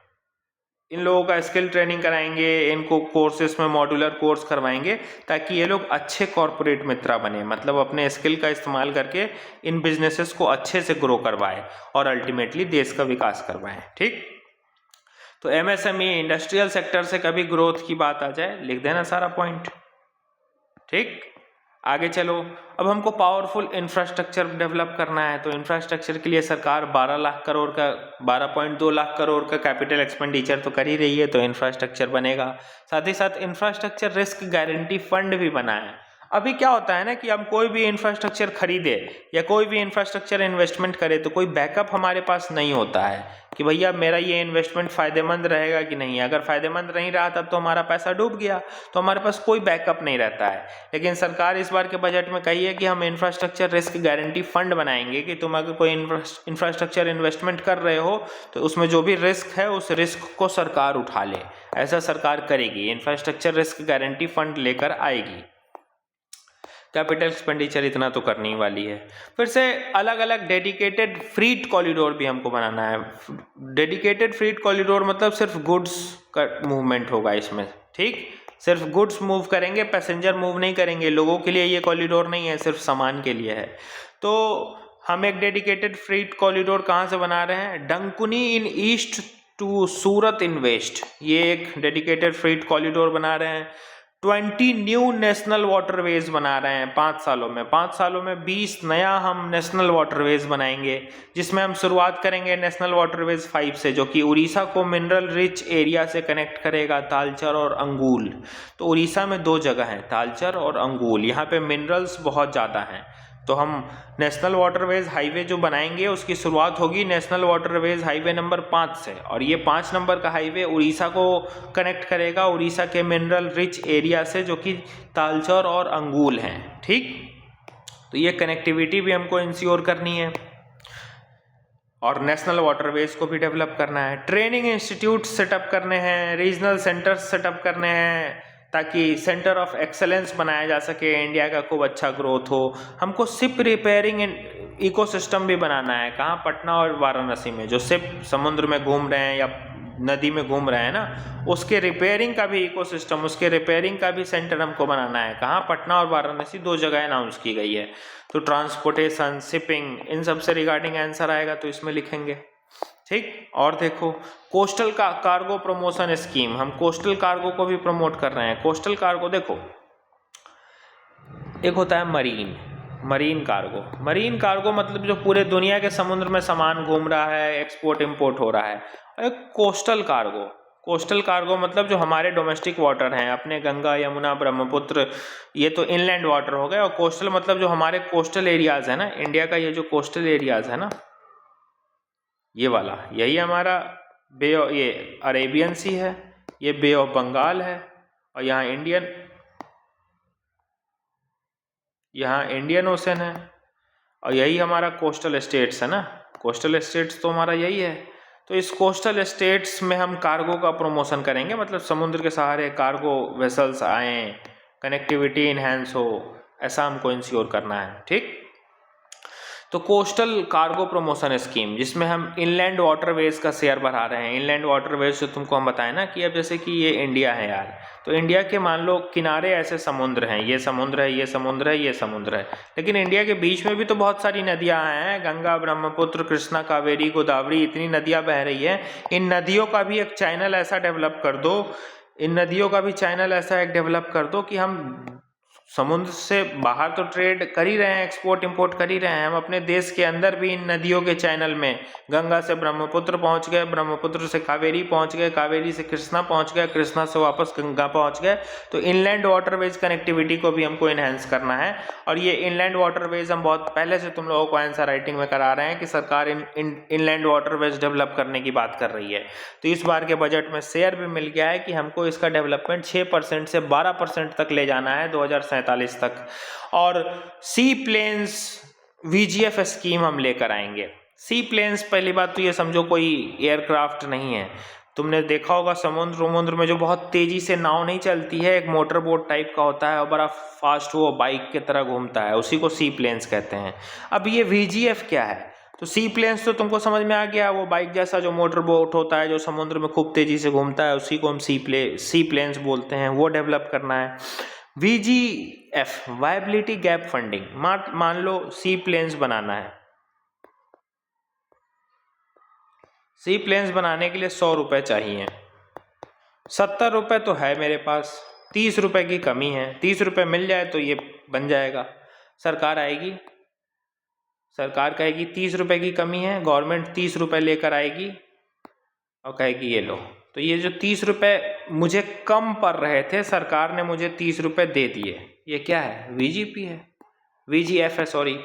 इन लोगों का स्किल ट्रेनिंग कराएंगे, इनको कोर्सेस में मॉड्यूलर कोर्स करवाएंगे, ताकि ये लोग अच्छे कॉर्पोरेट मित्र बने, मतलब अपने स्किल का इस्तेमाल करके इन बिजनेसेस को अच्छे से ग्रो करवाएं और अल्टीमेटली देश का विकास करवाएं, ठीक। तो MSME इंडस्ट्रियल सेक्टर से कभी ग्रोथ की बात आ जाए, लिख देना सारा पॉइंट, ठीक। आगे चलो, अब हमको पावरफुल इंफ्रास्ट्रक्चर डेवलप करना है। तो इंफ्रास्ट्रक्चर के लिए सरकार 12.2 लाख करोड़ का कैपिटल एक्सपेंडिचर तो कर ही रही है, तो इंफ्रास्ट्रक्चर बनेगा। साथ ही साथ इंफ्रास्ट्रक्चर रिस्क गारंटी फंड भी बना है। अभी क्या होता है ना कि हम कोई भी इंफ्रास्ट्रक्चर खरीदे या कोई भी इंफ्रास्ट्रक्चर इन्वेस्टमेंट करे, तो कोई बैकअप हमारे पास नहीं होता है कि भैया मेरा ये इन्वेस्टमेंट फ़ायदेमंद रहेगा कि नहीं। अगर फ़ायदेमंद नहीं रहा तब तो हमारा पैसा डूब गया, तो हमारे पास कोई बैकअप नहीं रहता है। लेकिन सरकार इस बार के बजट में कही है कि हम इंफ्रास्ट्रक्चर रिस्क गारंटी फंड बनाएंगे, कि तुम अगर कोई इंफ्रास्ट्रक्चर इन्वेस्टमेंट कर रहे हो तो उसमें जो भी रिस्क है उस रिस्क को सरकार उठा ले, ऐसा सरकार करेगी। इंफ्रास्ट्रक्चर रिस्क गारंटी फंड लेकर आएगी। कैपिटल एक्सपेंडिचर इतना तो करनी वाली है। फिर से अलग अलग डेडिकेटेड फ्रीट कॉरिडोर भी हमको बनाना है। डेडिकेटेड फ्रीट कॉरिडोर मतलब सिर्फ गुड्स का मूवमेंट होगा इसमें, ठीक, सिर्फ गुड्स मूव करेंगे, पैसेंजर मूव नहीं करेंगे। लोगों के लिए ये कॉरिडोर नहीं है, सिर्फ सामान के लिए है। तो हम एक डेडिकेटेड फ्रीट कॉरिडोर कहाँ से बना रहे हैं, Dankuni in east to Surat in west, ये एक डेडिकेटेड फ्रीट कॉरिडोर बना रहे हैं। 20 न्यू नेशनल वाटरवेज बना रहे हैं 5 सालों में। 5 सालों में 20 नया हम नेशनल वाटरवेज बनाएंगे, जिसमें हम शुरुआत करेंगे नेशनल वाटरवेज 5 से, जो कि उड़ीसा को मिनरल रिच एरिया से कनेक्ट करेगा, तालचर और अंगुल। तो उड़ीसा में 2 जगह हैं, तालचर और अंगुल, यहाँ पे मिनरल्स बहुत ज़्यादा हैं। तो हम नेशनल वाटरवेज हाईवे जो बनाएंगे उसकी शुरुआत होगी नेशनल वाटरवेज हाईवे नंबर 5 से, और ये 5 नंबर का हाईवे उड़ीसा को कनेक्ट करेगा उड़ीसा के मिनरल रिच एरिया से, जो कि तालचर और अंगुल हैं, ठीक। तो ये कनेक्टिविटी भी हमको इंश्योर करनी है और नेशनल वाटरवेज को भी डेवलप करना है। ट्रेनिंग इंस्टीट्यूट सेटअप करने हैं, रीजनल सेंटर्स सेटअप करने हैं, ताकि सेंटर ऑफ एक्सेलेंस बनाया जा सके, इंडिया का खूब अच्छा ग्रोथ हो। हमको शिप रिपेयरिंग इकोसिस्टम भी बनाना है, कहाँ, पटना और वाराणसी में। जो शिप समुद्र में घूम रहे हैं या नदी में घूम रहे हैं ना, उसके रिपेयरिंग का भी इकोसिस्टम, उसके रिपेयरिंग का भी सेंटर हमको बनाना है। कहाँ, पटना और वाराणसी, 2 जगह अनाउंस की गई है। तो ट्रांसपोर्टेशन, शिपिंग, इन सब से रिगार्डिंग आंसर आएगा तो इसमें लिखेंगे, ठीक। और देखो कोस्टल का कार्गो प्रमोशन स्कीम, हम कोस्टल कार्गो को भी प्रमोट कर रहे हैं। कोस्टल कार्गो देखो, एक होता है मरीन कार्गो। मरीन कार्गो मतलब जो पूरे दुनिया के समुद्र में सामान घूम रहा है, एक्सपोर्ट इंपोर्ट हो रहा है। एक कोस्टल कार्गो मतलब जो हमारे डोमेस्टिक वाटर हैं, अपने गंगा, यमुना, ब्रह्मपुत्र, ये तो इनलैंड वाटर हो गए। और कोस्टल मतलब जो हमारे कोस्टल एरियाज है ना, इंडिया का ये जो कोस्टल एरियाज है ना, ये वाला, यही हमारा ये अरेबियन सी है, ये बे ऑफ बंगाल है, और यहाँ इंडियन ओशन है, और यही हमारा कोस्टल स्टेट्स है ना। कोस्टल स्टेट्स तो हमारा यही है। तो इस कोस्टल स्टेट्स में हम कार्गो का प्रमोशन करेंगे, मतलब समुद्र के सहारे कार्गो वेसल्स आए, कनेक्टिविटी इनहेंस हो, ऐसा हमको इंश्योर करना है, ठीक। तो कोस्टल कार्गो प्रमोशन स्कीम, जिसमें हम इनलैंड वाटरवेज का शेयर बढ़ा रहे हैं। इनलैंड वाटरवेज जो तुमको हम बताएं ना कि अब जैसे कि ये इंडिया है यार, तो इंडिया के मान लो किनारे ऐसे समुद्र हैं, ये समुद्र है, ये समुद्र है, ये समुद्र है, लेकिन इंडिया के बीच में भी तो बहुत सारी नदियां हैं, गंगा, ब्रह्मपुत्र, कृष्णा, कावेरी, गोदावरी, इतनी नदियां बह रही है। इन नदियों का भी एक चैनल ऐसा डेवलप कर दो, इन नदियों का भी चैनल ऐसा एक डेवलप कर दो कि हम समुद्र से बाहर तो ट्रेड कर ही रहे हैं, एक्सपोर्ट इंपोर्ट कर ही रहे हैं, हम अपने देश के अंदर भी इन नदियों के चैनल में, गंगा से ब्रह्मपुत्र पहुंच गए, ब्रह्मपुत्र से कावेरी पहुंच गए, कावेरी से कृष्णा पहुंच गए, कृष्णा से वापस गंगा पहुंच गए। तो इनलैंड वाटरवेज कनेक्टिविटी को भी हमको इन्हेंस करना है। और ये इनलैंड वाटरवेज हम बहुत पहले से तुम लोगों को आंसर राइटिंग में करा रहे हैं कि सरकार इनलैंड वाटरवेज डेवलप करने की बात कर रही है। तो इस बार के बजट में शेयर भी मिल गया है कि हमको इसका डेवलपमेंट 6% से 12% तक ले जाना है 2047 तक। और सी प्लेन्स VGF स्कीम हम लेकर आएंगे। सी प्लेन्स, पहली बात तो ये समझो कोई एयरक्राफ्ट नहीं है। तुमने देखा होगा समुद्र में जो बहुत तेजी से नाव नहीं चलती है, एक मोटर बोट टाइप का होता है और बड़ा फास्ट वो बाइक की तरह घूमता है, उसी को सी प्लेन्स कहते हैं। अब ये VGF क्या है? तो सी प्लेन्स तो तुमको समझ में आ गया, वो बाइक जैसा जो मोटर बोट होता है जो समुद्र में खूब तेजी से घूमता है, उसी को हम सी प्लेन्स बोलते हैं, वो डेवलप करना है। VGF वायबिलिटी गैप फंडिंग, मान लो सी प्लेन्स बनाना है। सी प्लेन्स बनाने के लिए 100 रुपये चाहिए, 70 रुपये तो है मेरे पास, 30 रुपये की कमी है, 30 रुपये मिल जाए तो ये बन जाएगा। सरकार आएगी, सरकार कहेगी 30 रुपये की कमी है, गवर्नमेंट 30 रुपये लेकर आएगी और कहेगी ये लो। तो ये जो 30 रुपये मुझे कम पड़ रहे थे, सरकार ने मुझे 30 रुपये दे दिए, ये क्या है? VGP है, VGF है, सॉरी,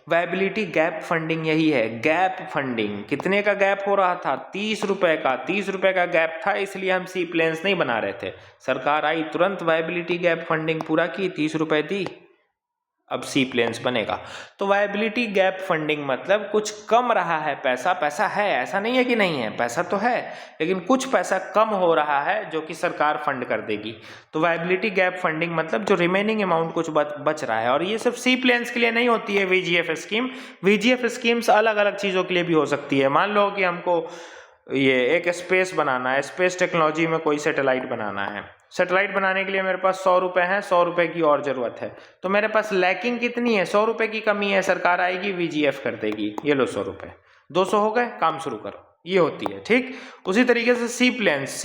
वायबिलिटी गैप फंडिंग यही है। गैप फंडिंग, कितने का गैप हो रहा था? 30 रुपये का, 30 रुपये का गैप था, इसलिए हम सी प्लेन्स नहीं बना रहे थे। सरकार आई, तुरंत वायबिलिटी गैप फंडिंग पूरा की, 30 रुपये दी। अब सी प्लेन्स बनेगा। तो वायबिलिटी गैप फंडिंग मतलब कुछ कम रहा है पैसा, पैसा है, ऐसा नहीं है कि नहीं है, पैसा तो है, लेकिन कुछ पैसा कम हो रहा है जो कि सरकार फंड कर देगी। तो वायबिलिटी गैप फंडिंग मतलब जो रिमेनिंग अमाउंट कुछ बच रहा है। और ये सिर्फ सी प्लेन्स के लिए नहीं होती है वीजीएफ स्कीम, वीजीएफ स्कीम्स अलग अलग चीज़ों के लिए भी हो सकती है। मान लो कि हमको ये एक स्पेस बनाना है, स्पेस टेक्नोलॉजी में कोई सैटेलाइट बनाना है, सैटेलाइट बनाने के लिए मेरे पास 100 रुपये हैं, 100 रुपये की और ज़रूरत है, तो मेरे पास लैकिंग कितनी है, 100 रुपये की कमी है, सरकार आएगी वीजीएफ कर देगी, ये लो 100 रुपये, 200 हो गए, काम शुरू करो, ये होती है। ठीक उसी तरीके से सी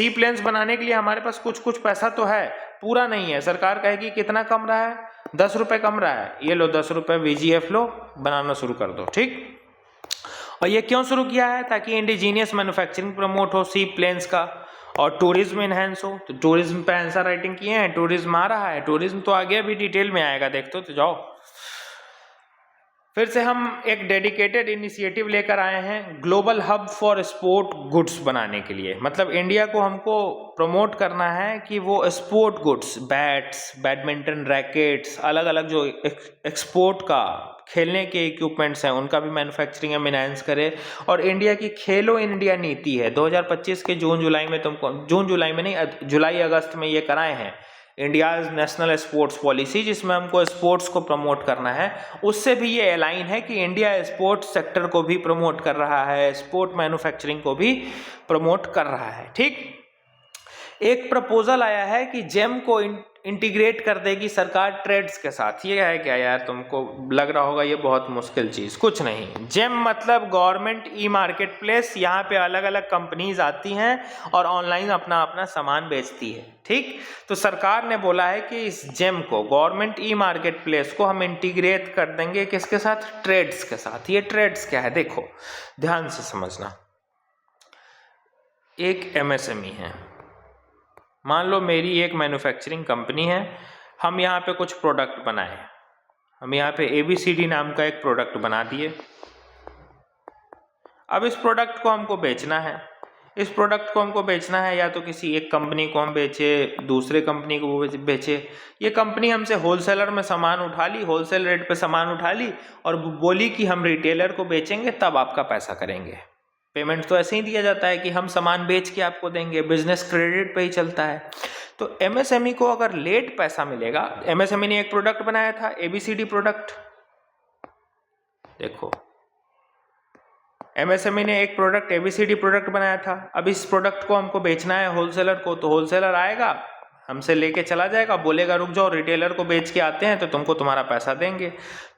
प्लेन्स बनाने के लिए हमारे पास कुछ पैसा तो है, पूरा नहीं है, सरकार कहेगी कितना कम रहा है, 10 रुपये कम रहा है, ये लो 10 रुपये वीजीएफ लो, बनाना शुरू कर दो। ठीक, और ये क्यों शुरू किया है, ताकि इंडिजीनियस मैन्युफैक्चरिंग प्रमोट हो सी प्लेन्स का, और टूरिज्म इनहेंस हो। तो टूरिज्म पे आंसर राइटिंग किए हैं, टूरिज्म आ रहा है, टूरिज्म तो आगे भी डिटेल में आएगा, देखते तो जाओ। फिर से हम एक डेडिकेटेड इनिशिएटिव लेकर आए हैं global hub for sport goods बनाने के लिए। मतलब इंडिया को हमको प्रमोट करना है कि वो sport goods, bats, badminton rackets, अलग अलग जो एक्सपोर्ट का खेलने के इक्विपमेंट्स हैं उनका भी मैन्युफैक्चरिंग हम इनहांस करें। और इंडिया की खेलो इंडिया नीति है 2025 के जून जुलाई में, तुमको जून जुलाई में नहीं, जुलाई अगस्त में ये कराए हैं, इंडियाज नेशनल स्पोर्ट्स पॉलिसी, जिसमें हमको स्पोर्ट्स को प्रमोट करना है। उससे भी ये अलाइन है कि इंडिया स्पोर्ट्स सेक्टर को भी प्रमोट कर रहा है, स्पोर्ट मैन्युफैक्चरिंग को भी प्रमोट कर रहा है। ठीक, एक प्रपोजल आया है कि जेम को इंटीग्रेट कर देगी सरकार ट्रेड्स के साथ। ये है क्या यार, तुमको लग रहा होगा ये बहुत मुश्किल चीज़, कुछ नहीं। जेम मतलब गवर्नमेंट ई मार्केट प्लेस, यहाँ पे अलग अलग कंपनीज आती हैं और ऑनलाइन अपना अपना सामान बेचती है। ठीक, तो सरकार ने बोला है कि इस जेम को, गवर्नमेंट ई मार्केट प्लेस को हम इंटीग्रेट कर देंगे किसके साथ, ट्रेड्स के साथ। ये ट्रेड्स क्या है, देखो ध्यान से समझना। एक एमएसएमई है, मान लो मेरी एक मैन्युफैक्चरिंग कंपनी है, हम यहाँ पे कुछ प्रोडक्ट बनाए, हम यहाँ पे ABCD नाम का एक प्रोडक्ट बना दिए। अब इस प्रोडक्ट को हमको बेचना है, इस प्रोडक्ट को हमको बेचना है या तो किसी एक कंपनी को हम बेचे, दूसरे कंपनी को वो बेचे। ये कंपनी हमसे होलसेलर में सामान उठा ली, होलसेल रेट पे सामान उठा ली और बोली कि हम रिटेलर को बेचेंगे तब आपका पैसा करेंगे। पेमेंट तो ऐसे ही दिया जाता है कि हम सामान बेच के आपको देंगे, बिजनेस क्रेडिट पे ही चलता है। तो एमएसएमई को अगर लेट पैसा मिलेगा, एमएसएमई ने एक प्रोडक्ट बनाया था ABCD प्रोडक्ट, देखो एमएसएमई ने एक प्रोडक्ट ABCD प्रोडक्ट बनाया था। अब इस प्रोडक्ट को हमको बेचना है होलसेलर को, तो होलसेलर आएगा हमसे लेके चला जाएगा, बोलेगा रुक जाओ रिटेलर को बेच के आते हैं तो तुमको तुम्हारा पैसा देंगे।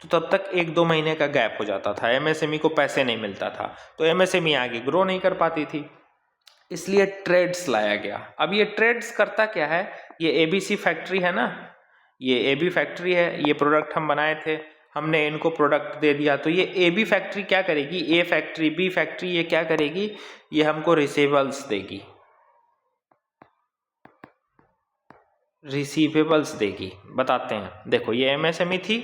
तो तब तक 1-2 महीने का गैप हो जाता था, एमएसएमई को पैसे नहीं मिलता था, तो एमएसएमई आगे ग्रो नहीं कर पाती थी, इसलिए ट्रेड्स लाया गया। अब ये ट्रेड्स करता क्या है, ये ABC फैक्ट्री है ना, ये AB फैक्ट्री है, ये प्रोडक्ट हम बनाए थे, हमने इनको प्रोडक्ट दे दिया, तो ये AB फैक्ट्री क्या करेगी, A फैक्ट्री B फैक्ट्री ये क्या करेगी, ये हमको रिसीवेबल्स देगी, रिसीवेबल्स देगी। बताते हैं, देखो ये एमएसएमई थी,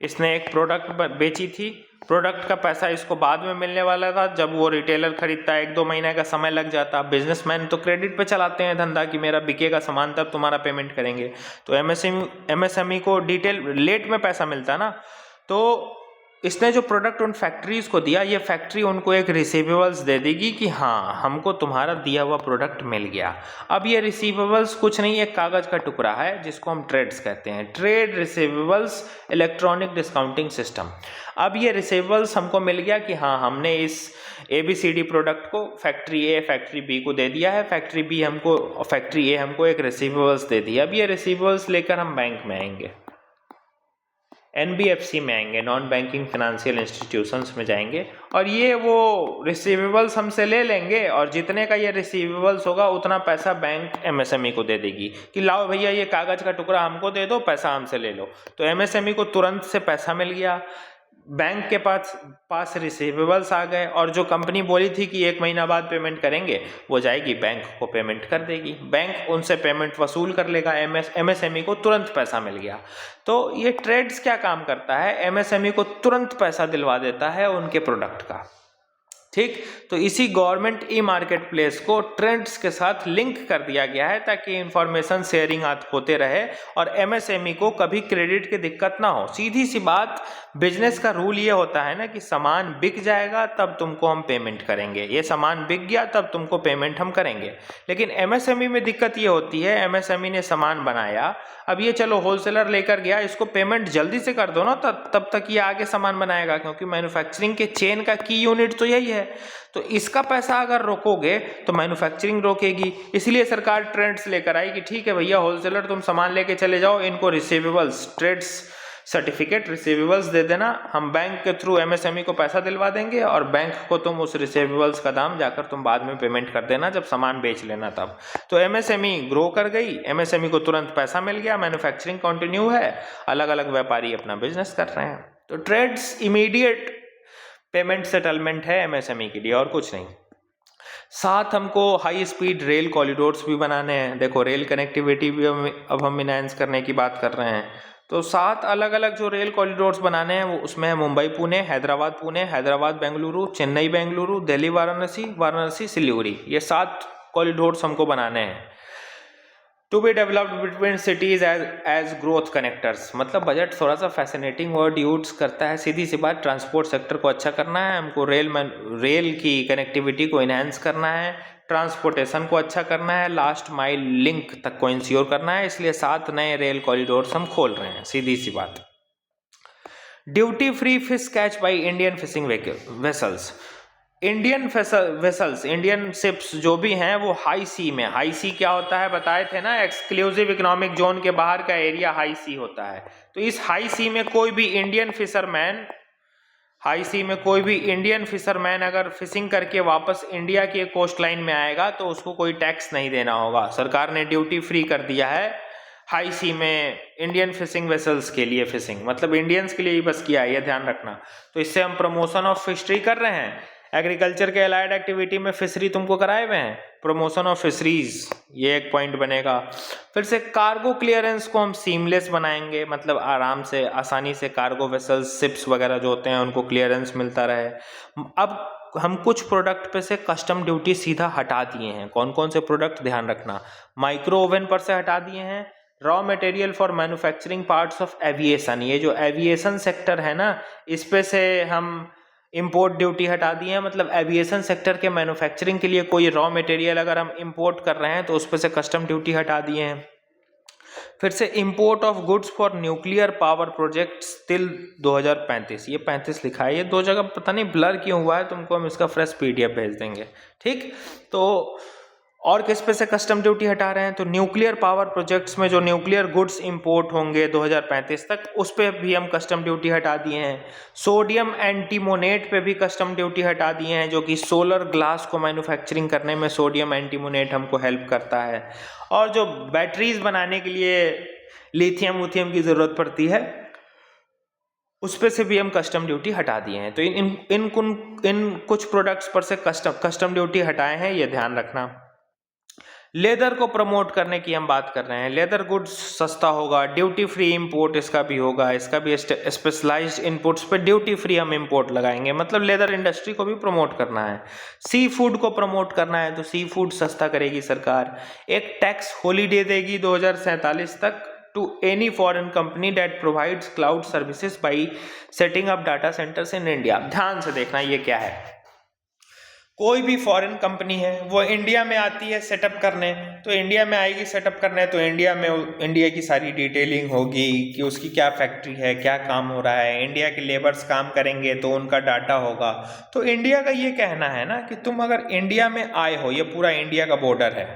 इसने एक प्रोडक्ट बेची थी, प्रोडक्ट का पैसा इसको बाद में मिलने वाला था, जब वो रिटेलर खरीदता है 1-2 महीने का समय लग जाता। बिजनेसमैन तो क्रेडिट पे चलाते हैं धंधा कि मेरा बिकेगा सामान तब तुम्हारा पेमेंट करेंगे। तो एमएसएमई को डिटेल लेट में पैसा मिलता ना, तो इसने जो प्रोडक्ट उन फैक्ट्रीज को दिया, ये फैक्ट्री उनको एक रिसीवेबल्स दे देगी कि हाँ हमको तुम्हारा दिया हुआ प्रोडक्ट मिल गया। अब ये रिसीवेबल्स कुछ नहीं, एक कागज़ का टुकड़ा है जिसको हम ट्रेड्स कहते हैं, trade receivables electronic discounting system. अब ये रिसीवेबल्स हमको मिल गया कि हाँ हमने इस ABCD प्रोडक्ट को फैक्ट्री A फैक्ट्री B को दे दिया है, फैक्ट्री A हमको एक रिसीवेबल्स दे दिया। अब ये रिसीवेबल्स लेकर हम बैंक में आएंगे, NBFC में आएंगे, नॉन बैंकिंग फाइनेंशियल इंस्टीट्यूशंस में जाएंगे और ये वो रिसीवेबल्स हमसे ले लेंगे और जितने का ये रिसीवेबल्स होगा उतना पैसा बैंक MSME को दे देगी कि लाओ भैया ये कागज़ का टुकड़ा हमको दे दो, पैसा हमसे ले लो। तो MSME को तुरंत से पैसा मिल गया, बैंक के पास रिसीवेबल्स आ गए और जो कंपनी बोली थी कि 1 महीना बाद पेमेंट करेंगे वो जाएगी बैंक को पेमेंट कर देगी, बैंक उनसे पेमेंट वसूल कर लेगा, MSME को तुरंत पैसा मिल गया। तो ये ट्रेड्स क्या काम करता है, MSME को तुरंत पैसा दिलवा देता है उनके प्रोडक्ट का। ठीक, तो इसी गवर्नमेंट ई मार्केट प्लेस को ट्रेंड्स के साथ लिंक कर दिया गया है ताकि इंफॉर्मेशन शेयरिंग होते रहे और एमएसएमई को कभी क्रेडिट की दिक्कत ना हो। सीधी सी बात, बिजनेस का रूल ये होता है ना कि सामान बिक जाएगा तब तुमको हम पेमेंट करेंगे, ये सामान बिक गया तब तुमको पेमेंट हम करेंगे। लेकिन एमएसएमई में दिक्कत ये होती है, एमएसएमई ने सामान बनाया, अब ये चलो होलसेलर लेकर गया, इसको पेमेंट जल्दी से कर दो ना, तब तक ये आगे सामान बनाएगा, क्योंकि मैन्युफैक्चरिंग के चेन का की यूनिट तो यही है। तो इसका पैसा अगर रोकोगे तो मैन्युफैक्चरिंग रोकेगी। इसलिए सरकार ट्रेड्स लेकर आई कि ठीक है भैया होलसेलर तुम सामान लेके चले जाओ, इनको रिसीवेबल्स, ट्रेड्स सर्टिफिकेट रिसीवेबल्स दे देना, हम बैंक के थ्रू एमएसएमई को पैसा दिलवा देंगे और बैंक को तुम उस रिसीवेबल्स का दाम जाकर तुम बाद में पेमेंट कर देना जब सामान बेच लेना तब। तो एमएसएमई ग्रो कर गई, एमएसएमई को तुरंत पैसा मिल गया, मैन्युफैक्चरिंग कंटिन्यू है, अलग अलग व्यापारी अपना बिजनेस कर रहे हैं। तो ट्रेड्स इमीडिएट पेमेंट सेटलमेंट है एमएसएमई के लिए और कुछ नहीं। साथ हमको हाई स्पीड रेल कॉरिडोर्स भी बनाने हैं। देखो रेल कनेक्टिविटी भी अब हम इनहांस करने की बात कर रहे हैं। तो 7 अलग अलग जो रेल कॉरिडोर्स बनाने हैं वो उसमें है मुंबई पुणे, हैदराबाद बेंगलुरु, चेन्नई बेंगलुरु, दिल्ली वाराणसी, वाराणसी सिलीगुड़ी, ये 7 कॉरिडोर्स हमको बनाने हैं। To be developed between cities as growth connectors. मतलब बजट थोड़ा सा फैसिनेटिंग वर्ड यूज करता है, सीधी सी बात, ट्रांसपोर्ट सेक्टर को अच्छा करना है हमको, रेल की कनेक्टिविटी को इनहेंस करना है, ट्रांसपोर्टेशन को अच्छा करना है, लास्ट माइल लिंक तक को इंश्योर करना है, इसलिए 7 नए रेल कॉरिडोर्स हम खोल रहे हैं, सीधी सी बात। Duty free fish catch by Indian fishing vessels. Indian vessels, Indian ships जो भी हैं वो हाई सी में, हाई सी क्या होता है बताए थे ना, एक्सक्लूसिव इकोनॉमिक जोन के बाहर का एरिया हाई सी होता है। तो इस हाई सी में कोई भी इंडियन फिशरमैन, हाई सी में कोई भी इंडियन फिशरमैन अगर फिशिंग करके वापस इंडिया की कोस्ट लाइन में आएगा तो उसको कोई टैक्स नहीं देना होगा। सरकार ने ड्यूटी फ्री कर दिया है हाई सी में इंडियन फिशिंग वेसल्स के लिए, फिशिंग मतलब इंडियंस के लिए ही बस किया है, ये ध्यान रखना। तो इससे हम प्रमोशन ऑफ फिशरी कर रहे हैं, एग्रीकल्चर के अलाइड एक्टिविटी में फिशरी तुमको कराए हुए हैं, प्रमोशन ऑफ फिशरीज, ये एक पॉइंट बनेगा। फिर से कार्गो क्लियरेंस को हम सीमलेस बनाएंगे, मतलब आराम से आसानी से कार्गो वेसल्स, शिप्स वगैरह जो होते हैं उनको क्लियरेंस मिलता रहे। अब हम कुछ प्रोडक्ट पे से कस्टम ड्यूटी सीधा हटा दिए हैं। कौन कौन से प्रोडक्ट, ध्यान रखना, माइक्रो ओवन पर से हटा दिए हैं, raw material for manufacturing parts of aviation, ये जो एविएशन सेक्टर है ना, इस पे से हम इंपोर्ट ड्यूटी हटा दिए हैं। मतलब एविएशन सेक्टर के मैन्युफैक्चरिंग के लिए कोई रॉ मटेरियल अगर हम इंपोर्ट कर रहे हैं तो उस पर से कस्टम ड्यूटी हटा दिए हैं। फिर से import of goods for nuclear power projects till 2035, ये 35 लिखा है, ये 2 जगह पता नहीं ब्लर क्यों हुआ है, तुमको हम इसका फ्रेश पीडीएफ भेज देंगे। ठीक, तो और किस पे से कस्टम ड्यूटी हटा रहे हैं, तो न्यूक्लियर पावर प्रोजेक्ट्स में जो न्यूक्लियर गुड्स इंपोर्ट होंगे 2035 तक, उस पे भी हम कस्टम ड्यूटी हटा दिए हैं। सोडियम एंटीमोनेट पे भी कस्टम ड्यूटी हटा दिए हैं, जो कि सोलर ग्लास को मैन्युफैक्चरिंग करने में सोडियम एंटीमोनेट हमको हेल्प करता है। और जो बैटरीज बनाने के लिए लिथियम की ज़रूरत पड़ती है, उस पे से भी हम कस्टम ड्यूटी हटा दिए हैं। तो इन कुछ प्रोडक्ट्स पर से कस्टम ड्यूटी हटाए हैं, ये ध्यान रखना। लेदर को प्रमोट करने की हम बात कर रहे हैं, लेदर गुड्स सस्ता होगा, ड्यूटी फ्री इंपोर्ट इसका भी होगा, इसका भी स्पेशलाइज्ड इनपुट्स पे ड्यूटी फ्री हम इंपोर्ट लगाएंगे, मतलब लेदर इंडस्ट्री को भी प्रमोट करना है। सी फूड को प्रमोट करना है तो सी फूड सस्ता करेगी सरकार। एक टैक्स हॉलीडे देगी 2047 तक to any foreign company that provides cloud services by setting up data centres in India. ध्यान से देखना ये क्या है, कोई भी फॉरेन कंपनी है वो इंडिया में आती है सेटअप करने, तो इंडिया में आएगी सेटअप करने, तो इंडिया में इंडिया की सारी डिटेलिंग होगी कि उसकी क्या फैक्ट्री है, क्या काम हो रहा है, इंडिया के लेबर्स काम करेंगे तो उनका डाटा होगा। तो इंडिया का ये कहना है ना कि तुम अगर इंडिया में आए हो, ये पूरा इंडिया का बॉर्डर है,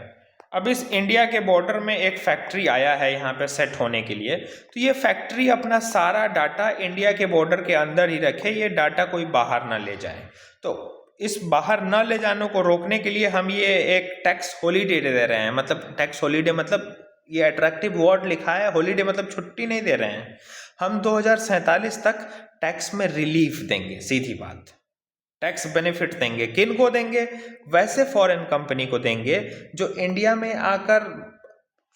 अब इस इंडिया के बॉर्डर में एक फैक्ट्री आया है यहाँ पे सेट होने के लिए, तो ये फैक्ट्री अपना सारा डाटा इंडिया के बॉर्डर के अंदर ही रखे, ये डाटा कोई बाहर ना ले जाए। तो इस बाहर न ले जाने को रोकने के लिए हम ये एक टैक्स हॉलीडे दे रहे हैं। मतलब टैक्स हॉलीडे मतलब ये अट्रैक्टिव वर्ड लिखा है, हॉलीडे मतलब छुट्टी नहीं दे रहे हैं, हम 2047 तक टैक्स में रिलीफ देंगे, सीधी बात, टैक्स बेनिफिट देंगे। किन को देंगे, वैसे फॉरेन कंपनी को देंगे जो इंडिया में आकर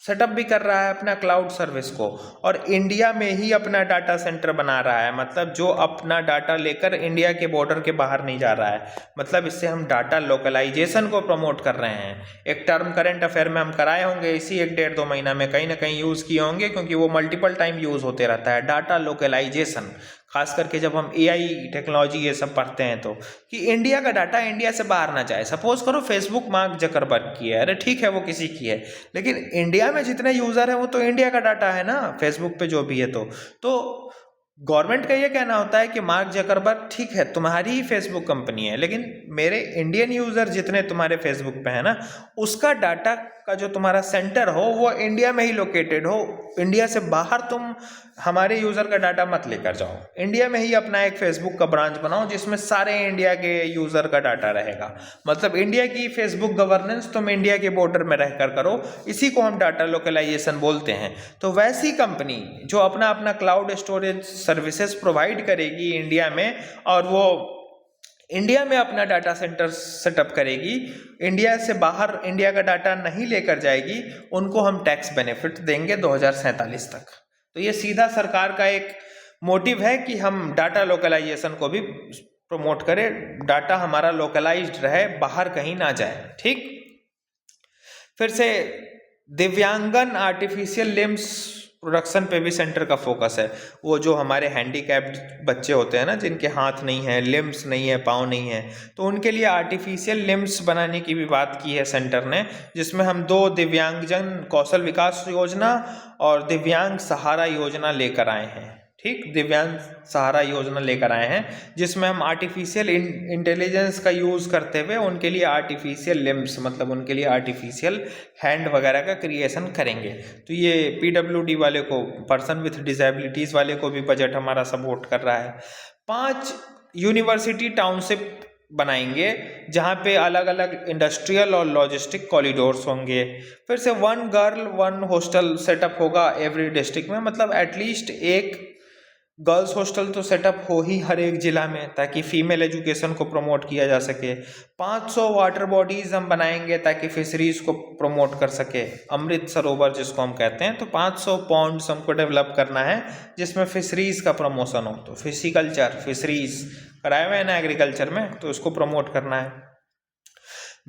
सेटअप भी कर रहा है अपना क्लाउड सर्विस को, और इंडिया में ही अपना डाटा सेंटर बना रहा है, मतलब जो अपना डाटा लेकर इंडिया के बॉर्डर के बाहर नहीं जा रहा है। मतलब इससे हम डाटा लोकलाइजेशन को प्रमोट कर रहे हैं। एक टर्म करंट अफेयर में हम कराए होंगे इसी 1-1.5-2 महीना में, कहीं ना कहीं यूज़ किए होंगे, क्योंकि वो मल्टीपल टाइम यूज़ होते रहता है, डाटा लोकलाइजेशन। खास करके जब हम एआई टेक्नोलॉजी ये सब पढ़ते हैं तो, कि इंडिया का डाटा इंडिया से बाहर ना जाए। सपोज करो फेसबुक मार्क जकरबर्ग की है, अरे ठीक है वो किसी की है, लेकिन इंडिया में जितने यूज़र हैं वो तो इंडिया का डाटा है ना, फेसबुक पे जो भी है। तो गवर्नमेंट का ये कहना होता है कि मार्क जकरबर्ग ठीक है तुम्हारी ही फेसबुक कंपनी है, लेकिन मेरे इंडियन यूज़र जितने तुम्हारे फेसबुक पे है ना, उसका डाटा का जो तुम्हारा सेंटर हो वो इंडिया में ही लोकेटेड हो। इंडिया से बाहर तुम हमारे यूज़र का डाटा मत लेकर जाओ, इंडिया में ही अपना एक फेसबुक का ब्रांच बनाओ जिसमें सारे इंडिया के यूज़र का डाटा रहेगा। मतलब इंडिया की फेसबुक गवर्नेंस तुम इंडिया के बॉर्डर में रहकर करो, इसी को हम डाटा लोकलाइजेशन बोलते हैं। तो वैसी कंपनी जो अपना अपना क्लाउड स्टोरेज सर्विसेज प्रोवाइड करेगी इंडिया में, और वो इंडिया में अपना डाटा सेंटर सेटअप करेगी, इंडिया से बाहर इंडिया का डाटा नहीं लेकर जाएगी, उनको हम टैक्स बेनिफिट देंगे 2047 तक। तो ये सीधा सरकार का एक मोटिव है कि हम डाटा लोकलाइजेशन को भी प्रमोट करें, डाटा हमारा लोकलाइज्ड रहे, बाहर कहीं ना जाए। ठीक, फिर से दिव्यांगन आर्टिफिशियल लिम्स प्रोडक्शन पे भी सेंटर का फोकस है। वो जो हमारे हैंडीकैप्ड बच्चे होते हैं ना, जिनके हाथ नहीं है, लिम्स नहीं है, पाँव नहीं है, तो उनके लिए आर्टिफिशियल लिम्स बनाने की भी बात की है सेंटर ने, जिसमें हम 2 दिव्यांगजन कौशल विकास योजना और दिव्यांग सहारा योजना लेकर आए हैं। ठीक, दिव्यांग सहारा योजना लेकर आए हैं, जिसमें हम आर्टिफिशियल इंटेलिजेंस का यूज़ करते हुए उनके लिए आर्टिफिशियल लिम्स, मतलब उनके लिए आर्टिफिशियल हैंड वगैरह का क्रिएशन करेंगे। तो ये पीडब्ल्यूडी वाले को, पर्सन विथ डिसेबिलिटीज़ वाले को भी बजट हमारा सपोर्ट कर रहा है। 5 यूनिवर्सिटी टाउनशिप बनाएंगे जहाँ पे अलग अलग इंडस्ट्रियल और लॉजिस्टिक कॉरिडोर्स होंगे। फिर से 1 गर्ल 1 हॉस्टल सेटअप होगा एवरी डिस्ट्रिक्ट में, मतलब एटलीस्ट एक गर्ल्स हॉस्टल तो सेटअप हो ही हर एक ज़िला में, ताकि फीमेल एजुकेशन को प्रमोट किया जा सके। 500 वाटर बॉडीज़ हम बनाएंगे ताकि फिशरीज़ को प्रमोट कर सके, अमृत सरोवर जिसको हम कहते हैं। तो 500 पॉन्ड्स हमको डेवलप करना है जिसमें फिशरीज़ का प्रमोशन हो। तो फिशिकल्चर, फिशरीज़ कराए हुए हैं ना एग्रीकल्चर में, तो उसको प्रमोट करना है।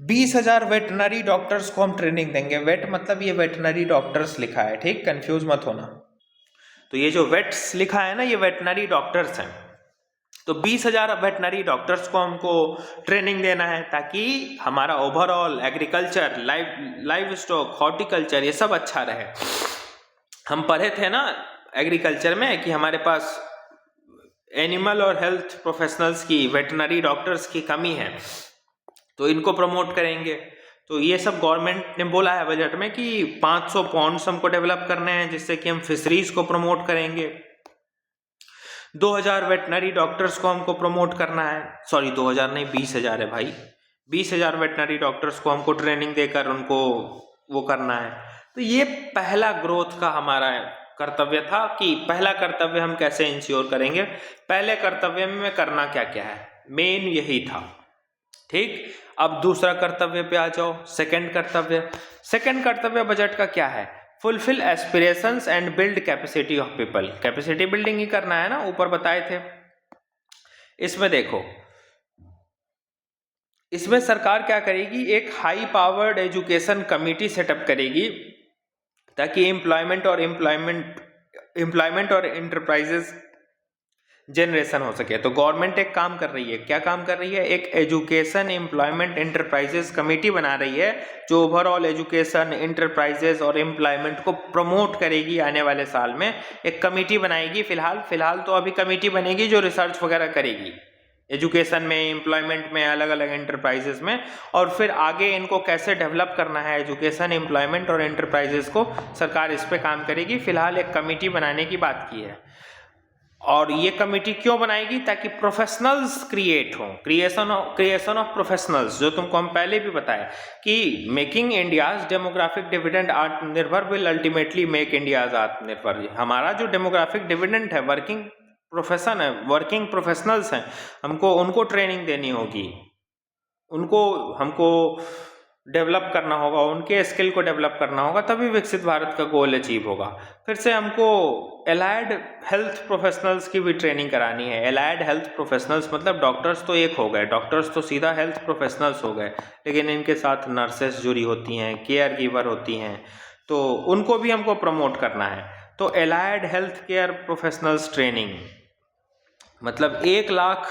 20,000 वेटनरी डॉक्टर्स को हम ट्रेनिंग देंगे। वेट मतलब ये वेटनरी डॉक्टर्स लिखा है, ठीक, कंफ्यूज मत होना। तो ये जो वेट्स लिखा है ना, ये वेटनरी डॉक्टर्स हैं। तो 20,000 वेटनरी डॉक्टर्स को हमको ट्रेनिंग देना है, ताकि हमारा overall agriculture, live stock, horticulture ये सब अच्छा रहे। हम पढ़े थे ना एग्रीकल्चर में कि हमारे पास एनिमल और हेल्थ प्रोफेशनल्स की, वेटनरी डॉक्टर्स की कमी है, तो इनको प्रमोट करेंगे। तो ये सब गवर्नमेंट ने बोला है बजट में कि 500 पॉन्ड्स हमको डेवलप करने हैं, जिससे कि हम फिशरीज को प्रमोट करेंगे। 2000 वेटनरी डॉक्टर्स को हमको प्रमोट करना है, सॉरी 2000 नहीं, 20,000 है भाई। 20,000 वेटनरी डॉक्टर्स को हमको ट्रेनिंग देकर उनको वो करना है। तो ये पहला ग्रोथ का हमारा कर्तव्य था कि पहला कर्तव्य हम कैसे इंश्योर करेंगे। पहले कर्तव्य में करना क्या क्या है, मेन यही था। ठीक, अब दूसरा कर्तव्य पे आ जाओ। सेकंड कर्तव्य बजट का क्या है, fulfil aspirations and build capacity of people. Capacity building ही करना है ना, ऊपर बताए थे। इसमें देखो, इसमें सरकार क्या करेगी, एक high powered education committee setup करेगी, ताकि एम्प्लॉयमेंट और एंटरप्राइजेस जनरेशन हो सके। तो गवर्नमेंट एक काम कर रही है, क्या काम कर रही है, एक एजुकेशन एम्प्लॉयमेंट एंटरप्राइजेस कमेटी बना रही है, जो ओवरऑल एजुकेशन, एंटरप्राइजेस और एम्प्लॉयमेंट को प्रमोट करेगी। आने वाले साल में एक कमेटी बनाएगी। फिलहाल तो अभी कमेटी बनेगी जो रिसर्च वगैरह करेगी एजुकेशन में, एम्प्लॉयमेंट में, अलग अलग एंटरप्राइजेस में, और फिर आगे इनको कैसे डेवलप करना है एजुकेशन, एम्प्लॉयमेंट और एंटरप्राइजेस को, सरकार इस पे काम करेगी। फिलहाल एक कमेटी बनाने की बात की है। और ये कमेटी क्यों बनाएगी, ताकि प्रोफेशनल्स क्रिएट हो, क्रिएशन ऑफ प्रोफेशनल्स, जो तुमको हम पहले भी बताया कि मेकिंग इंडियाज डेमोग्राफिक डिविडेंड आत्मनिर्भर विल अल्टीमेटली मेक इंडियाज आत्मनिर्भर। हमारा जो डेमोग्राफिक डिविडेंड है, वर्किंग प्रोफेशन है, वर्किंग प्रोफेशनल्स हैं, हमको उनको ट्रेनिंग देनी होगी, उनको हमको डेवलप करना होगा, उनके स्किल को डेवलप करना होगा, तभी विकसित भारत का गोल अचीव होगा। फिर से हमको एलाइड हेल्थ प्रोफेशनल्स की भी ट्रेनिंग करानी है। एलाइड हेल्थ प्रोफेशनल्स मतलब डॉक्टर्स तो एक हो गए, डॉक्टर्स तो सीधा हेल्थ प्रोफेशनल्स हो गए, लेकिन इनके साथ नर्सेस जुड़ी होती हैं, केयर गिवर होती हैं, तो उनको भी हमको प्रमोट करना है। तो allied health care professionals training मतलब 1 लाख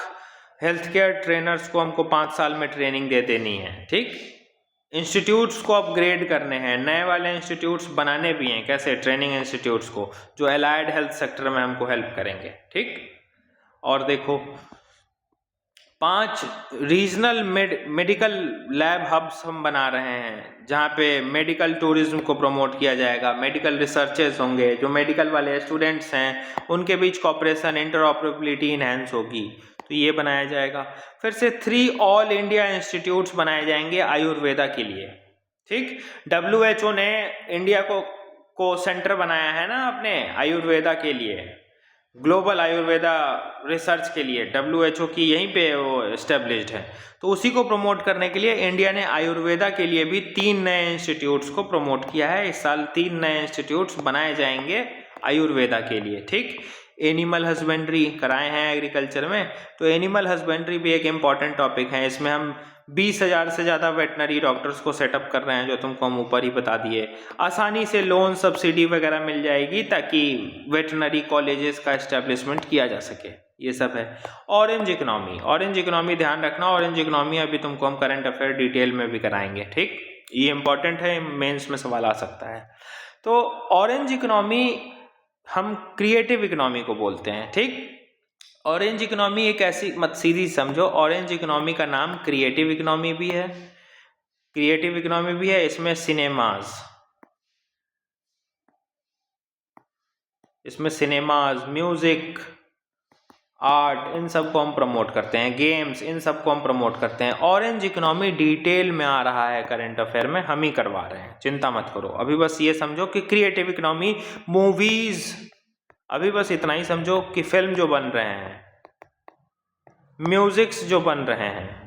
हेल्थ केयर ट्रेनर्स को हमको 5 साल में ट्रेनिंग दे देनी है। ठीक, इंस्टीट्यूट्स को अपग्रेड करने हैं, नए वाले इंस्टीट्यूट्स बनाने भी हैं। कैसे? ट्रेनिंग इंस्टीट्यूट्स को जो एलाइड हेल्थ सेक्टर में हमको हेल्प करेंगे। ठीक, और देखो 5 रीजनल मेडिकल लैब हब्स हम बना रहे हैं, जहाँ पे मेडिकल टूरिज्म को प्रमोट किया जाएगा, मेडिकल रिसर्चेस होंगे, जो मेडिकल वाले स्टूडेंट्स हैं उनके बीच कॉपरेशन, इंटरऑपरेबिलिटी इनहेंस होगी, तो ये बनाया जाएगा। फिर से 3 ऑल इंडिया इंस्टीट्यूट्स बनाए जाएंगे आयुर्वेदा के लिए। ठीक, WHO ने इंडिया को सेंटर बनाया है ना अपने आयुर्वेदा के लिए, ग्लोबल आयुर्वेदा रिसर्च के लिए। WHO की यहीं पे वो एस्टेब्लिश्ड है, तो उसी को प्रमोट करने के लिए इंडिया ने आयुर्वेदा के लिए भी 3 नए इंस्टीट्यूट्स को प्रमोट किया है। इस साल 3 नए इंस्टीट्यूट्स बनाए जाएंगे आयुर्वेदा के लिए। ठीक, एनिमल हस्बेंड्री कराए हैं एग्रीकल्चर में, तो एनिमल हस्बेंड्री भी एक इम्पॉर्टेंट टॉपिक है। इसमें हम 20,000 से ज़्यादा वेटनरी डॉक्टर्स को सेटअप कर रहे हैं, जो तुमको हम ऊपर ही बता दिए। आसानी से लोन सब्सिडी वगैरह मिल जाएगी ताकि वेटनरी कॉलेजेस का एस्टेब्लिशमेंट किया जा सके। ये सब है। ऑरेंज इकोनॉमी, ऑरेंज इकोनॉमी ध्यान रखना, ऑरेंज इकोनॉमी अभी तुमको हम करंट अफेयर डिटेल में भी कराएंगे। ठीक, ये इंपॉर्टेंट है, मेंस में सवाल आ सकता है। तो ऑरेंज इकोनॉमी हम क्रिएटिव इकोनॉमी को बोलते हैं। ठीक, ऑरेंज इकोनॉमी एक ऐसी, मत सीधी समझो, ऑरेंज इकोनॉमी का नाम क्रिएटिव इकोनॉमी भी है, क्रिएटिव इकोनॉमी भी है। इसमें सिनेमाज, म्यूजिक, आर्ट, इन सब को हम प्रमोट करते हैं, गेम्स, इन सब को हम प्रमोट करते हैं। ऑरेंज इकोनॉमी डिटेल में आ रहा है करंट अफेयर में, हम ही करवा रहे हैं, चिंता मत करो। अभी बस ये समझो कि क्रिएटिव इकोनॉमी, मूवीज, अभी बस इतना ही समझो कि फिल्म जो बन रहे हैं, म्यूजिक्स जो बन रहे हैं,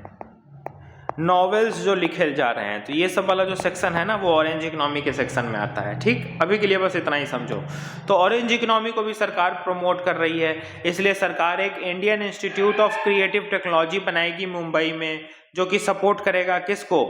नॉवेल्स जो लिखे जा रहे हैं, तो ये सब वाला जो सेक्शन है ना, वो ऑरेंज इकोनॉमी के सेक्शन में आता है। ठीक, अभी के लिए बस इतना ही समझो। तो ऑरेंज इकोनॉमी को भी सरकार प्रमोट कर रही है, इसलिए सरकार एक Indian institute of creative technology बनाएगी मुंबई में, जो कि सपोर्ट करेगा किसको?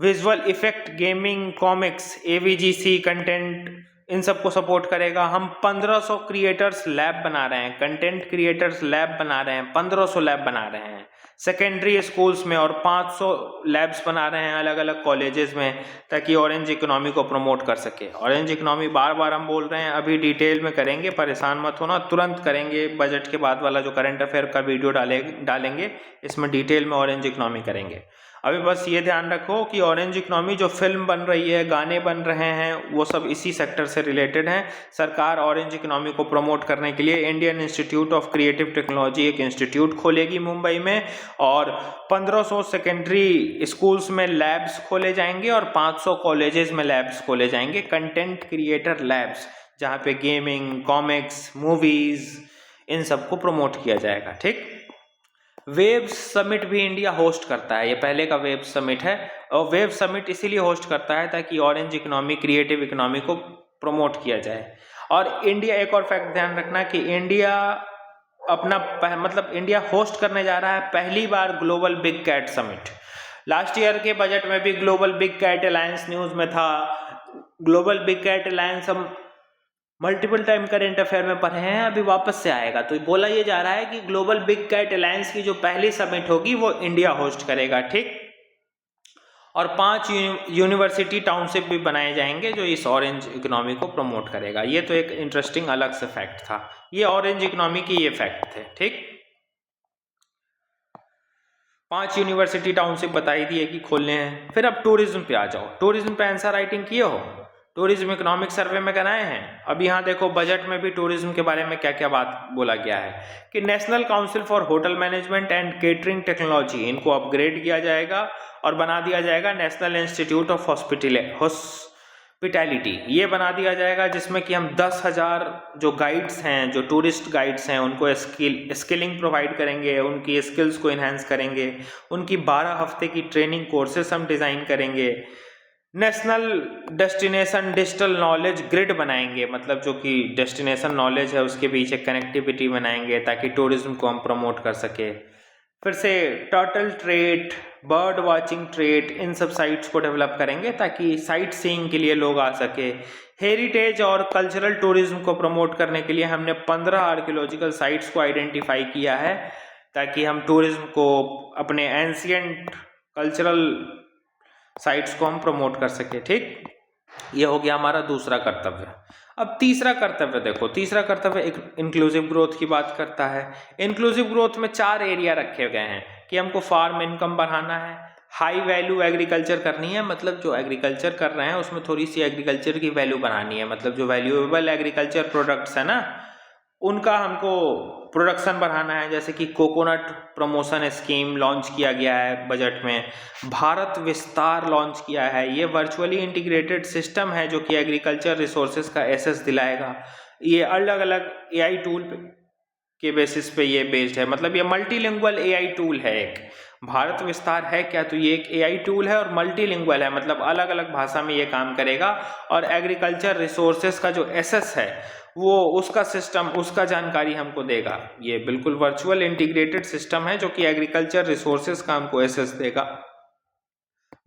Visual effect, gaming, comics, AVGC content, इन सबको सपोर्ट करेगा। हम 1500 क्रिएटर्स लैब बना रहे हैं, कंटेंट क्रिएटर्स लैब बना रहे हैं, 1500 लैब बना रहे हैं सेकेंडरी स्कूल्स में, और 500 लैब्स बना रहे हैं अलग अलग कॉलेजेस में, ताकि ऑरेंज इकोनॉमी को प्रमोट कर सके। ऑरेंज इकोनॉमी बार बार हम बोल रहे हैं, अभी डिटेल में करेंगे, परेशान मत होना, तुरंत करेंगे। बजट के बाद वाला जो करंट अफेयर का वीडियो डालेंगे, इसमें डिटेल में ऑरेंज इकोनॉमी करेंगे। अभी बस ये ध्यान रखो कि ऑरेंज इकोनॉमी जो फिल्म बन रही है, गाने बन रहे हैं, वो सब इसी सेक्टर से रिलेटेड हैं। सरकार ऑरेंज इकोनॉमी को प्रमोट करने के लिए Indian institute of creative technology एक इंस्टीट्यूट खोलेगी मुंबई में, और 1500 सेकेंडरी स्कूल्स में लैब्स खोले जाएंगे, और 500 कॉलेजेस में लैब्स खोले जाएंगे, कंटेंट क्रिएटर लैब्स, जहाँ पे गेमिंग, कॉमिक्स, मूवीज, इन सबको प्रमोट किया जाएगा। ठीक, वेब समिट भी इंडिया होस्ट करता है, ये पहले का वेब समिट है, और वेब समिट इसीलिए होस्ट करता है ताकि ऑरेंज इकोनॉमी, क्रिएटिव इकोनॉमी को प्रमोट किया जाए। और इंडिया, एक और फैक्ट ध्यान रखना कि इंडिया इंडिया होस्ट करने जा रहा है पहली बार global big cat summit. Last year के बजट में भी global big cat alliance news में था। ग्लोबल बिग कैट अलायंस हम मल्टीपल टाइम करंट अफेयर में पढ़े हैं, अभी वापस से आएगा। तो बोला ये जा रहा है कि ग्लोबल बिग कैट अलायंस की जो पहली समिट होगी वो इंडिया होस्ट करेगा। ठीक, और 5 यूनिवर्सिटी टाउनशिप भी बनाए जाएंगे जो इस ऑरेंज इकोनॉमी को प्रमोट करेगा। ये तो एक इंटरेस्टिंग अलग से फैक्ट था, ये ऑरेंज इकोनॉमी की ये फैक्ट थे। ठीक, 5 यूनिवर्सिटी टाउनशिप बताई दिए कि खोलने हैं। फिर अब टूरिज्म पे आ जाओ। टूरिज्म पे आंसर राइटिंग किए हो? टूरिज्म इकोनॉमिक सर्वे में कराए हैं। अब यहाँ देखो बजट में भी टूरिज्म के बारे में क्या क्या बात बोला गया है कि national council for hotel management and catering technology, इनको अपग्रेड किया जाएगा और बना दिया जाएगा नेशनल इंस्टीट्यूट ऑफ विटैलिटी ये बना दिया जाएगा, जिसमें कि हम 10,000 जो गाइड्स हैं, जो टूरिस्ट गाइड्स हैं, उनको स्किलिंग प्रोवाइड करेंगे, उनकी स्किल्स को इन्हेंस करेंगे, उनकी 12 हफ्ते की ट्रेनिंग कोर्सेस हम डिज़ाइन करेंगे। National destination digital knowledge grid बनाएंगे, मतलब जो कि डेस्टिनेशन नॉलेज है उसके बीच एक कनेक्टिविटी बनाएंगे ताकि टूरिज्म को हम प्रमोट कर सके। फिर से turtle trait, bird watching trait, इन सब साइट्स को डेवलप करेंगे ताकि साइट सीइंग के लिए लोग आ सके। हेरिटेज और कल्चरल टूरिज्म को प्रमोट करने के लिए हमने 15 आर्कियोलॉजिकल साइट्स को आइडेंटिफाई किया है ताकि हम टूरिज्म को, अपने एंशियंट कल्चरल साइट्स को हम प्रमोट कर सके। ठीक, ये हो गया हमारा दूसरा कर्तव्य। अब तीसरा कर्तव्य देखो, तीसरा कर्तव्य एक इंक्लूसिव ग्रोथ की बात करता है। इंक्लूसिव ग्रोथ में 4 एरिया रखे गए हैं कि हमको फार्म इनकम बढ़ाना है, हाई वैल्यू एग्रीकल्चर करनी है, मतलब जो एग्रीकल्चर कर रहे हैं उसमें थोड़ी सी एग्रीकल्चर की वैल्यू बढ़ानी है, मतलब जो वैल्यूएबल एग्रीकल्चर प्रोडक्ट्स है ना, उनका हमको प्रोडक्शन बढ़ाना है। जैसे कि कोकोनट प्रमोशन स्कीम लॉन्च किया गया है बजट में, भारत विस्तार लॉन्च किया है। ये वर्चुअली इंटीग्रेटेड सिस्टम है जो कि एग्रीकल्चर रिसोर्सेज का एक्सेस दिलाएगा। ये अलग अलग एआई टूल के बेसिस पे ये बेस्ड है, मतलब ये मल्टीलिंगुअल एआई टूल है। एक भारत विस्तार है क्या, तो ये एक एआई टूल है और मल्टीलिंगुअल है, मतलब अलग अलग भाषा में ये काम करेगा और एग्रीकल्चर रिसोर्सेज का जो एसेस है वो उसका सिस्टम, उसका जानकारी हमको देगा। ये बिल्कुल वर्चुअल इंटीग्रेटेड सिस्टम है जो कि एग्रीकल्चर रिसोर्सेज का हमको एसेस देगा,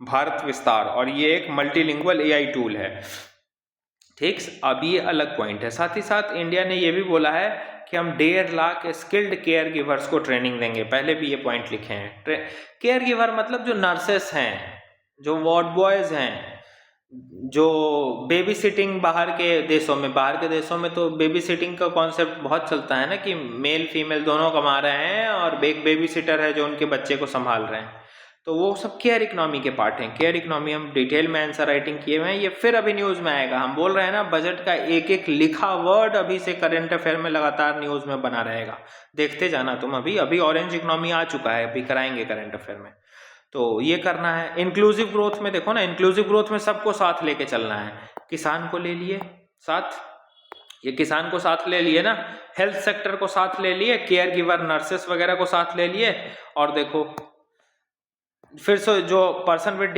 भारत विस्तार, और ये एक मल्टीलिंगुअल एआई टूल है। ठीक, अब ये अलग पॉइंट है। साथ ही साथ इंडिया ने ये भी बोला है कि हम 1.5 लाख स्किल्ड केयर गिवर्स को ट्रेनिंग देंगे। पहले भी ये पॉइंट लिखे हैं। केयर गिवर मतलब जो नर्सेस हैं, जो वार्ड बॉयज हैं, जो बेबी सिटिंग बाहर के देशों में तो बेबी सिटिंग का कॉन्सेप्ट बहुत चलता है ना, कि मेल फीमेल दोनों कमा रहे हैं और एक बेबी सिटर है जो उनके बच्चे को संभाल रहे हैं, तो वो सब केयर इकोनॉमी के पार्ट हैं। केयर इकोनॉमी हम डिटेल में आंसर राइटिंग किए हुए हैं, ये फिर अभी न्यूज़ में आएगा। हम बोल रहे हैं ना, बजट का एक एक लिखा वर्ड अभी से करंट अफेयर में लगातार न्यूज़ में बना रहेगा, देखते जाना तुम। अभी ऑरेंज इकोनॉमी आ चुका है, अभी कराएंगे करंट अफेयर में, तो ये करना है। इंक्लूसिव ग्रोथ में देखो ना, इंक्लूसिव ग्रोथ में सबको साथ लेके चलना है। किसान को ले लिए साथ, ये किसान को साथ ले लिए ना, हेल्थ सेक्टर को साथ ले लिए, केयर गिवर नर्सेस वगैरह को साथ ले लिए, और देखो फिर से जो पर्सन विद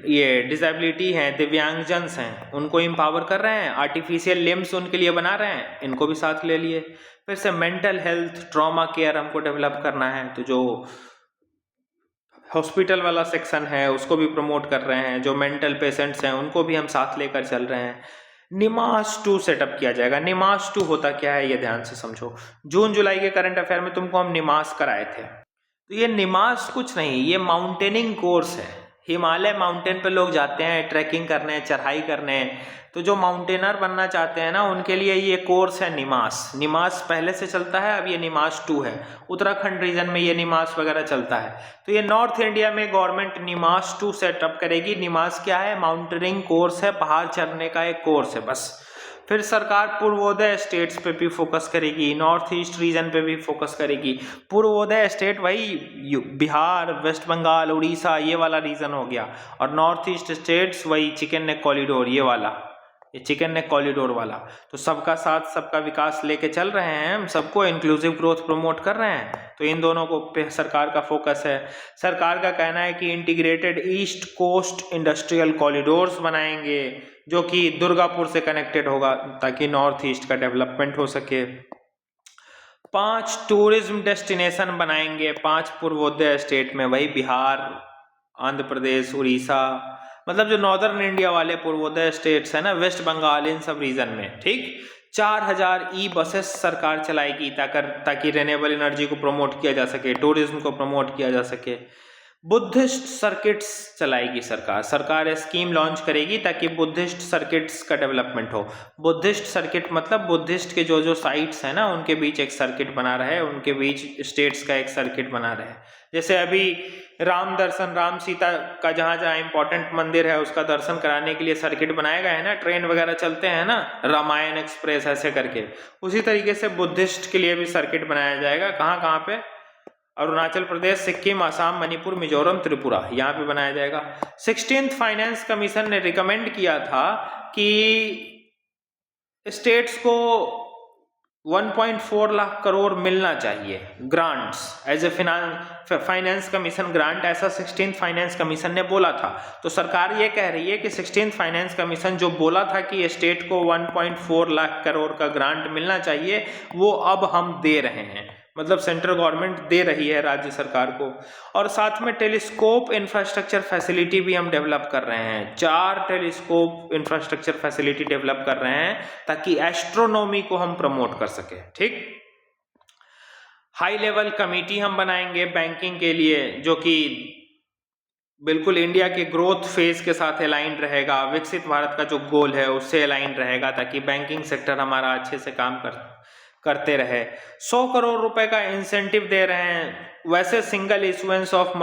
ये डिसेबिलिटी हैं, दिव्यांगजन्स हैं, उनको एम्पावर कर रहे हैं, आर्टिफिशियल लिम्स उनके लिए बना रहे हैं, इनको भी साथ ले लिए। फिर से मेंटल हेल्थ ट्रॉमा केयर हमको डेवलप करना है, तो जो हॉस्पिटल वाला सेक्शन है उसको भी प्रमोट कर रहे हैं, जो मेंटल पेशेंट्स हैं उनको भी हम साथ लेकर चल रहे हैं। निमास 2 सेटअप किया जाएगा। निमास 2 होता क्या है ये ध्यान से समझो। जून जुलाई के करंट अफेयर में तुमको हम निमास कराए थे, तो ये निमास कुछ नहीं, ये माउंटेनिंग कोर्स है। हिमालय माउंटेन पे लोग जाते हैं ट्रैकिंग करने, चढ़ाई करने, तो जो माउंटेनर बनना चाहते हैं ना उनके लिए ये कोर्स है निमास। निमास पहले से चलता है, अब ये निमास 2 है। उत्तराखंड रीजन में ये निमास वगैरह चलता है, तो ये नॉर्थ इंडिया में गवर्नमेंट निमास 2 सेटअप करेगी। निमास क्या है? माउंटेनिंग कोर्स है, पहाड़ चढ़ने का एक कोर्स है बस। फिर सरकार पूर्वोदय स्टेट्स पे भी फोकस करेगी, नॉर्थ ईस्ट रीजन पे भी फोकस करेगी। पूर्वोदय स्टेट वही बिहार, वेस्ट बंगाल, उड़ीसा, ये वाला रीजन हो गया, और नॉर्थ ईस्ट स्टेट्स वही चिकन नेक कॉरिडोर, ये वाला, ये चिकन नेक कॉरिडोर वाला। तो सबका साथ सबका विकास लेके चल रहे हैं हम, सबको इंक्लूसिव ग्रोथ प्रमोट कर रहे हैं, तो इन दोनों को पे सरकार का फोकस है। सरकार का कहना है कि integrated east coast industrial corridors बनाएंगे जो कि दुर्गापुर से कनेक्टेड होगा ताकि नॉर्थ ईस्ट का डेवलपमेंट हो सके। 5 टूरिज्म डेस्टिनेशन बनाएंगे 5 पूर्वोदय स्टेट में, वही बिहार, आंध्र प्रदेश, उड़ीसा, मतलब जो नॉर्दर्न इंडिया वाले पूर्वोदय स्टेट्स है ना, वेस्ट बंगाल, इन सब रीजन में। ठीक, 4000 ई बसेस सरकार चलाएगी ताकि रिन्यूएबल एनर्जी को प्रमोट किया जा सके, टूरिज्म को प्रमोट किया जा सके। बुद्धिस्ट सर्किट्स चलाएगी सरकार स्कीम लॉन्च करेगी ताकि बुद्धिस्ट सर्किट्स का डेवलपमेंट हो। बुद्धिस्ट सर्किट मतलब बुद्धिस्ट के जो साइट्स हैं ना उनके बीच एक सर्किट बना रहे, उनके बीच स्टेट्स का एक सर्किट बना रहे। जैसे अभी राम दर्शन, राम सीता का जहाँ इंपॉर्टेंट मंदिर है उसका दर्शन कराने के लिए सर्किट बनाया गया है ना, ट्रेन वगैरह चलते हैं ना, रामायण एक्सप्रेस ऐसे करके, उसी तरीके से बुद्धिस्ट के लिए भी सर्किट बनाया जाएगा। कहाँ कहाँ पे? अरुणाचल प्रदेश, सिक्किम, आसाम, मणिपुर, मिजोरम, त्रिपुरा, यहाँ पे बनाया जाएगा। 16th फाइनेंस कमीशन ने रिकमेंड किया था कि स्टेट्स को 1.4 लाख करोड़ मिलना चाहिए grants as a finance commission grant, ऐसा 16th फाइनेंस कमीशन ने बोला था। तो सरकार ये कह रही है कि 16th फाइनेंस कमीशन जो बोला था कि स्टेट को 1.4 लाख करोड़ का ग्रांट मिलना चाहिए, वो अब हम दे रहे हैं, मतलब सेंट्रल गवर्नमेंट दे रही है राज्य सरकार को। और साथ में टेलीस्कोप इंफ्रास्ट्रक्चर फैसिलिटी भी हम डेवलप कर रहे हैं, 4 टेलीस्कोप इंफ्रास्ट्रक्चर फैसिलिटी डेवलप कर रहे हैं ताकि एस्ट्रोनॉमी को हम प्रमोट कर सके। ठीक, हाई लेवल कमेटी हम बनाएंगे बैंकिंग के लिए, जो कि बिल्कुल इंडिया के ग्रोथ फेज के साथ अलाइंड रहेगा, विकसित भारत का जो गोल है उससे अलाइंड रहेगा, ताकि बैंकिंग सेक्टर हमारा अच्छे से काम करते रहे। 100 करोड़ रुपए का इंसेंटिव दे रहे हैं। वैसे सिंगल इशुएंस ऑफ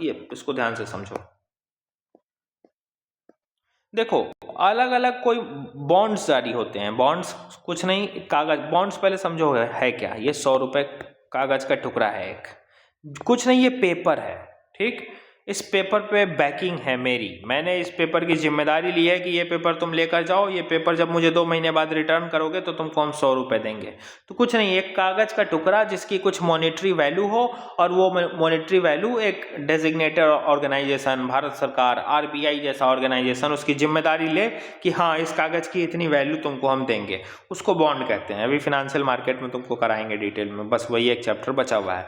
ये इसको ध्यान से समझो। देखो अलग अलग कोई बॉन्ड्स जारी होते हैं, बॉन्ड्स कुछ नहीं कागज, बॉन्ड्स पहले समझो है क्या, ये 100 रुपए कागज का टुकड़ा है एक, कुछ नहीं ये पेपर है। ठीक, इस पेपर पे बैकिंग है मेरी, मैंने इस पेपर की जिम्मेदारी ली है कि ये पेपर तुम लेकर जाओ, ये पेपर जब मुझे 2 महीने बाद रिटर्न करोगे तो तुमको हम 100 रुपए देंगे। तो कुछ नहीं, एक कागज का टुकड़ा जिसकी कुछ मॉनेटरी वैल्यू हो, और वो मॉनेटरी वैल्यू एक डेजिग्नेटेड ऑर्गेनाइजेशन, भारत सरकार, RBI जैसा ऑर्गेनाइजेशन उसकी जिम्मेदारी ले कि हाँ इस कागज की इतनी वैल्यू तुमको हम देंगे, उसको बॉन्ड कहते हैं। अभी फिनेंशियल मार्केट में तुमको कराएंगे डिटेल में, बस वही एक चैप्टर बचा हुआ है।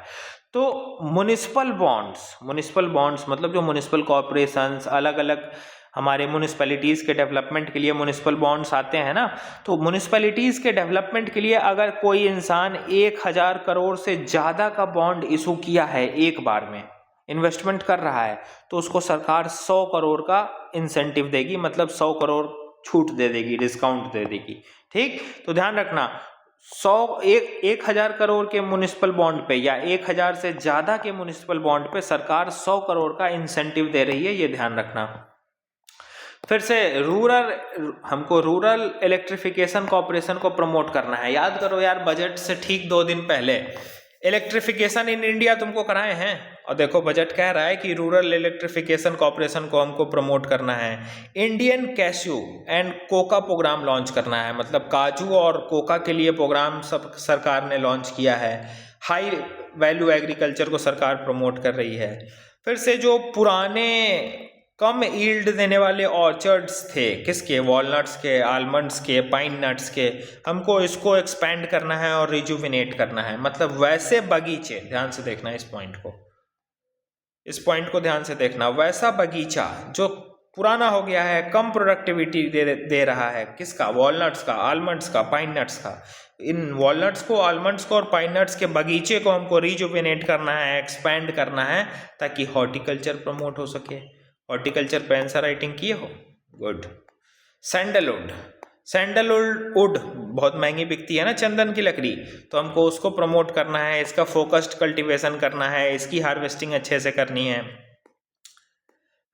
तो म्युनिसिपल बॉन्ड्स मतलब जो म्युनिसिपल कॉर्पोरेशंस, अलग अलग हमारे म्युनिसिपैलिटीज़ के डेवलपमेंट के लिए म्युनिसिपल बॉन्ड्स आते हैं ना, तो म्युनिसिपैलिटीज़ के डेवलपमेंट के लिए अगर कोई इंसान 1000 करोड़ से ज़्यादा का बॉन्ड इशू किया है, एक बार में इन्वेस्टमेंट कर रहा है, तो उसको सरकार 100 करोड़ का इंसेंटिव देगी, मतलब 100 करोड़ छूट दे देगी, डिस्काउंट दे देगी। ठीक, तो ध्यान रखना 1000 करोड़ के म्युनिसिपल बॉन्ड पे या 1000 से ज्यादा के म्युनिसिपल बॉन्ड पे सरकार 100 करोड़ का इंसेंटिव दे रही है, ये ध्यान रखना। फिर से हमको रूरल इलेक्ट्रिफिकेशन कॉर्पोरेशन को प्रमोट करना है। याद करो यार, बजट से ठीक 2 दिन पहले इलेक्ट्रिफिकेशन इन इंडिया तुमको कराए हैं, और देखो बजट कह रहा है कि रूरल इलेक्ट्रिफिकेशन कॉर्पोरेशन को हमको प्रमोट करना है। Indian cashew and cocoa programme launch करना है, मतलब काजू और कोका के लिए प्रोग्राम सब सरकार ने लॉन्च किया है। हाई वैल्यू एग्रीकल्चर को सरकार प्रमोट कर रही है। फिर से जो पुराने कम ईल्ड देने वाले ऑर्चर्ड्स थे, किसके, वॉलनट्स के, आलमंड्स के, पाइन नट्स के, हमको इसको एक्सपैंड करना है और रिजुविनेट करना है। मतलब वैसे बगीचे, ध्यान से देखना इस पॉइंट को ध्यान से देखना, वैसा बगीचा जो पुराना हो गया है, कम प्रोडक्टिविटी दे रहा है, किसका, वॉलनट्स का, आलमंड्स का, पाइन नट्स का। इन वॉलनट्स को, आलमंड्स को और पाइन नट्स के बगीचे को हमको रिजुविनेट करना है, एक्सपैंड करना है, ताकि हॉर्टिकल्चर प्रमोट हो सके। हॉर्टिकल्चर पे आंसर राइटिंग किए हो, गुड। सैंडलवुड बहुत महंगी बिकती है ना, चंदन की लकड़ी, तो हमको उसको प्रमोट करना है, इसका फोकस्ड कल्टीवेशन करना है, इसकी हार्वेस्टिंग अच्छे से करनी है।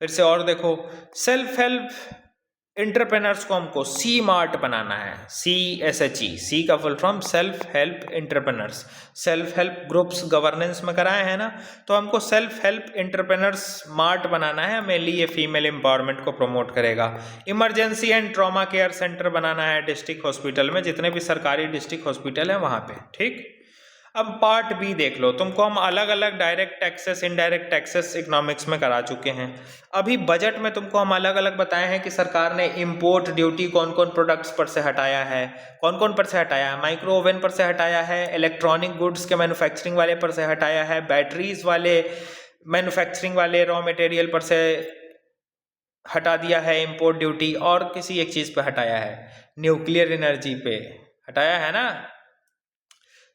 फिर से और देखो, सेल्फ हेल्प एंटरप्रेन्योर्स को हमको सी मार्ट बनाना है, CSHE, सी का full form self help entrepreneurs. Self help groups governance में कराए हैं ना, तो हमको सेल्फ हेल्प एंटरप्रेन्योर्स मार्ट बनाना है, मेनली ये फीमेल एम्पावरमेंट को प्रमोट करेगा। Emergency and trauma care centre बनाना है डिस्ट्रिक्ट हॉस्पिटल में, जितने भी सरकारी डिस्ट्रिक्ट हॉस्पिटल है वहाँ पे। ठीक, अब पार्ट बी देख लो, तुमको हम अलग अलग direct taxes, indirect taxes economics में करा चुके हैं। अभी बजट में तुमको हम अलग अलग बताए हैं कि सरकार ने इंपोर्ट ड्यूटी कौन कौन प्रोडक्ट्स पर से हटाया है, कौन कौन पर से हटाया है, माइक्रो ओवन पर से हटाया है, इलेक्ट्रॉनिक गुड्स के मैन्युफैक्चरिंग वाले पर से हटाया है, बैटरीज वाले मैन्युफैक्चरिंग वाले रॉ मटेरियल पर से हटा दिया है इंपोर्ट ड्यूटी, और किसी एक चीज़ पर हटाया है, न्यूक्लियर एनर्जी पे हटाया है ना।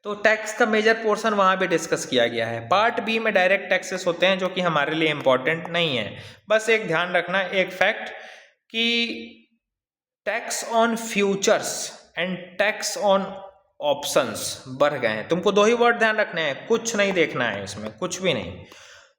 तो टैक्स का मेजर पोर्शन वहाँ पे डिस्कस किया गया है। पार्ट बी में डायरेक्ट टैक्सेस होते हैं, जो कि हमारे लिए इंपॉर्टेंट नहीं है। बस एक ध्यान रखना, एक फैक्ट, कि tax on futures and tax on options बढ़ गए हैं। तुमको 2 ही वर्ड ध्यान रखने हैं, कुछ नहीं देखना है इसमें, कुछ भी नहीं।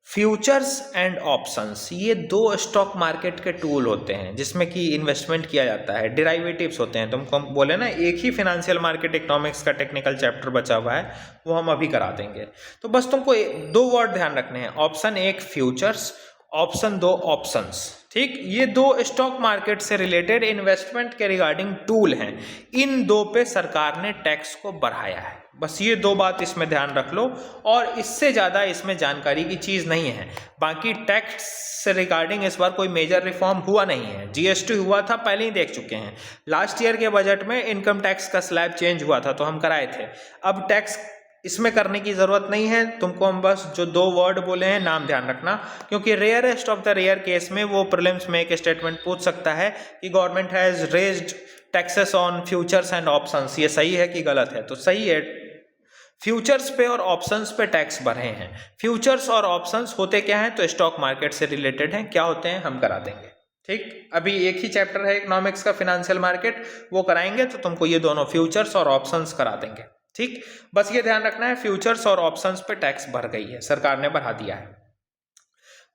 फ्यूचर्स एंड ऑप्शंस, ये 2 स्टॉक मार्केट के टूल होते हैं जिसमें कि इन्वेस्टमेंट किया जाता है, डेरिवेटिव्स होते हैं। तुमको हम बोले ना, एक ही फिनेंशियल मार्केट इकोनॉमिक्स का टेक्निकल चैप्टर बचा हुआ है, वो हम अभी करा देंगे। तो बस तुमको 2 वर्ड ध्यान रखने हैं, ऑप्शन एक फ्यूचर्स ऑप्शन 2 ऑप्शंस, ठीक। ये 2 स्टॉक मार्केट से रिलेटेड इन्वेस्टमेंट के रिगार्डिंग टूल हैं। इन 2 पे सरकार ने टैक्स को बढ़ाया है। बस ये 2 बात इसमें ध्यान रख लो, और इससे ज़्यादा इसमें जानकारी की चीज़ नहीं है। बाकी टैक्स से रिगार्डिंग इस बार कोई मेजर रिफॉर्म हुआ नहीं है। जीएसटी हुआ था, पहले ही देख चुके हैं। लास्ट ईयर के बजट में इनकम टैक्स का स्लैब चेंज हुआ था तो हम कराए थे। अब टैक्स इसमें करने की ज़रूरत नहीं है। तुमको हम बस जो 2 वर्ड बोले हैं नाम ध्यान रखना, क्योंकि rarest of the rare case में वो प्रीलिम्स में एक स्टेटमेंट पूछ सकता है कि government has raised taxes on futures and options. ये सही है कि गलत है? तो सही है, फ्यूचर्स पे और ऑप्शंस पे टैक्स बढ़े हैं। फ्यूचर्स और ऑप्शंस होते क्या हैं? तो स्टॉक मार्केट से रिलेटेड हैं। क्या होते हैं हम करा देंगे, ठीक। अभी एक ही चैप्टर है इकोनॉमिक्स का, फिनेंशियल मार्केट, वो कराएंगे तो तुमको ये दोनों फ्यूचर्स और ऑप्शंस करा देंगे, ठीक। बस ये ध्यान रखना है, फ्यूचर्स और ऑप्शंस पे टैक्स बढ़ गई है, सरकार ने बढ़ा दिया है।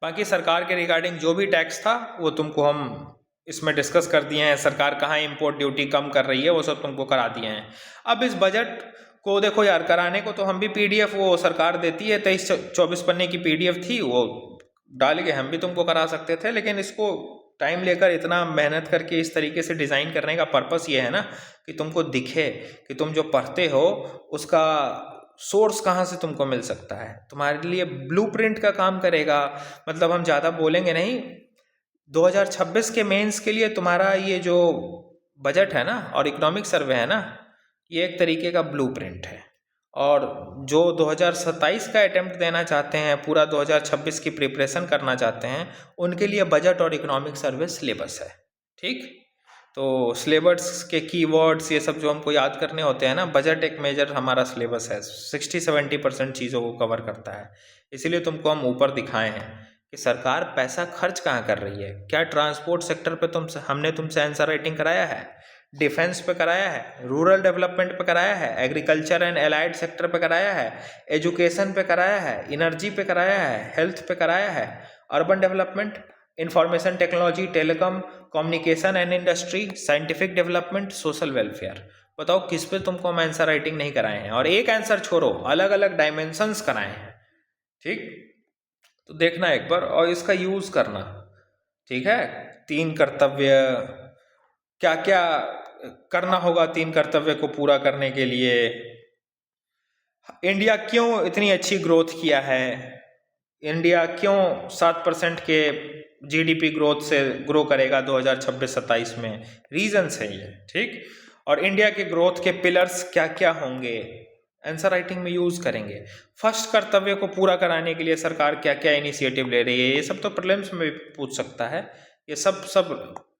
बाकी सरकार के रिगार्डिंग जो भी टैक्स था वो तुमको हम इसमें डिस्कस कर दिए हैं। सरकार कहाँ इंपोर्ट ड्यूटी कम कर रही है वो सब तुमको करा दिए हैं। अब इस बजट को देखो यार, कराने को तो हम भी PDF वो सरकार देती है, 23-24 पन्ने की PDF थी, वो डाल के हम भी तुमको करा सकते थे, लेकिन इसको टाइम लेकर इतना मेहनत करके इस तरीके से डिज़ाइन करने का पर्पस ये है ना कि तुमको दिखे कि तुम जो पढ़ते हो उसका सोर्स कहाँ से तुमको मिल सकता है। तुम्हारे लिए ब्लूप्रिंट का काम करेगा। मतलब हम ज़्यादा बोलेंगे नहीं, 2026 के मेंस के लिए तुम्हारा ये जो बजट है ना और इकोनॉमिक सर्वे है ना, ये एक तरीके का ब्लूप्रिंट है। और जो 2027 का अटेम्प्ट देना चाहते हैं, पूरा 2026 की प्रिपरेशन करना चाहते हैं, उनके लिए बजट और इकोनॉमिक सर्वे सिलेबस है, ठीक। तो सिलेबस के कीवर्ड्स ये सब जो हमको याद करने होते हैं ना, बजट एक मेजर हमारा सिलेबस है, 60-70% चीज़ों को कवर करता है। इसीलिए तुमको हम ऊपर दिखाए हैं कि सरकार पैसा खर्च कहाँ कर रही है। क्या ट्रांसपोर्ट सेक्टर पे हमने तुमसे आंसर राइटिंग कराया है? डिफेंस पे कराया है? रूरल डेवलपमेंट पे कराया है? एग्रीकल्चर एंड एलाइड सेक्टर पे कराया है? एजुकेशन पे कराया है? इनर्जी पे कराया है? हेल्थ पे कराया है? Urban development, information technology, telecom, communication and industry, scientific development, social welfare. बताओ किस पे तुमको हम आंसर राइटिंग नहीं कराए हैं? और एक आंसर छोड़ो, अलग अलग डायमेंशंस कराए हैं, ठीक। तो देखना एक बार और इसका यूज करना, ठीक है। 3 कर्तव्य, क्या क्या करना होगा 3 कर्तव्य को पूरा करने के लिए। इंडिया क्यों इतनी अच्छी ग्रोथ किया है? इंडिया क्यों 7% के GDP ग्रोथ से ग्रो करेगा 2026-27 में? रीजंस है ये, ठीक। और इंडिया के ग्रोथ के पिलर्स क्या क्या होंगे, आंसर राइटिंग में यूज करेंगे। फर्स्ट कर्तव्य को पूरा कराने के लिए सरकार क्या क्या इनिशिएटिव ले रही है, ये सब तो प्रीलिम्स में भी पूछ सकता है। ये सब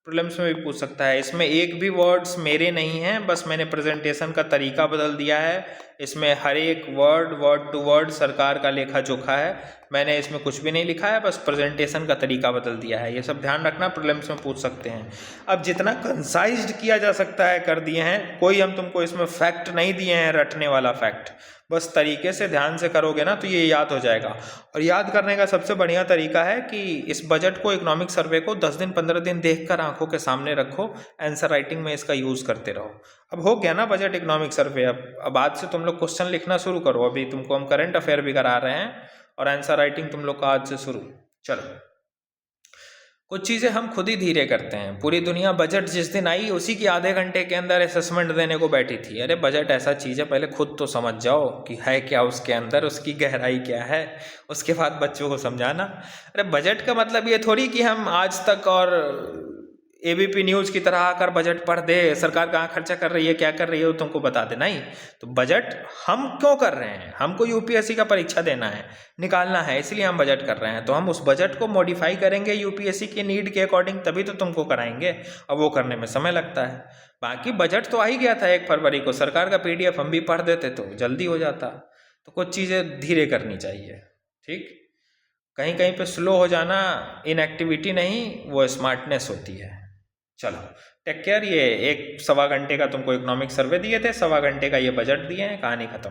प्रीलिम्स में भी पूछ सकता है। इसमें एक भी वर्ड्स मेरे नहीं हैं, बस मैंने प्रेजेंटेशन का तरीका बदल दिया है। इसमें हर एक वर्ड टू वर्ड सरकार का लेखा जोखा है। मैंने इसमें कुछ भी नहीं लिखा है, बस प्रेजेंटेशन का तरीका बदल दिया है। ये सब ध्यान रखना, प्रीलिम्स में पूछ सकते हैं। अब जितना कंसाइज्ड किया जा सकता है कर दिए हैं। कोई हम तुमको इसमें फैक्ट नहीं दिए हैं, रटने वाला फैक्ट। बस तरीके से ध्यान से करोगे ना तो ये याद हो जाएगा। और याद करने का सबसे बढ़िया तरीका है कि इस बजट को, इकोनॉमिक सर्वे को 10 दिन 15 दिन देखकर आंखों के सामने रखो, आंसर राइटिंग में इसका यूज़ करते रहो। अब हो गया ना बजट इकोनॉमिक सर्वे। अब आज से तुम लोग क्वेश्चन लिखना शुरू करो। अभी तुमको हम करंट अफेयर भी करा रहे हैं और आंसर राइटिंग तुम लोग का आज से शुरू। चलो, कुछ चीज़ें हम खुद ही धीरे करते हैं। पूरी दुनिया बजट जिस दिन आई उसी की आधे घंटे के अंदर असेसमेंट देने को बैठी थी। अरे बजट ऐसा चीज़ है, पहले खुद तो समझ जाओ कि है क्या उसके अंदर, उसकी गहराई क्या है, उसके बाद बच्चों को समझाना। अरे बजट का मतलब ये थोड़ी कि हम आज तक और ABP न्यूज़ की तरह आकर बजट पढ़ दे, सरकार कहाँ खर्चा कर रही है, क्या कर रही है, वो तुमको बता दे। नहीं, तो बजट हम क्यों कर रहे हैं? हमको UPSC का परीक्षा देना है, निकालना है, इसलिए हम बजट कर रहे हैं। तो हम उस बजट को मॉडिफाई करेंगे UPSC की नीड के अकॉर्डिंग, तभी तो तुमको कराएंगे। और वो करने में समय लगता है। बाकी बजट तो आ ही गया था 1 फरवरी को। सरकार का PDF हम भी पढ़ देते तो जल्दी हो जाता। तो कुछ चीज़ें धीरे करनी चाहिए, ठीक। कहीं कहीं पे स्लो हो जाना इनएक्टिविटी नहीं, वो स्मार्टनेस होती है। चलो, टेक केयर। ये 1 सवा घंटे का तुमको इकोनॉमिक सर्वे दिए थे, सवा घंटे का ये बजट दिए हैं, कहानी खत्म।